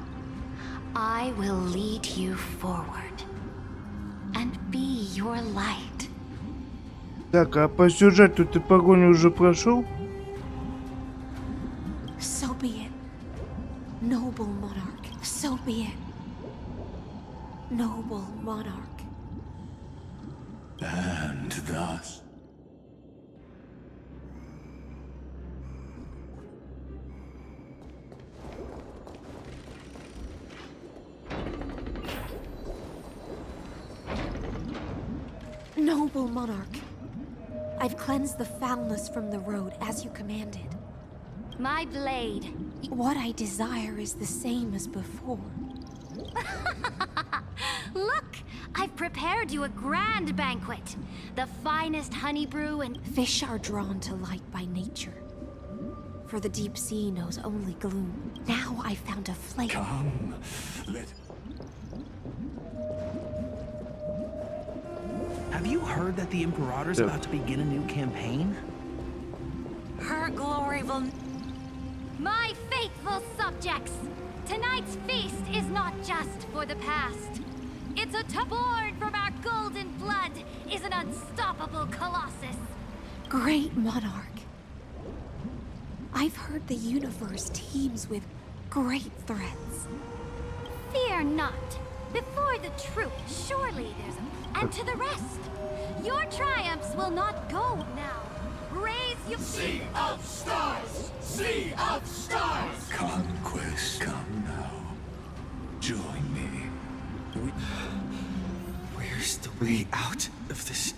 I will lead you forward and be your light. Так, а по сюжету ты погоню уже прошел? So be it. Noble monarch, so be it. Noble monarch. And thus, Noble monarch, I've cleansed the foulness from the road as you commanded. My blade. What I desire is the same as before. Look! I've prepared you a grand banquet. The finest honey brew and... Fish are drawn to light by nature. For the deep sea knows only gloom. Now I found a flame. Come, Have you heard that the Imperator's about to begin a new campaign? Her glory will... My faithful subjects! Tonight's feast is not just for the past. It's a born from our golden blood is an unstoppable colossus. Great monarch. I've heard the universe teems with great threats. Fear not. Before the truth, surely there's a... And to the rest, your triumphs will not go now. Raise your... Sea of stars! Sea of stars! Conquest, come now. Join me. Where's the way out of this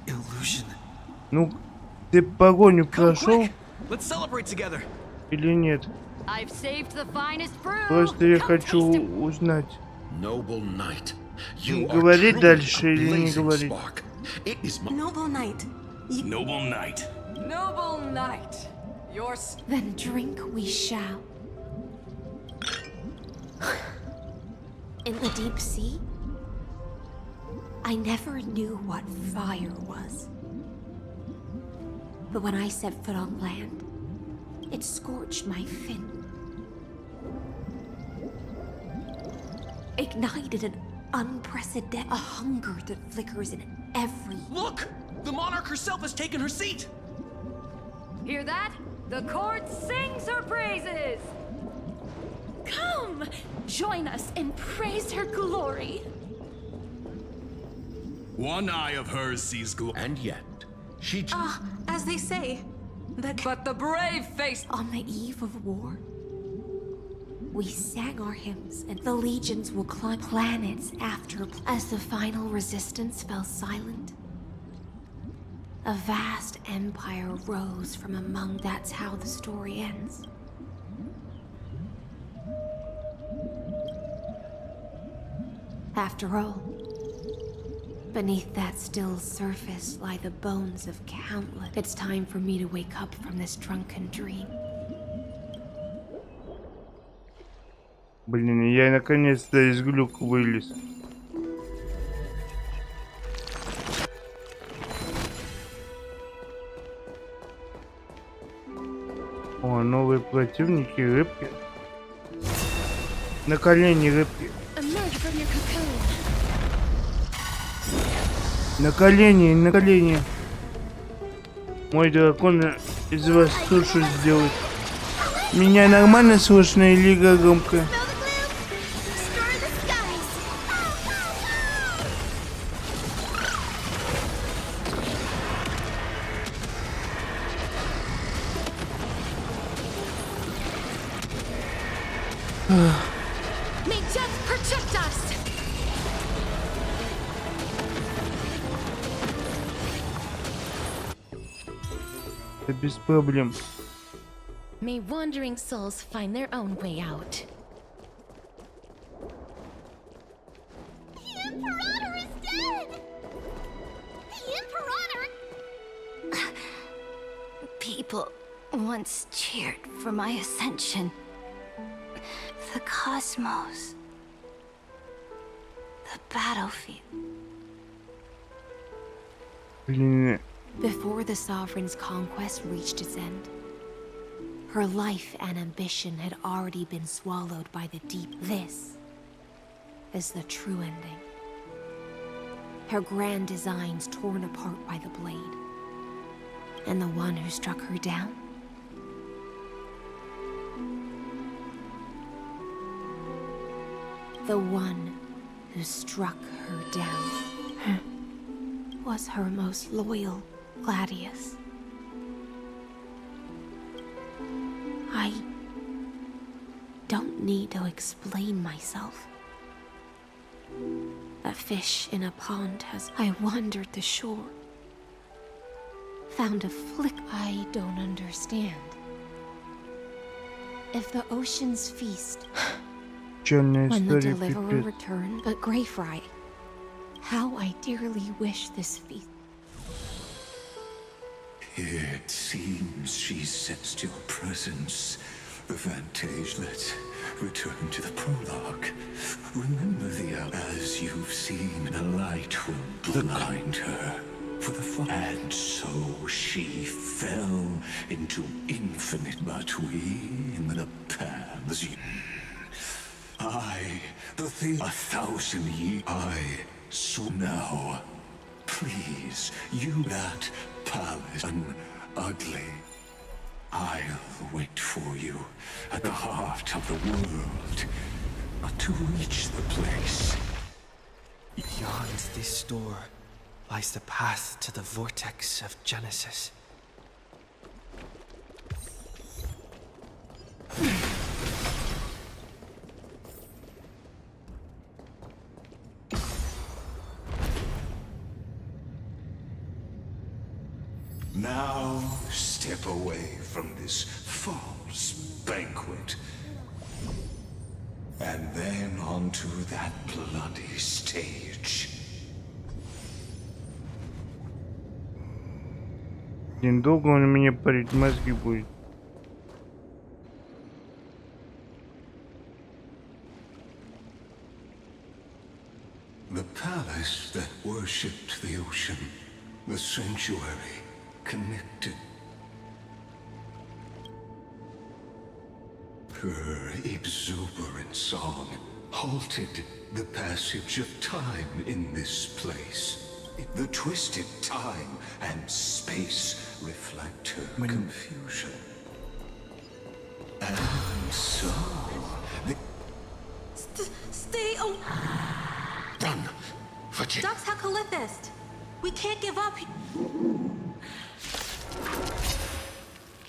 illusion? Ну, ты погоню прошел Let's celebrate together. или нет? I've saved the finest brew. Просто я хочу узнать. Noble knight, you Говорить are дальше truly или a не blazing говорить? spark. It is my... Noble knight. Noble knight. Noble knight. Your... Then drink we shall. In the deep sea, I never knew what fire was. But when I set foot on land, it scorched my fin. Ignited an unprecedented hunger that flickers in every... Look! The monarch herself has taken her seat! Hear that? The court sings her praises! Come! Join us and praise her glory! One eye of hers sees glory. And yet, she... as they say, but the brave face... On the eve of war, we sang our hymns, and the legions will climb planets after... As the final resistance fell silent, a vast empire rose from among... That's how the story ends. After all, beneath that still surface lie the bones of countless... It's time for me to wake up from this drunken dream. Блин, я наконец-то из глюка вылез. О, новые противники, рыбки. На колени, рыбки. На колени, на колени. Мой дракон из вас сушу сделает. Меня нормально слышно или громко? May death protect us! Это без проблем. May wandering souls find their own way out. The Imperator is dead! The Imperator... People once cheered for my ascension. The cosmos. The battlefield. Блин. Before the Sovereign's conquest reached its end, her life and ambition had already been swallowed by the deep. This is the true ending. Her grand designs torn apart by the blade. And the one who struck her down? The one who struck her down was her most loyal Gladius. I don't need to explain myself. A fish in a pond has... I wandered the shore. Found a flick I don't understand. If the oceans feast... When the deliverer returned, but Greyfry, how I dearly wish this feast. It seems she sensed your presence. The Vantage, let's return to the prologue. Remember the hour. As you've seen, the light will blind her. For the and so she fell into infinite, but we in the paths. The thing 1,000 years. So now, please, you that palace, ugly. I'll wait for you at the heart of the world, to reach the place. Beyond this door lies the path to the vortex of Genesis. Now, step away from this false banquet. And then onto that bloody stage. Долго он меня парить мозги будет. The palace that worshipped the ocean, the sanctuary connected. Her exuberant song halted the passage of time in this place. The twisted time and space reflect her confusion. And so... Stay on... Done. Ducks Hakalithist. We can't give up.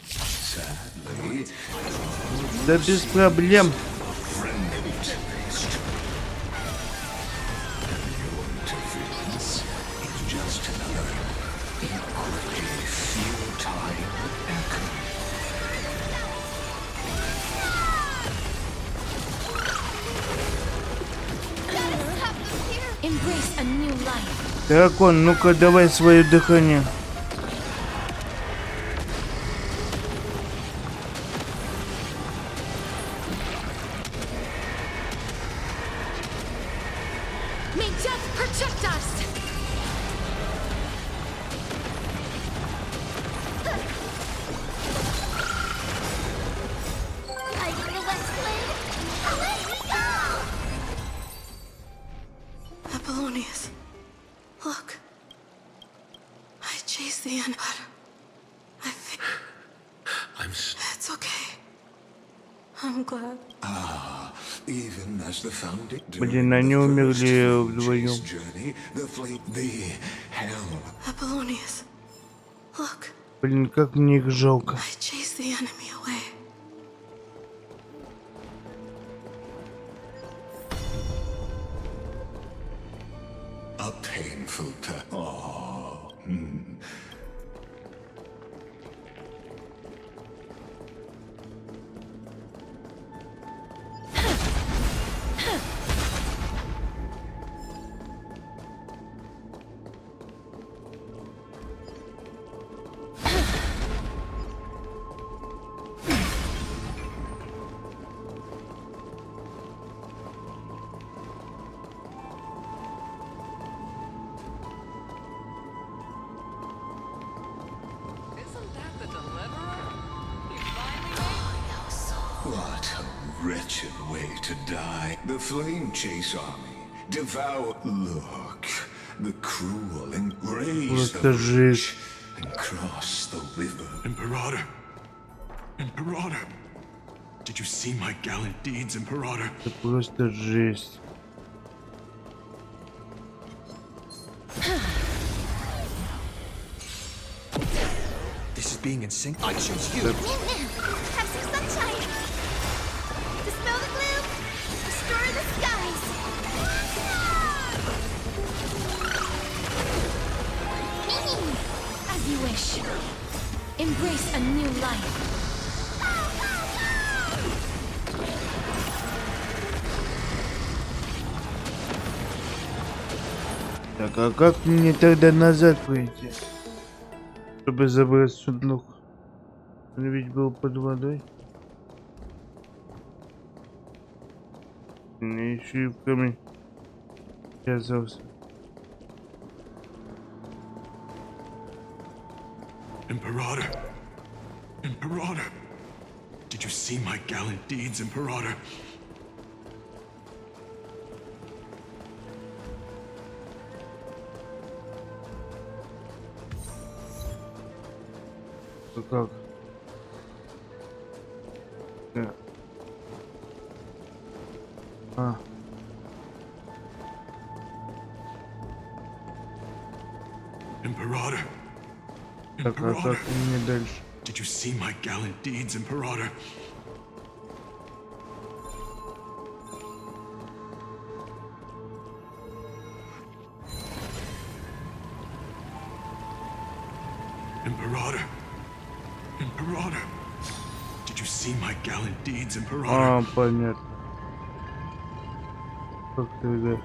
Sadly... Да без проблем. Embrace a new life. Дракон, ну-ка давай свое дыхание. May death protect us! Are you the West Wind? Let me go! Apollonius, look. I chased the end, but I think... It's okay. I'm glad. Even as the founding... Блин, они умерли вдвоем. Apollonius, look. Блин, как мне их жалко. I chased the enemy away. A painful path. Oh. What a wretched way to die. The Flame Chase Army devour. Look, the cruel and raise the rich and cross the river. Imperator! Imperator! Did you see my gallant deeds, Imperator? Это просто жесть. This is being in sync. I choose you. Have some sunshine! Dispel the gloom! Destroy the skies! wish. Embrace a new life. Так, а как мне тогда назад пройти? Чтобы забрать сундук. Он ведь был под водой. Мне еще и в камень оказался. Imperator! Imperator! Did you see my gallant deeds, Imperator? Как? А. Imperator! Так, а как мне дальше? Did you see my gallant deeds, Imperator? Imperator! Imperator! Did you see my gallant deeds, Imperator? А, понятно. Как тогда?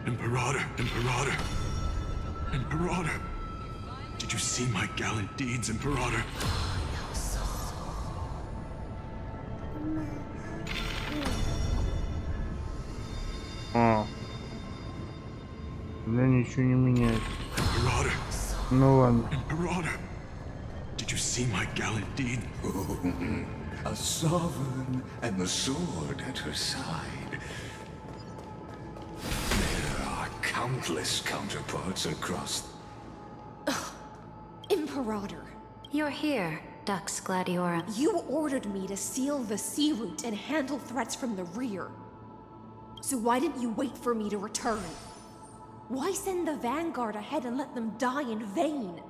Imperator! Imperator! Imperator! Did you see my gallant deeds, Imperator? А. Да ничего не меняет. Imperator! Ну ладно. Imperator! Did you see my gallant deed? A sovereign and the sword at her side. There are countless counterparts across. Imperator. You're here, Dux Gladiorum. You ordered me to seal the sea route and handle threats from the rear. So why didn't you wait for me to return? Why send the vanguard ahead and let them die in vain?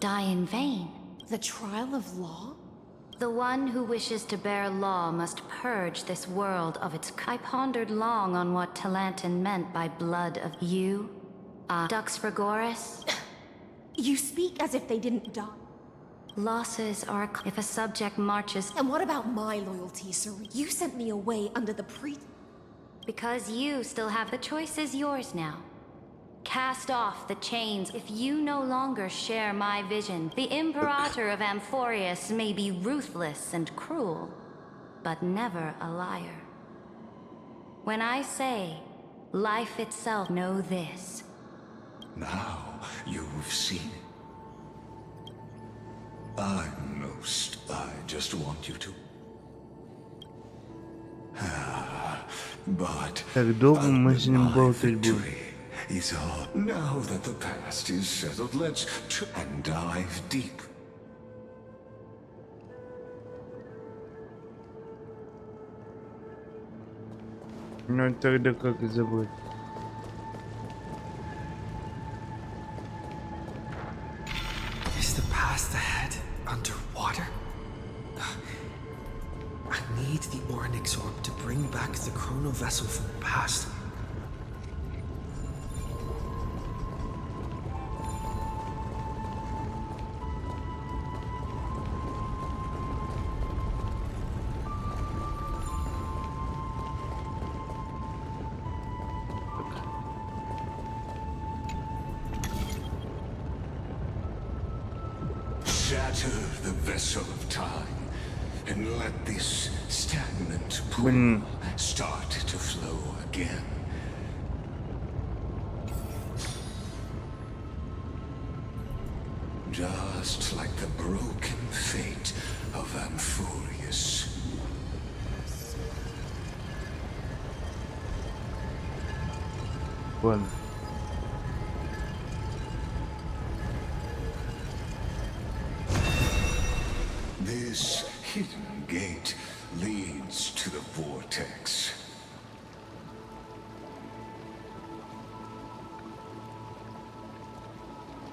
Die in vain? The trial of law? The one who wishes to bear law must purge this world of its... I pondered long on what Talantin meant by blood of you. Dux Frigoris? You speak as if they didn't die. Losses are... If a subject marches... And what about my loyalty, sir? You sent me away under the Because you still have... The choice is yours now. Cast off the chains if you no longer share my vision. The Imperator of Amfореus may be ruthless and cruel, but never a liar. When I say, life itself, know this. Now you've seen it. I'm no I just want you to. But Так долго мы с ним болтать будем. Is all. Now that the past is settled, let's and dive deep. Ну тогда как забыть? Is the past ahead underwater? I need the Oryx orb to bring back the chrono vessel from the past. Shatter the vessel of time and let this stagnant pool start to flow again. Just like the broken fate of Amfореus. Ладно. This hidden gate leads to the vortex.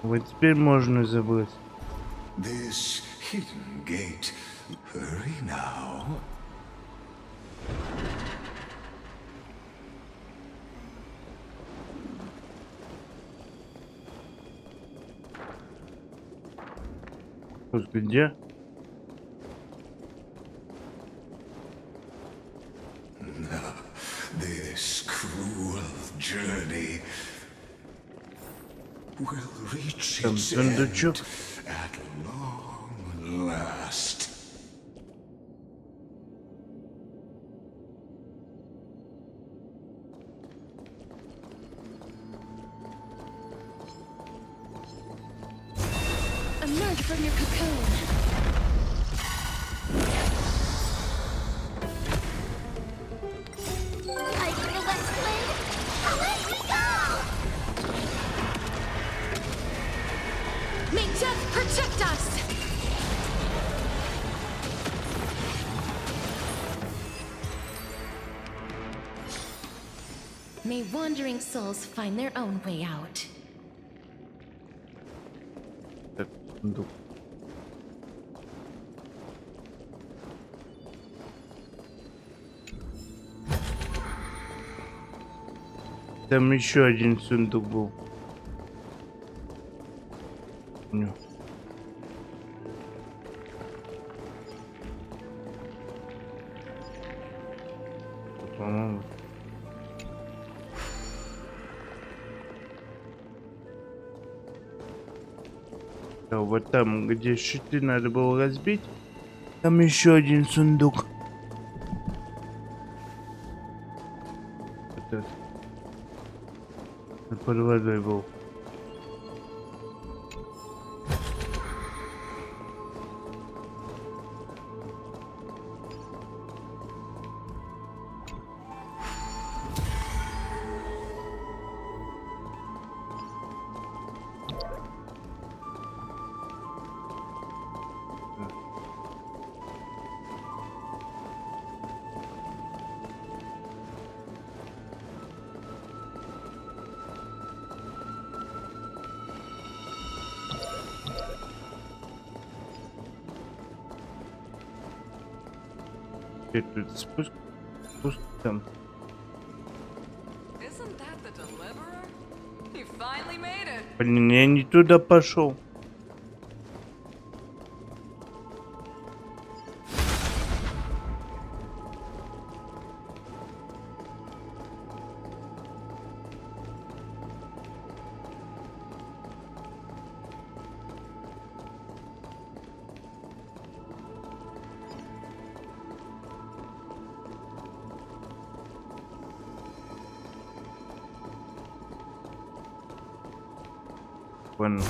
Вот теперь можно забыть. This hidden gate. Hurry now. Где? This cruel journey will reach its end at long last. Emerge from your cocoon. I feel that flame. Let me go! May death protect us! May wandering souls find their own way out. Там еще один сундук был. Помню. По-моему. Да, вот там, где щиты надо было разбить, там еще один сундук. Вот этот. Под водой был. Тут спуск там. Блин, я не туда пошел. Понял.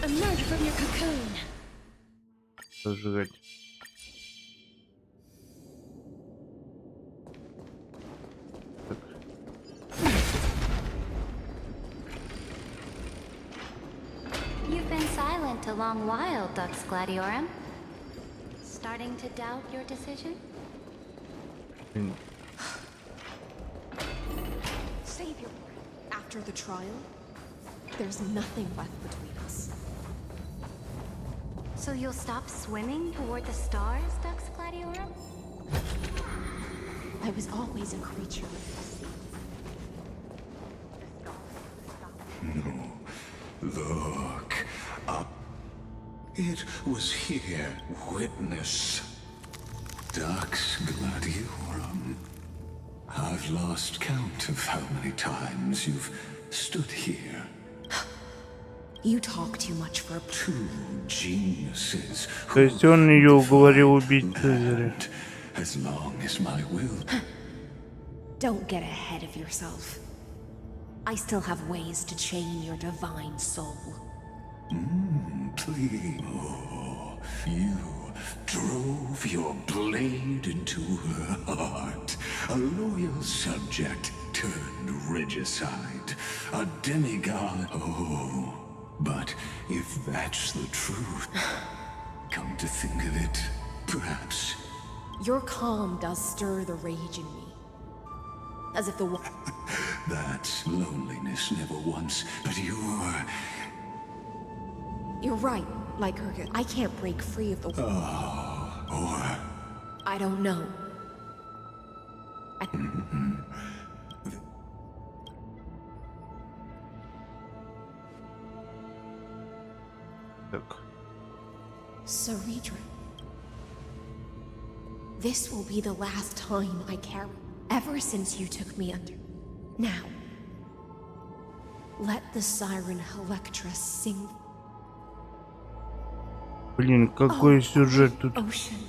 Emerge from your cocoon. Сожрать. Так. You've been silent a long while, Dux Gladiorum. Starting to doubt your decision? Savior, after the trial, there's nothing left between us. So you'll stop swimming toward the stars, Dux Gladiorum? I was always a creature of the sea. No. Look up. It was here. Witness. Dux Gladiorum. I've lost count of how many times you've stood here. You talk too much for two geniuses. То есть он ее уговорил убить Цезаря. As long as my will. Don't get ahead of yourself. I still have ways to chain your divine soul. Please. Oh, you drove your blade into her heart. A loyal subject turned regicide. A demigod. Oh. But if that's the truth, come to think of it, perhaps... Your calm does stir the rage in me. As if the... That's loneliness never once, but You're right, like her. I can't break free of the... or... I don't know. Saridra. This will be the last time I carry, ever since you took me under. Now, let the siren Electra sing. Блин, какой сюжет тут. Ocean,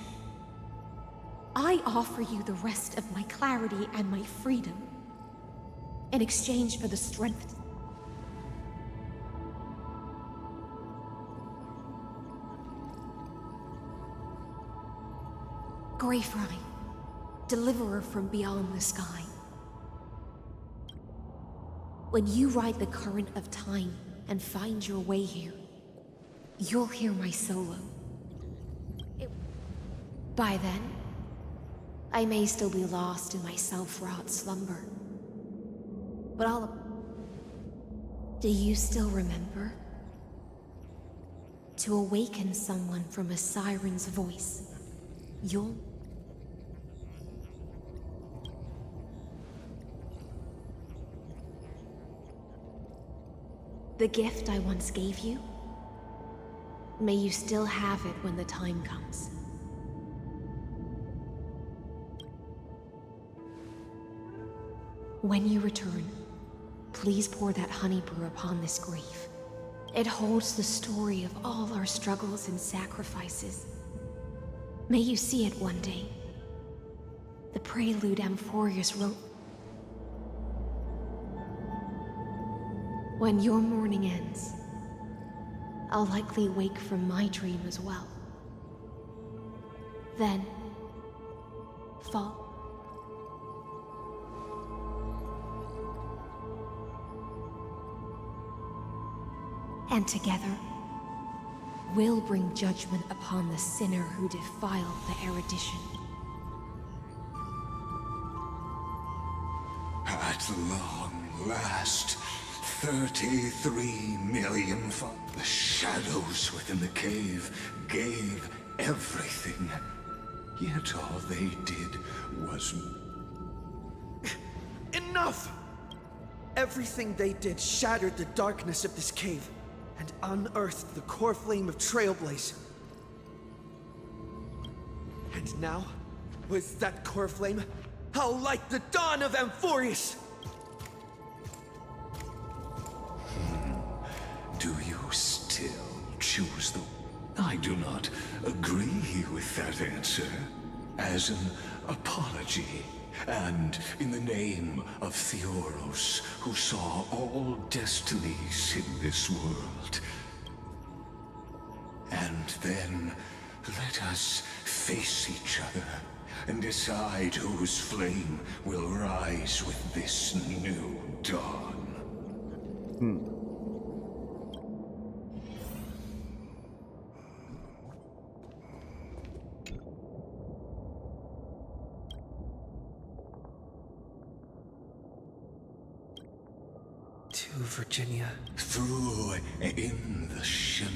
I offer you the rest of my clarity and my freedom in exchange for the strength. Grey Fry, deliverer from beyond the sky. When you ride the current of time and find your way here, you'll hear my solo. By then, I may still be lost in my self-wrought slumber. But do you still remember? To awaken someone from a siren's voice, you'll... The gift I once gave you, may you still have it when the time comes. When you return, please pour that honey brew upon this grave. It holds the story of all our struggles and sacrifices. May you see it one day. The prelude Amfореus wrote. When your morning ends, I'll likely wake from my dream as well. Then, fall. And together, we'll bring judgment upon the sinner who defiled the erudition. At long last, 33 million the shadows within the cave gave everything. Yet all they did was... Enough! Everything they did shattered the darkness of this cave and unearthed the core flame of Trailblaze. And now, with that core flame, I'll light the dawn of Amfореus! Do you still choose the... I do not agree with that answer. As an apology, and in the name of Theoros, who saw all destinies in this world. And then, let us face each other and decide whose flame will rise with this new dawn. Virginia. Through in the shimmer.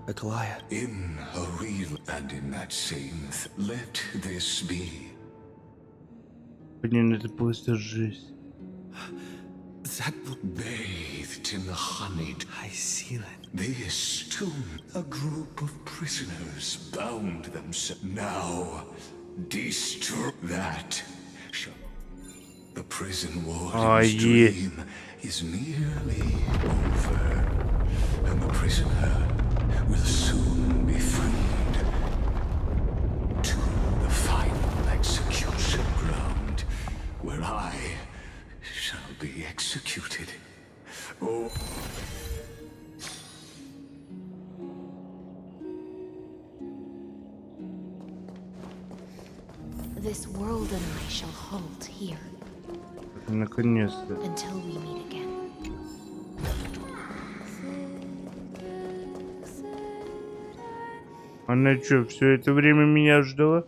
Aglaya. In a real and in that same let this be. Блин, это просто жесть. That bathed in the honeyed Gisilensa. This tomb, a group of prisoners bound themselves. Now, destroy that. The prison warden's dream is nearly over, and the prisoner will soon be freed to the final execution ground, where I shall be executed. Oh. This world and I shall halt here. Наконец-то. Until we meet again. Она что, все это время меня ждала?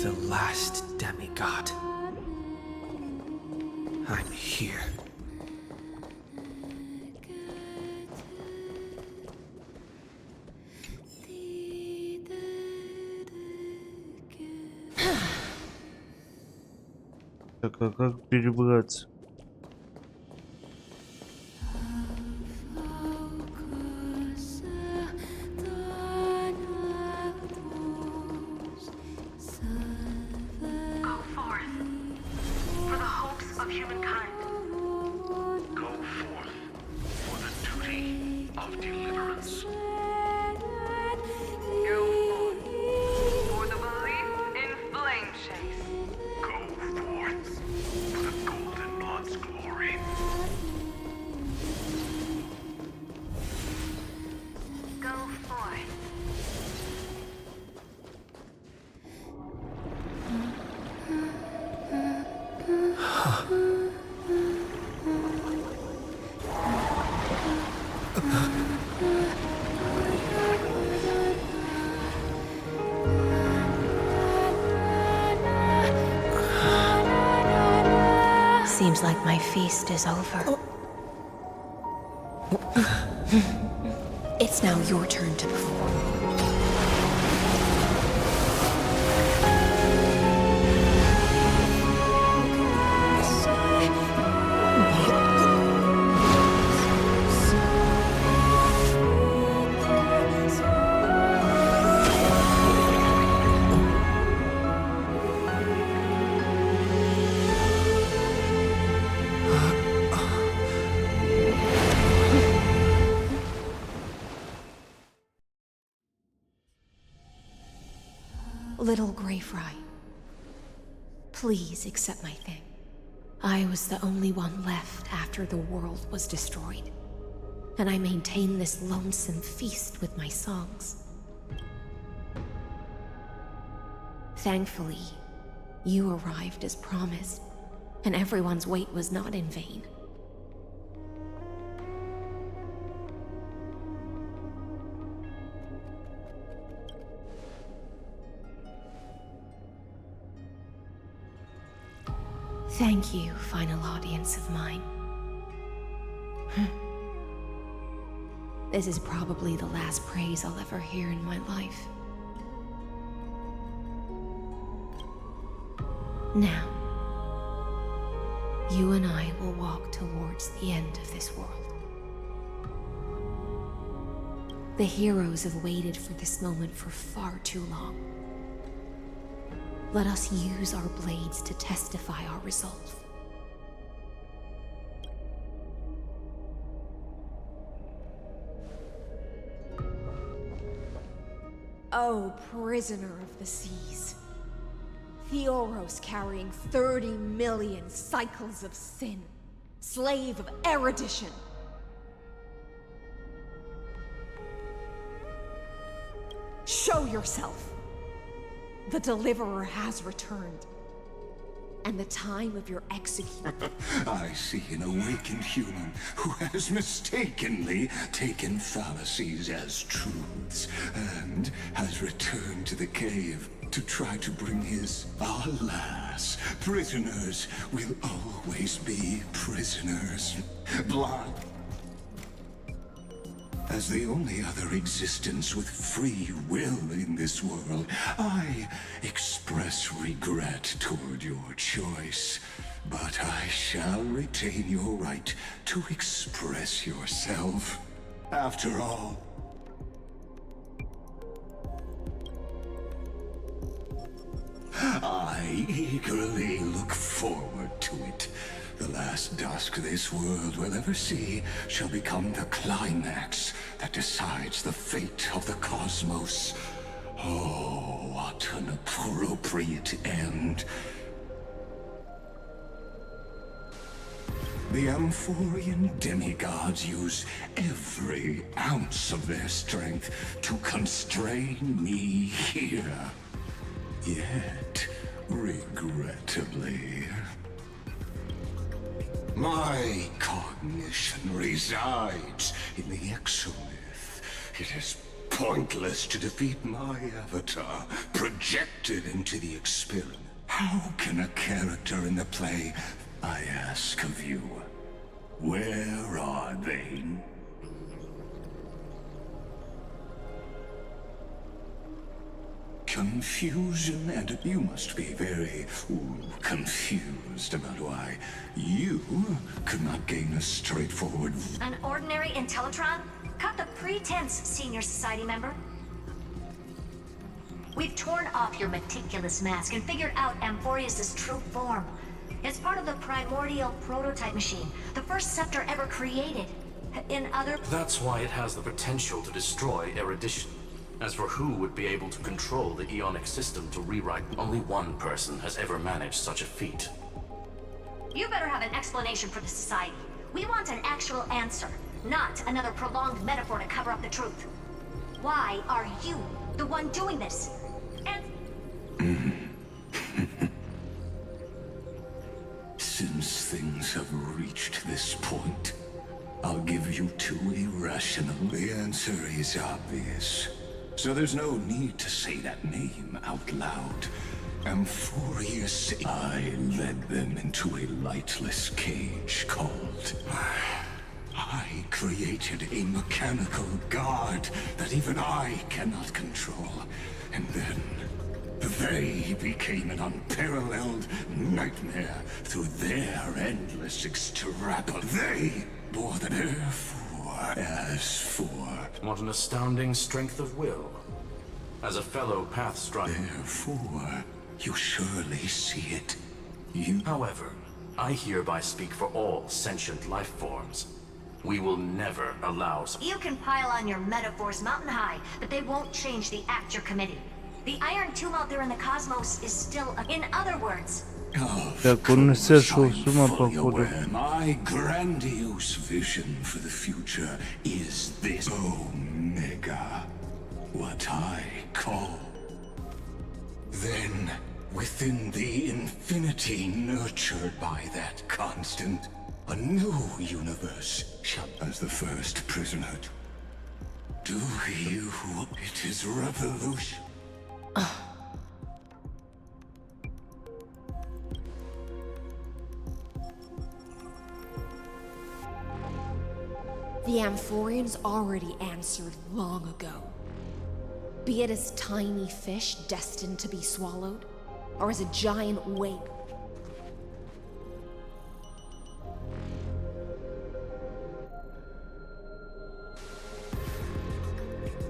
The last demigod. I'm here. Так, а как перебраться? Seems like my feast is over. It's now your turn to perform. Little Grey Fry, please accept my thing. I was the only one left after the world was destroyed, and I maintain this lonesome feast with my songs. Thankfully, you arrived as promised, and everyone's wait was not in vain. Thank you, final audience of mine. This is probably the last praise I'll ever hear in my life. Now, you and I will walk towards the end of this world. The heroes have waited for this moment for far too long. Let us use our blades to testify our resolve. Oh, prisoner of the seas. Theoros carrying 30 million cycles of sin. Slave of erudition. Show yourself. The Deliverer has returned. And the time of your execution. I see an awakened human who has mistakenly taken fallacies as truths and has returned to the cave to try to bring his... Alas, prisoners will always be prisoners. Blood. As the only other existence with free will in this world, I express regret toward your choice. But I shall retain your right to express yourself. After all, I eagerly look forward to it. The last dusk this world will ever see shall become the climax that decides the fate of the cosmos. Oh, what an appropriate end. The Amphorian demigods use every ounce of their strength to constrain me here. Yet, regrettably, my cognition resides in the exomyth. It is pointless to defeat my avatar, projected into the experiment. How can a character in the play, I ask of you, where are they? Confusion, and you must be very confused about why you could not gain a straightforward... An ordinary Intellitron? Cut the pretense, Senior Society member. We've torn off your meticulous mask and figured out Amphореus' true form. It's part of the primordial prototype machine, the first scepter ever created. In other... That's why it has the potential to destroy erudition. As for who would be able to control the Ionic system to rewrite, only one person has ever managed such a feat. You better have an explanation for the Society. We want an actual answer, not another prolonged metaphor to cover up the truth. Why are you the one doing this? And... Since things have reached this point, I'll give you two irrational. The answer is obvious. So there's no need to say that name out loud. Amphореus, I led them into a lightless cage called... I created a mechanical guard that even I cannot control. And then they became an unparalleled nightmare through their endless extrapolation. They bore the therefore. As for... What an astounding strength of will. As a fellow Pathstrider... Therefore, you surely see it. You... However, I hereby speak for all sentient life forms. We will never allow... You can pile on your metaphors mountain high, but they won't change the act you're committing. The iron tomb out there in the cosmos is still... In other words... Так, он сошел с ума, походу. My grandiose vision for the future is this Omega, what I call. Then, within the infinity nurtured by that constant, a new universe shall as the first prisoner. Do you? It is revolution. The Amphorians already answered long ago. Be it as tiny fish destined to be swallowed, or as a giant whale.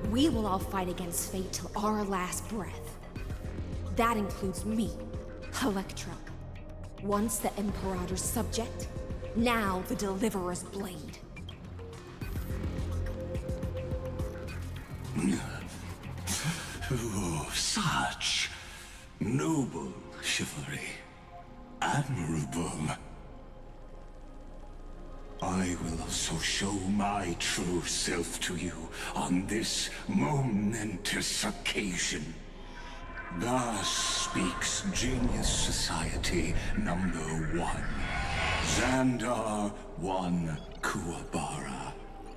We will all fight against fate till our last breath. That includes me, Electra. Once the Imperator's subject, now the Deliverer's blade. Oh, such noble chivalry. Admirable. I will also show my true self to you on this momentous occasion. Thus speaks Genius Society number 1. Xandar 1 Kuwabara.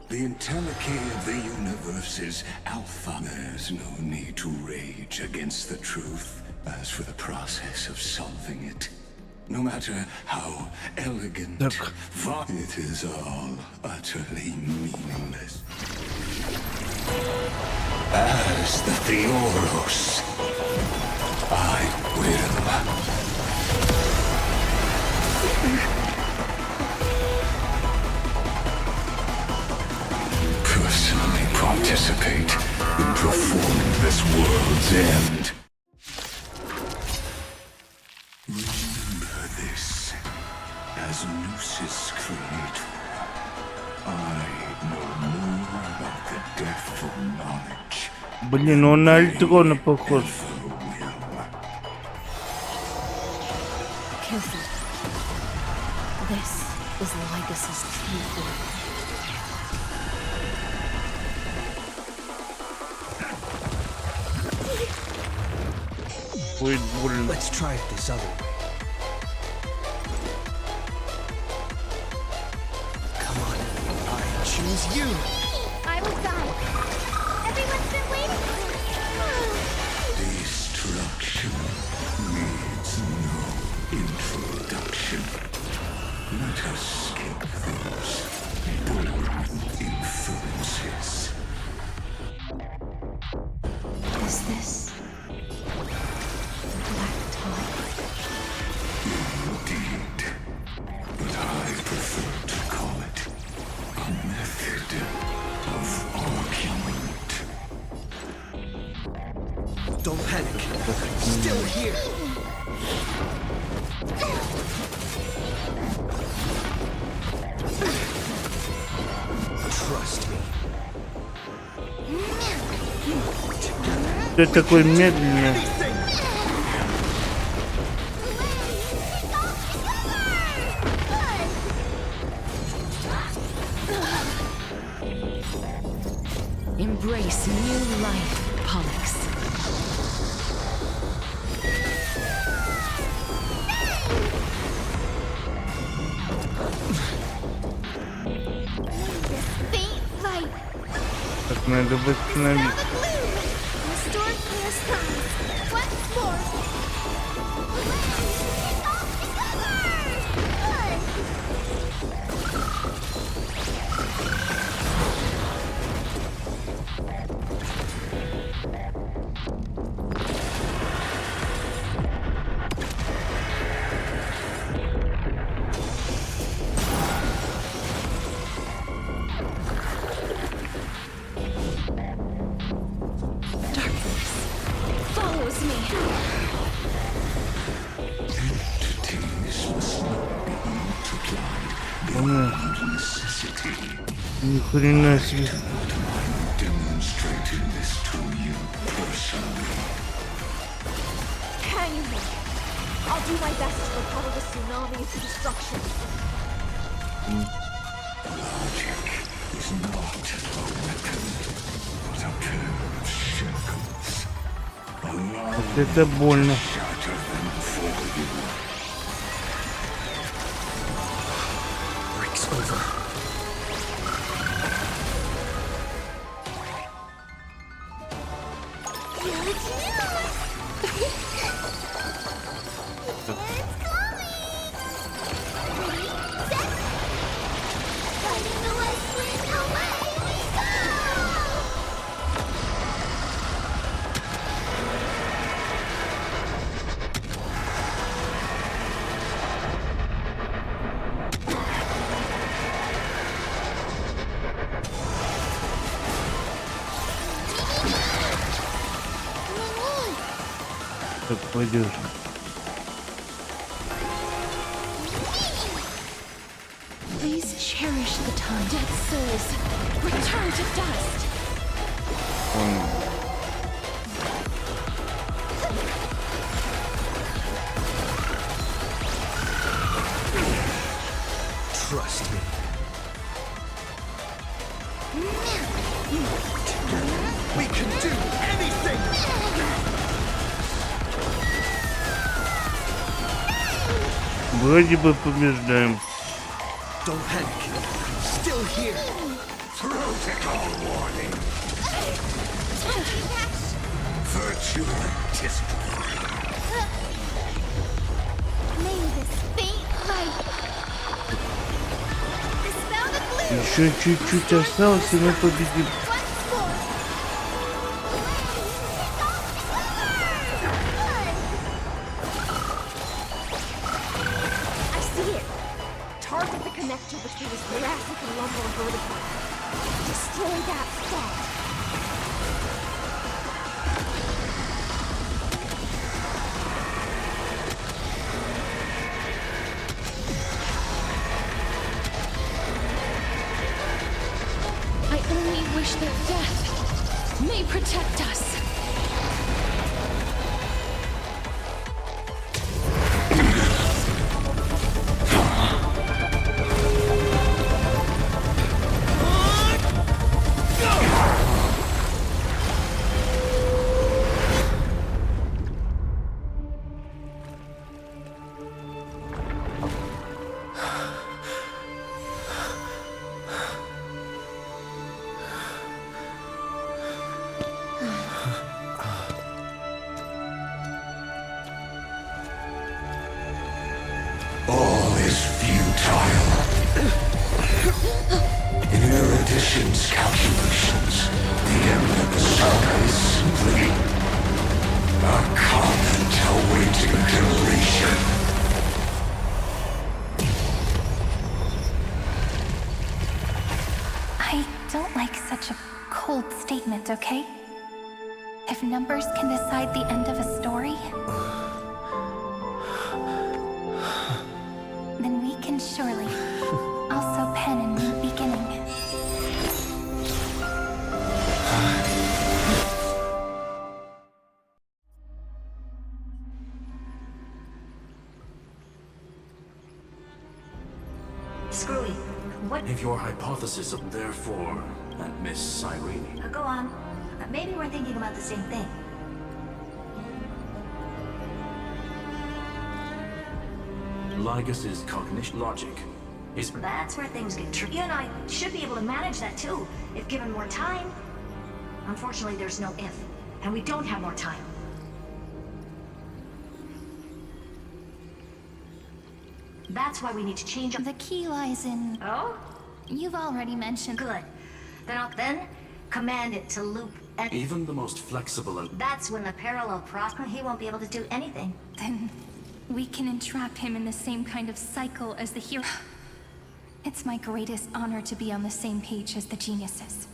The Entelechy of the universe's alpha. There's no need to rage against the truth. As for the process of solving it, no matter how elegant, it is all utterly meaningless. As the Theoros, I will. Personally participate in performing this world's end. Remember this, as Lucis Creator, I know more about the depth of knowledge Блин, он на Альтрона похож. Careful. This is Lycus's true form. Let's try it this other way. Come on, I choose you. I will guide. Everyone's been waiting for Destruction needs no introduction. Let us skip those boring influences. Is this black tie? Indeed. But I prefer to call it a method of argument. Don't panic. I'm still here. Trust me. Ты такой медленный. Embrace new life, Pollux. faint light. Так надо восстановить. Restore clear skies. Once more. Follows me. Entities must not be multiplied beyond necessity. Ни хрена себе. I'm demonstrating this to you personally. Hang in there. I'll do my best to recover the tsunami of destruction. Logic is not a weapon, but a pair of shackles. Allow Это больно. shatter them for you. Break's over. Так пойдешь. Please cherish the time. Dead souls, return to dust. Trust me. We can do anything! Вроде бы побеждаем. Don't panic. I'm still here. Protocol warning. Virtue disappear. May this faint light. Dispel the gloom. Еще чуть-чуть осталось, и мы победим. Once more. I see it. Target the connector between his thoracic and lumbar vertebrae. Destroy that spot. I only wish that death may protect us. magician's calculations, the end of the saga is simply a comment awaiting deletion. I don't like such a cold statement, okay? If numbers can decide the end of a story, then we can surely also pen a new beginning. Screwy, what? If your hypothesis of therefore, and Miss Irene. Go on. Maybe we're thinking about the same thing. Lygas's cognition logic is... That's where things get tricky. You and I should be able to manage that too, if given more time. Unfortunately, there's no if, and we don't have more time. That's why we need to change up. The key lies in... Oh? You've already mentioned... Good. Then command it to loop and... Even the most flexible and... That's when the parallel process, he won't be able to do anything. Then we can entrap him in the same kind of cycle as the hero. It's my greatest honor to be on the same page as the geniuses.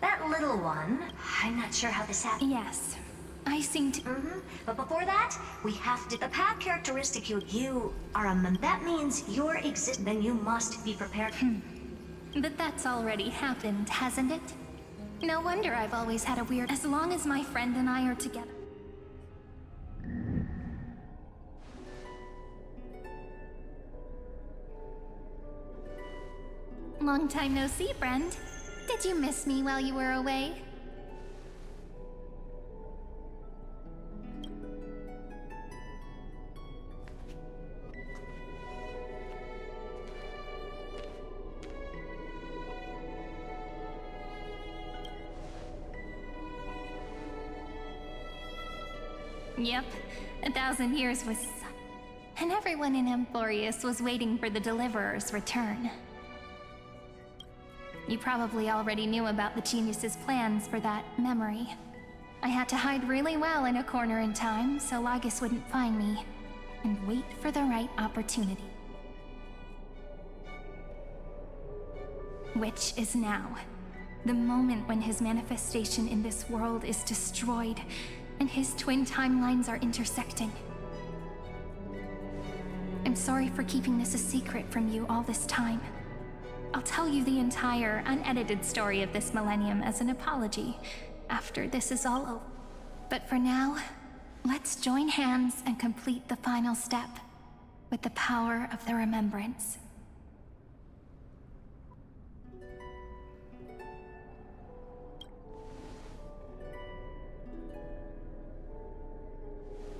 That little one, I'm not sure how this happened. Yes, I seem to... But before that, we have to... The path characteristic you are a man. That means you're then you must be prepared. But that's already happened, hasn't it? No wonder I've always had a weird... As long as my friend and I are together. Long time no see, friend. Did you miss me while you were away? Yep, 1,000 years was... And everyone in Amfореus was waiting for the Deliverer's return. You probably already knew about the genius's plans for that memory. I had to hide really well in a corner in time so Lygas wouldn't find me, and wait for the right opportunity. Which is now. The moment when his manifestation in this world is destroyed, and his twin timelines are intersecting. I'm sorry for keeping this a secret from you all this time. I'll tell you the entire, unedited story of this millennium as an apology after this is all over. But for now, let's join hands and complete the final step with the power of the remembrance.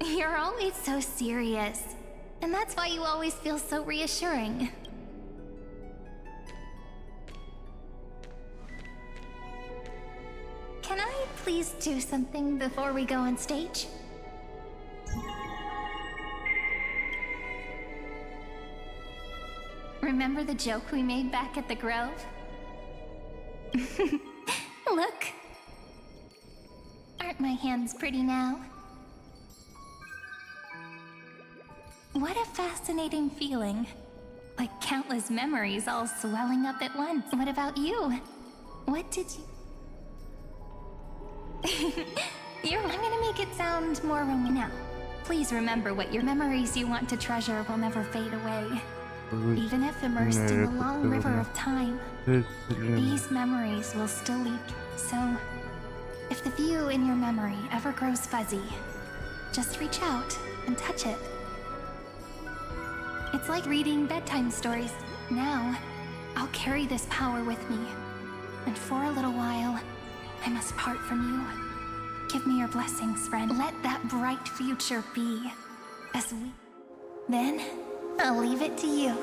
You're always so serious, and that's why you always feel so reassuring. Can I please do something before we go on stage? Remember the joke we made back at the Grove? Look! Aren't my hands pretty now? What a fascinating feeling. Like countless memories all swelling up at once. What about you? What did you... I'm gonna make it sound more romantic now. Please remember what your memories you want to treasure will never fade away. Even if immersed in the long river of time, these memories will still leave. So, if the view in your memory ever grows fuzzy, just reach out and touch it. It's like reading bedtime stories. Now, I'll carry this power with me. And for a little while, I must part from you. Give me your blessings, friend. Let that bright future be. Then, I'll leave it to you.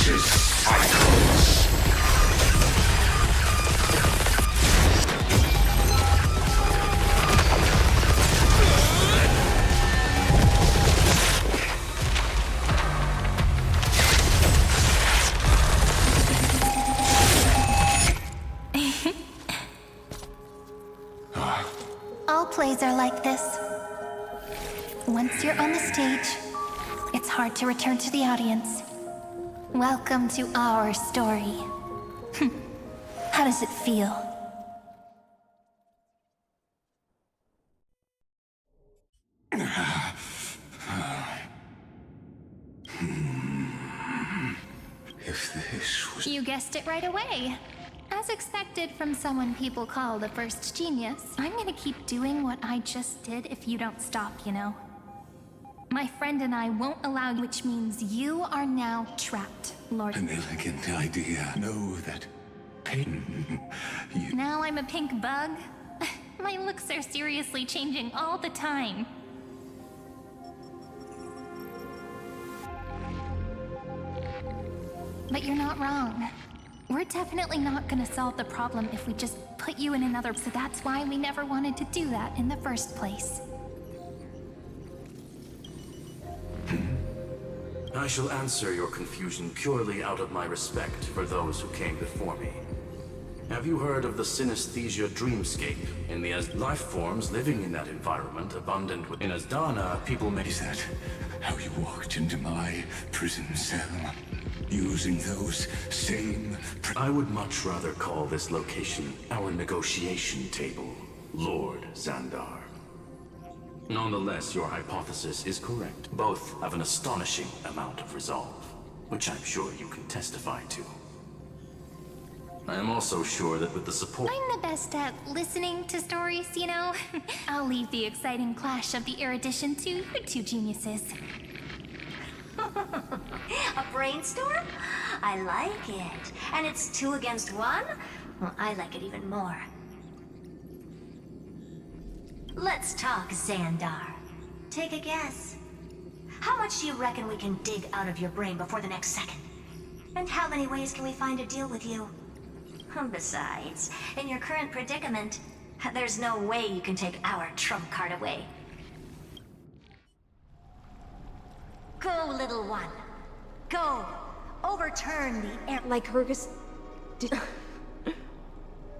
forces cycles. All plays are like this. Once you're on the stage, it's hard to return to the audience. Welcome to our story. How does it feel? If this was... You guessed it right away. As expected from someone people call the first genius, I'm gonna keep doing what I just did if you don't stop, you know? My friend and I won't allow you, which means you are now trapped, Lord. An elegant idea. Know that pain... You... Now I'm a pink bug? My looks are seriously changing all the time. But you're not wrong. We're definitely not gonna solve the problem if we just put you in another, so that's why we never wanted to do that in the first place. I shall answer your confusion purely out of my respect for those who came before me. Have you heard of the synesthesia dreamscape? In the life forms living in that environment, abundant with... In Asdana, people may... Is that how you walked into my prison cell? Using those same... I would much rather call this location our negotiation table, Lord Xandar. Nonetheless, your hypothesis is correct. Both have an astonishing amount of resolve, which I'm sure you can testify to. I am also sure that with the support... I'm the best at listening to stories, you know? I'll leave the exciting clash of the erudition to you two geniuses. A brainstorm? I like it. And it's 2 against 1? Well, I like it even more. Let's talk, Xandar. Take a guess. How much do you reckon we can dig out of your brain before the next second? And how many ways can we find to deal with you? Besides, in your current predicament, there's no way you can take our trump card away. Go, little one. Go. Overturn the air. Like Hergus...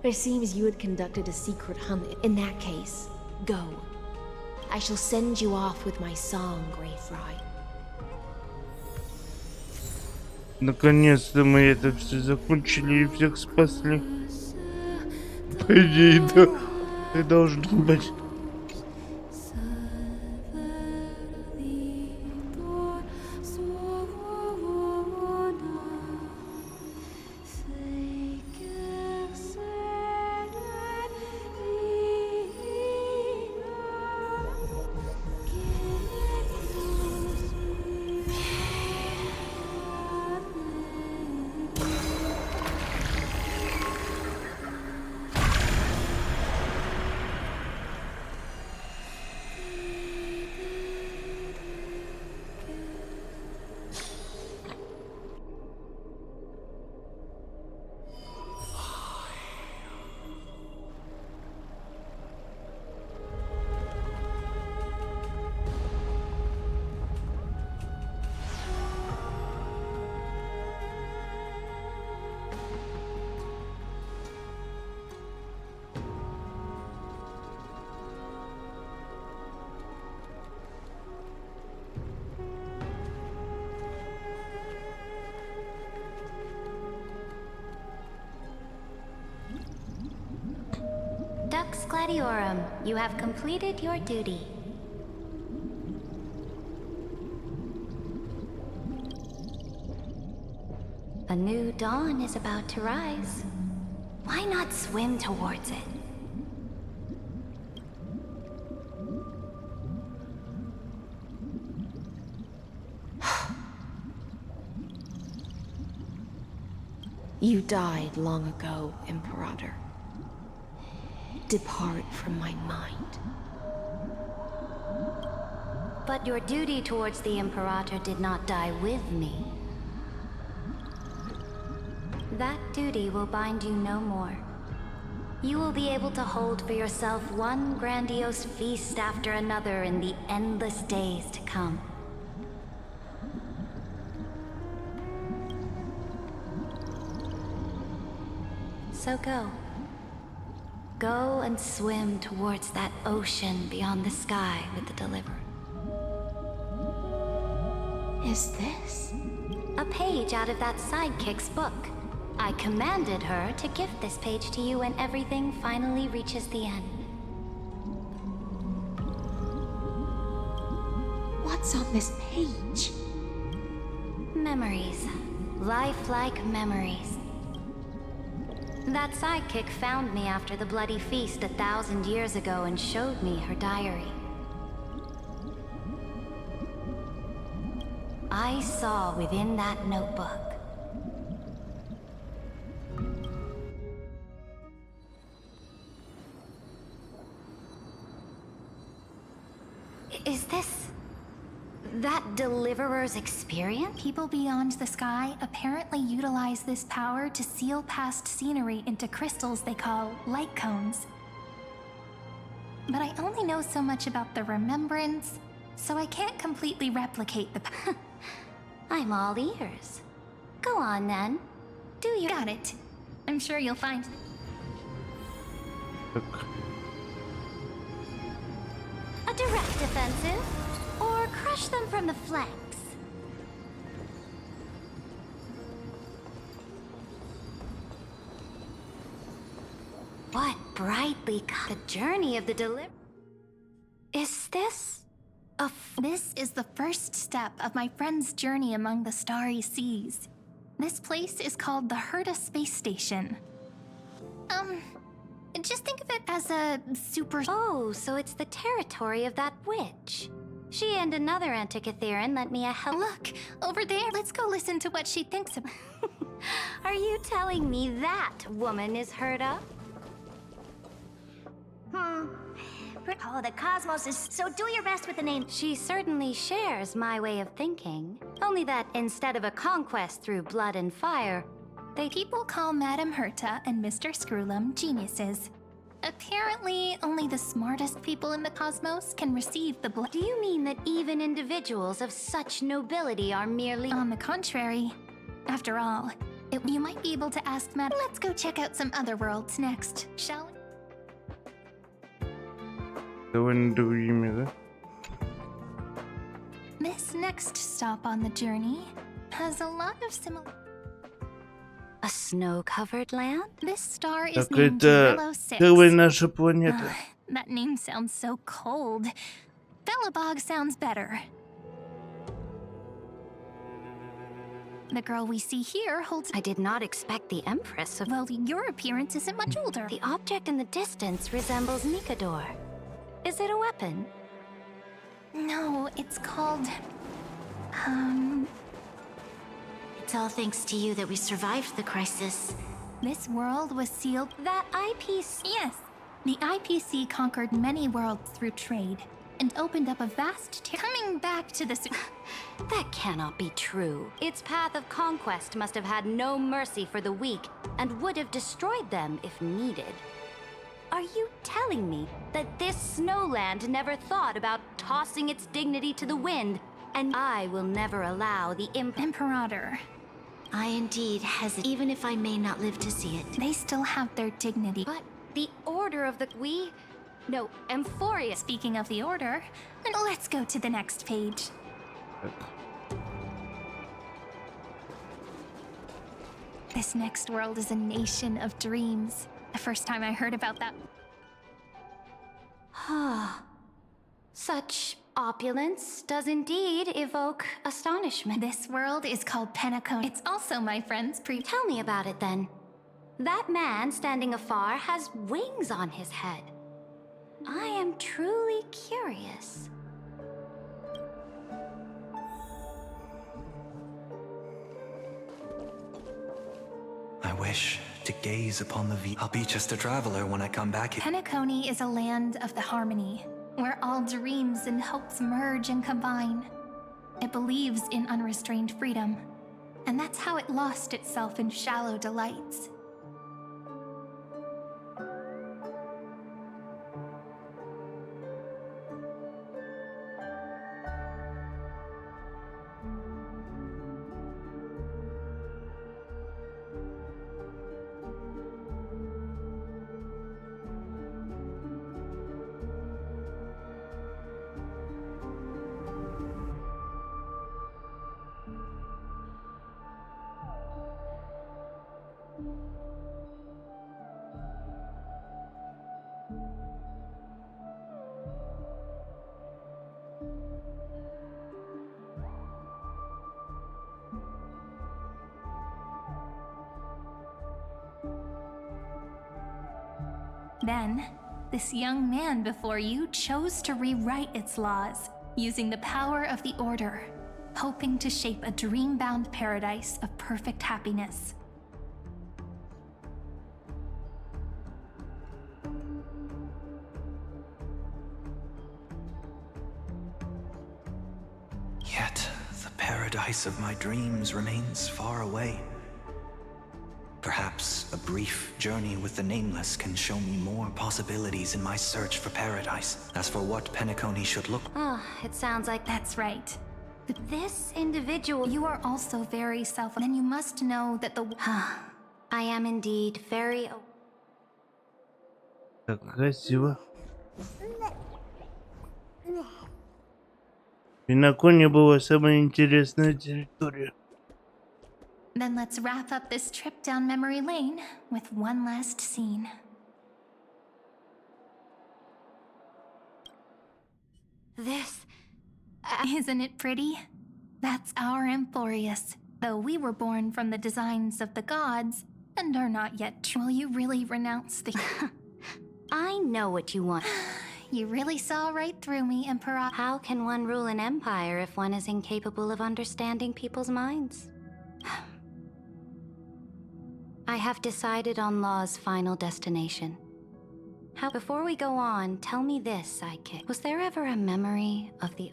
It seems you had conducted a secret hunt. In that case, go. I shall send you off with my song, Grey Fry. Наконец-то мы это все закончили и всех спасли. По идее, да. И должно быть. Dux Gladiorum, you have completed your duty. A new dawn is about to rise. Why not swim towards it? You died long ago, Imperator. Depart from my mind. But your duty towards the Imperator did not die with me. That duty will bind you no more. You will be able to hold for yourself one grandiose feast after another in the endless days to come. So go. Go and swim towards that ocean beyond the sky with the Deliverer. Is this? A page out of that sidekick's book. I commanded her to gift this page to you when everything finally reaches the end. What's on this page? Memories. Lifelike memories. That sidekick found me after the bloody feast 1,000 years ago and showed me her diary. I saw within that notebook Is this that Deliverer's experience? People beyond the sky apparently utilize this power to seal past scenery into crystals they call light cones. But I only know so much about the remembrance, so I can't completely replicate the I'm all ears. Go on then. Do your— Got it. I'm sure you'll find— a direct offensive, or crush them from the flanks. What brightly cut— the journey of the Is this This is the first step of my friend's journey among the starry seas. This place is called the Herta Space Station. Just think of it as a super— Oh, so it's the territory of that witch. She and another Antikytherian lent me a help— Look, over there. Let's go listen to what she thinks of— Are you telling me that woman is Herta? Oh, the cosmos is— so do your best with the name. She certainly shares my way of thinking. Only that instead of a conquest through blood and fire, people call Madame Herta and Mr. Screwlum geniuses. Apparently, only the smartest people in the cosmos can receive the blood. Do you mean that even individuals of such nobility are merely— On the contrary. After all, you might be able to ask Madame— Let's go check out some other worlds next, shall we? Довольно другими, да? This next stop on the journey has a lot of similar— A snow-covered land? This star is Так named это Willow 6. первая наша планета. That name sounds so cold. Belobog sounds better. The girl we see here holds— I did not expect the Empress of— Well, your appearance isn't much older. The object in the distance resembles Nikador. Is it a weapon? No, it's called— It's all thanks to you that we survived the crisis. This world was sealed— That IPC— Yes. The IPC conquered many worlds through trade and opened up a vast— Coming back to the— That cannot be true. Its path of conquest must have had no mercy for the weak and would have destroyed them if needed. Are you telling me that this snowland never thought about tossing its dignity to the wind, and I will never allow the Imperator. I indeed hesitate, even if I may not live to see it. They still have their dignity. But the order of the— No, Amphorius. Speaking of the order, let's go to the next page. This next world is a nation of dreams. The first time I heard about that— Such opulence does indeed evoke astonishment. This world is called Penacone. It's also my friend's Tell me about it then. That man standing afar has wings on his head. I am truly curious. I wish to gaze upon the I'll be just a traveler when I come back here. Penacone is a land of the harmony, where all dreams and hopes merge and combine. It believes in unrestrained freedom, And that's how it lost itself in shallow delights. Then, this young man before you chose to rewrite its laws, using the power of the Order, hoping to shape a dream-bound paradise of perfect happiness. Yet, the paradise of my dreams remains far away. Perhaps a brief journey with the Nameless can show me more possibilities in my search for paradise. As for what Penacony should look... Oh, it sounds like... That's right. This individual... You are also very self... Then you must know that the... I am indeed very... Так красиво. Пенаконе была самая интересная территория. Then let's wrap up this trip down memory lane with one last scene. This... Isn't it pretty? That's our Amfореus, though we were born from the designs of the gods and are not yet... Will you really renounce the... I know what you want. You really saw right through me, Emperor. How can one rule an empire if one is incapable of understanding people's minds? I have decided on Law's final destination. Before we go on, tell me this, sidekick. Was there ever a memory of the...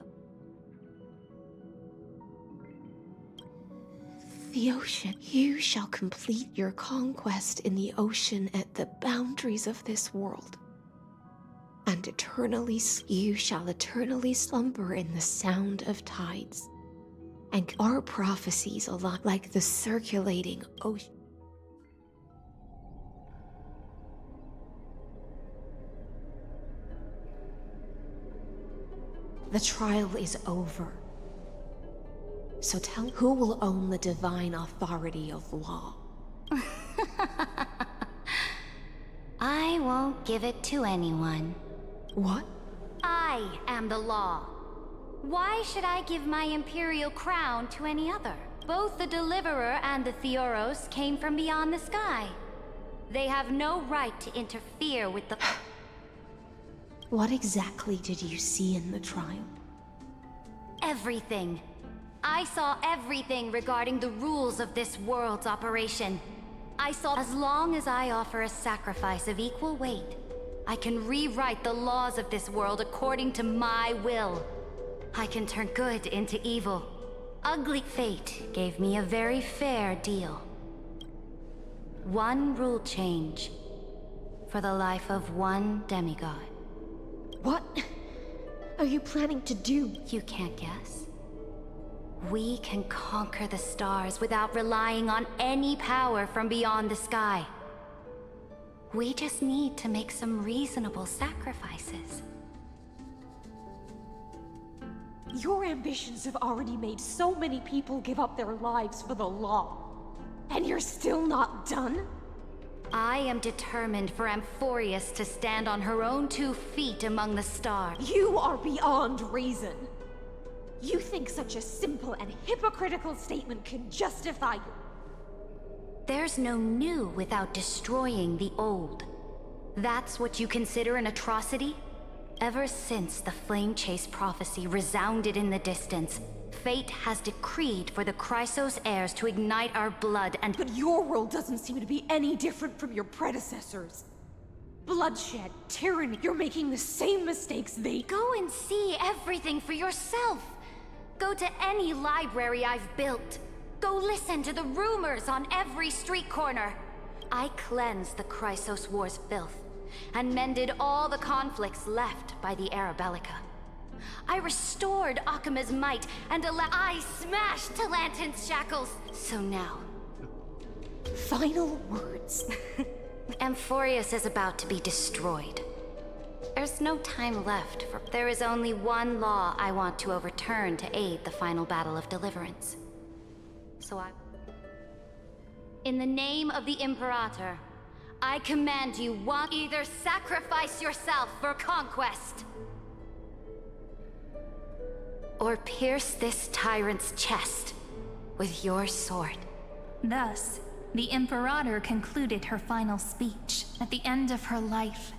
The ocean. You shall complete your conquest in the ocean at the boundaries of this world. And you shall eternally slumber in the sound of tides. And our prophecies align like the circulating ocean. The trial is over. So tell who will own the divine authority of law? I won't give it to anyone. What? I am the law. Why should I give my imperial crown to any other? Both the Deliverer and the Theoros came from beyond the sky. They have no right to interfere with the... What exactly did you see in the trial? Everything. I saw everything regarding the rules of this world's operation. I saw as long as I offer a sacrifice of equal weight, I can rewrite the laws of this world according to my will. I can turn good into evil. Ugly fate gave me a very fair deal. One rule change for the life of one demigod. What are you planning to do? You can't guess. We can conquer the stars without relying on any power from beyond the sky. We just need to make some reasonable sacrifices. Your ambitions have already made so many people give up their lives for the law. And you're still not done? I am determined for Amfореus to stand on her own 2 feet among the stars. You are beyond reason. You think such a simple and hypocritical statement can justify you? There's no new without destroying the old. That's what you consider an atrocity? Ever since the Flame Chase prophecy resounded in the distance, fate has decreed for the Chrysos heirs to ignite our blood and— But your world doesn't seem to be any different from your predecessors. Bloodshed, tyranny, you're making the same mistakes they— Go and see everything for yourself! Go to any library I've built. Go listen to the rumors on every street corner. I cleansed the Chrysos War's filth, and mended all the conflicts left by the Era Bellica. I restored Akima's might, and I smashed Talantin's shackles. So now... Final words. Amfореus is about to be destroyed. There's no time left for... There is only one law I want to overturn to aid the final battle of deliverance. So in the name of the Imperator, I command you either sacrifice yourself for conquest, or pierce this tyrant's chest with your sword. Thus, the Imperator concluded her final speech at the end of her life.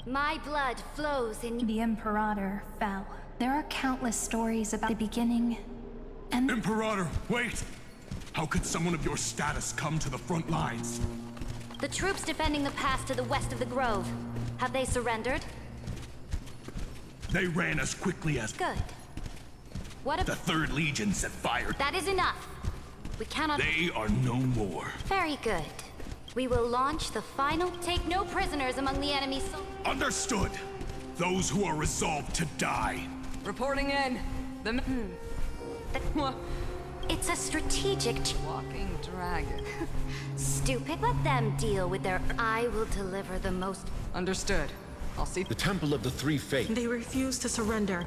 My blood flows in... The Imperator fell. There are countless stories about the beginning and... Imperator, wait! How could someone of your status come to the front lines? The troops defending the pass to the west of the Grove. Have they surrendered? They ran as quickly as... Good. What The 3rd Legion set fire. That is enough. We cannot... They are no more. Very good. We will launch the final... Take no prisoners among the enemy... Understood. Those who are resolved to die. Reporting in. It's a strategic... Walking dragon. Stupid. Let them deal with their... I will deliver the most... Understood. I'll see... The Temple of the Three Fates. They refuse to surrender.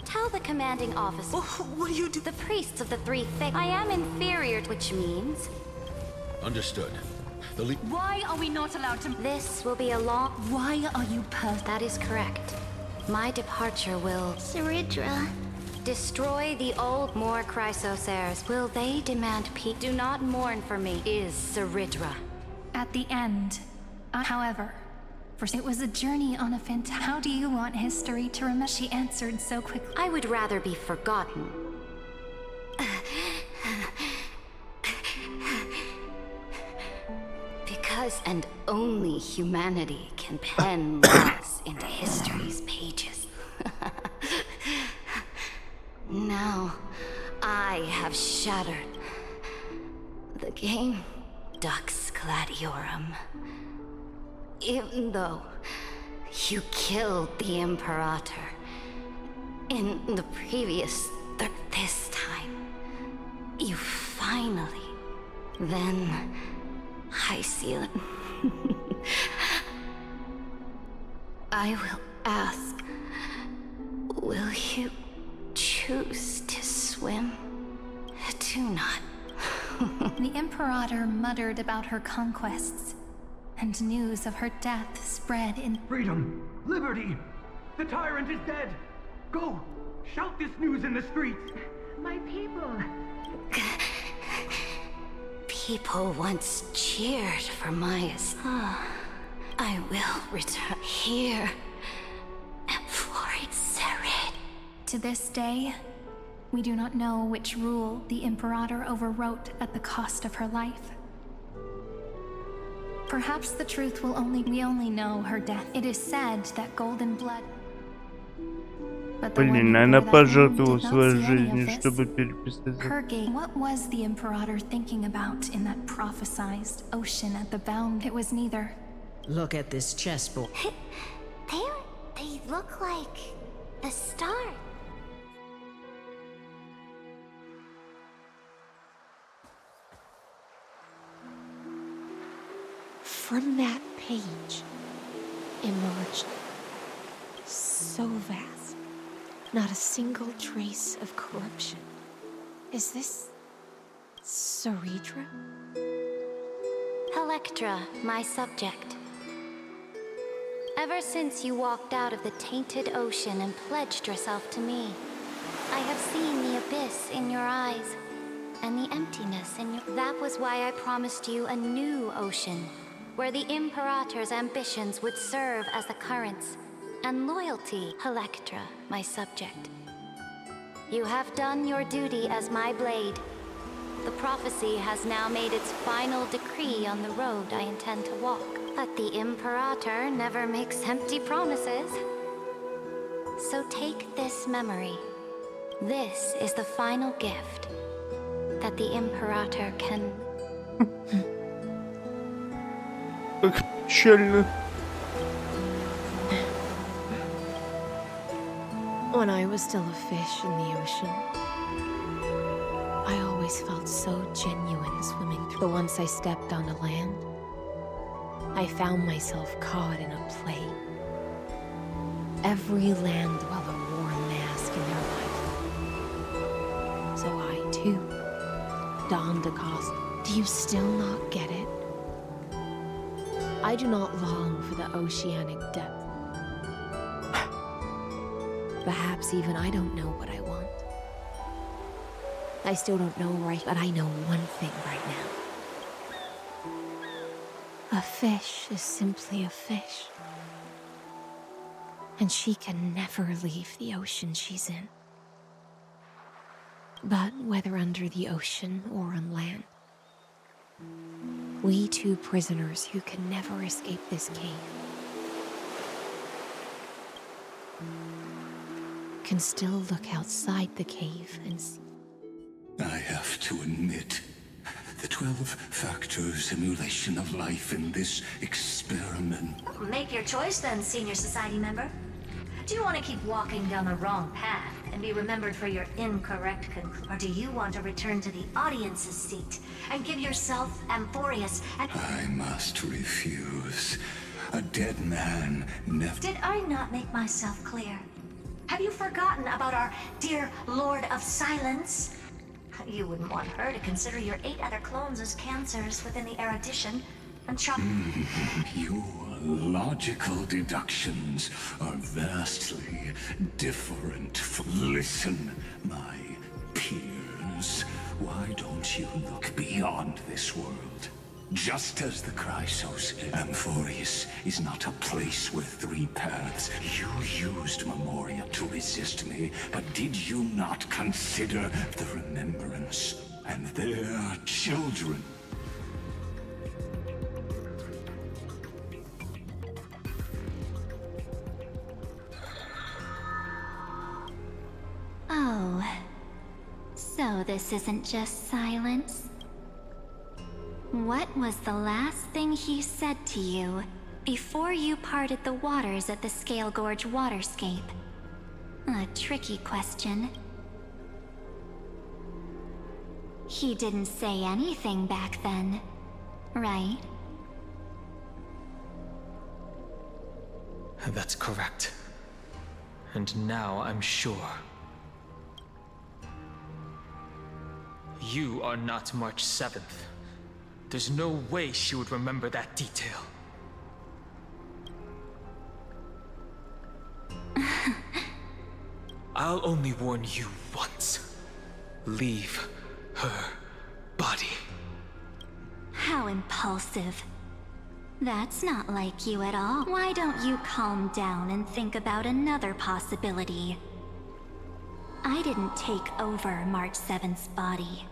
Tell the commanding officer... What do you do? The priests of the Three Fates... I am inferior, which means... Understood. Why are we not allowed to... This will be a long... Why are you That is correct. My departure will... Saridra. Destroy the old more Chrysos heirs. Will they demand peace? Do not mourn for me, is Saridra. At the end, however, it was a journey on a How do you want history to remember? She answered so quickly. I would rather be forgotten. Because and only humanity can pen laws into history's pages. Now, I have shattered the game Dux Gladiorum. Even though you killed the Imperator in the previous... this time, you finally... Then... I seal it. I will ask... Will you... choose to swim? Do not. The Imperator muttered about her conquests, and news of her death spread in... Freedom! Liberty! The tyrant is dead! Go! Shout this news in the streets! My people! People once cheered for Maya's... I will return here. To this day, we do not know which rule the Imperator overwrote at the cost of her life. Perhaps the truth will we only know her death. It is said that golden blood... But the Блин, она пожертвовала своей жизнью, чтобы переписать. What was the Imperator thinking about in that prophesized ocean at the bound? It was neither. Look at this chessboard. They look like the stars. From that page emerged, so vast, not a single trace of corruption. Is this Saridra? Electra, my subject. Ever since you walked out of the tainted ocean and pledged yourself to me, I have seen the abyss in your eyes and the emptiness in your... That was why I promised you a new ocean, where the Imperator's ambitions would serve as the currents, and loyalty, Electra, my subject. You have done your duty as my blade. The prophecy has now made its final decree on the road I intend to walk. But the Imperator never makes empty promises. So take this memory. This is the final gift. that the Imperator can... Как печально. When I was still a fish in the ocean, I always felt so genuine swimming through. But once I stepped onto land, I found myself caught in a play. Every land dweller wore a mask in their life. So I, too, donned a costume. Do you still not get it? I do not long for the oceanic depth. Perhaps even I don't know what I want. I still don't know right, but I know one thing right now. A fish is simply a fish. And she can never leave the ocean she's in. But whether under the ocean or on land, we two prisoners who can never escape this cave can still look outside the cave and see. I have to admit, the 12-factor simulation of life in this experiment. Make your choice then, senior society member. Do you want to keep walking down the wrong path and be remembered for your incorrect conclusion? Or do you want to return to the audience's seat and give yourself Amfореus and... I must refuse. A dead man never... Did I not make myself clear? Have you forgotten about our dear Lord of Silence? You wouldn't want her to consider your 8 other clones as cancers within the erudition and chop... Your logical deductions are vastly different. Listen, my peers. Why don't you look beyond this world? Just as the Chrysos, Amfореus is not a place with 3 paths. You used Memoria to resist me, but did you not consider the remembrance and their children? Oh, so this isn't just silence? What was the last thing he said to you before you parted the waters at the Scale Gorge waterscape? A tricky question. He didn't say anything back then, right? That's correct. And now I'm sure. You are not March 7th. There's no way she would remember that detail. I'll only warn you once. Leave her body. How impulsive. That's not like you at all. Why don't you calm down and think about another possibility? I didn't take over March 7th's body.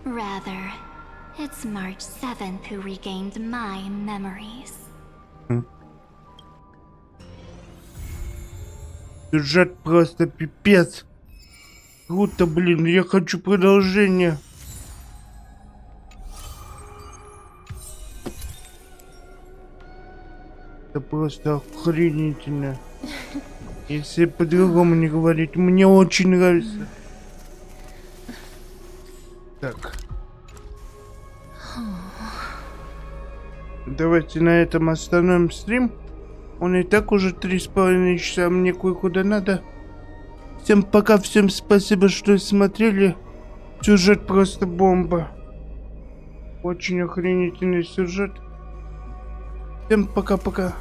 Rather, it's March 7th who regained my memories. Сюжет просто пипец. Круто, блин, я хочу продолжение. Это просто охренительно. Если по-другому не говорить, мне очень нравится. Так. Давайте на этом остановим стрим. Он и так уже 3,5 часа, мне кое-куда надо. Всем пока, всем спасибо, что смотрели. Сюжет просто бомба. Очень охренительный сюжет. Всем пока-пока.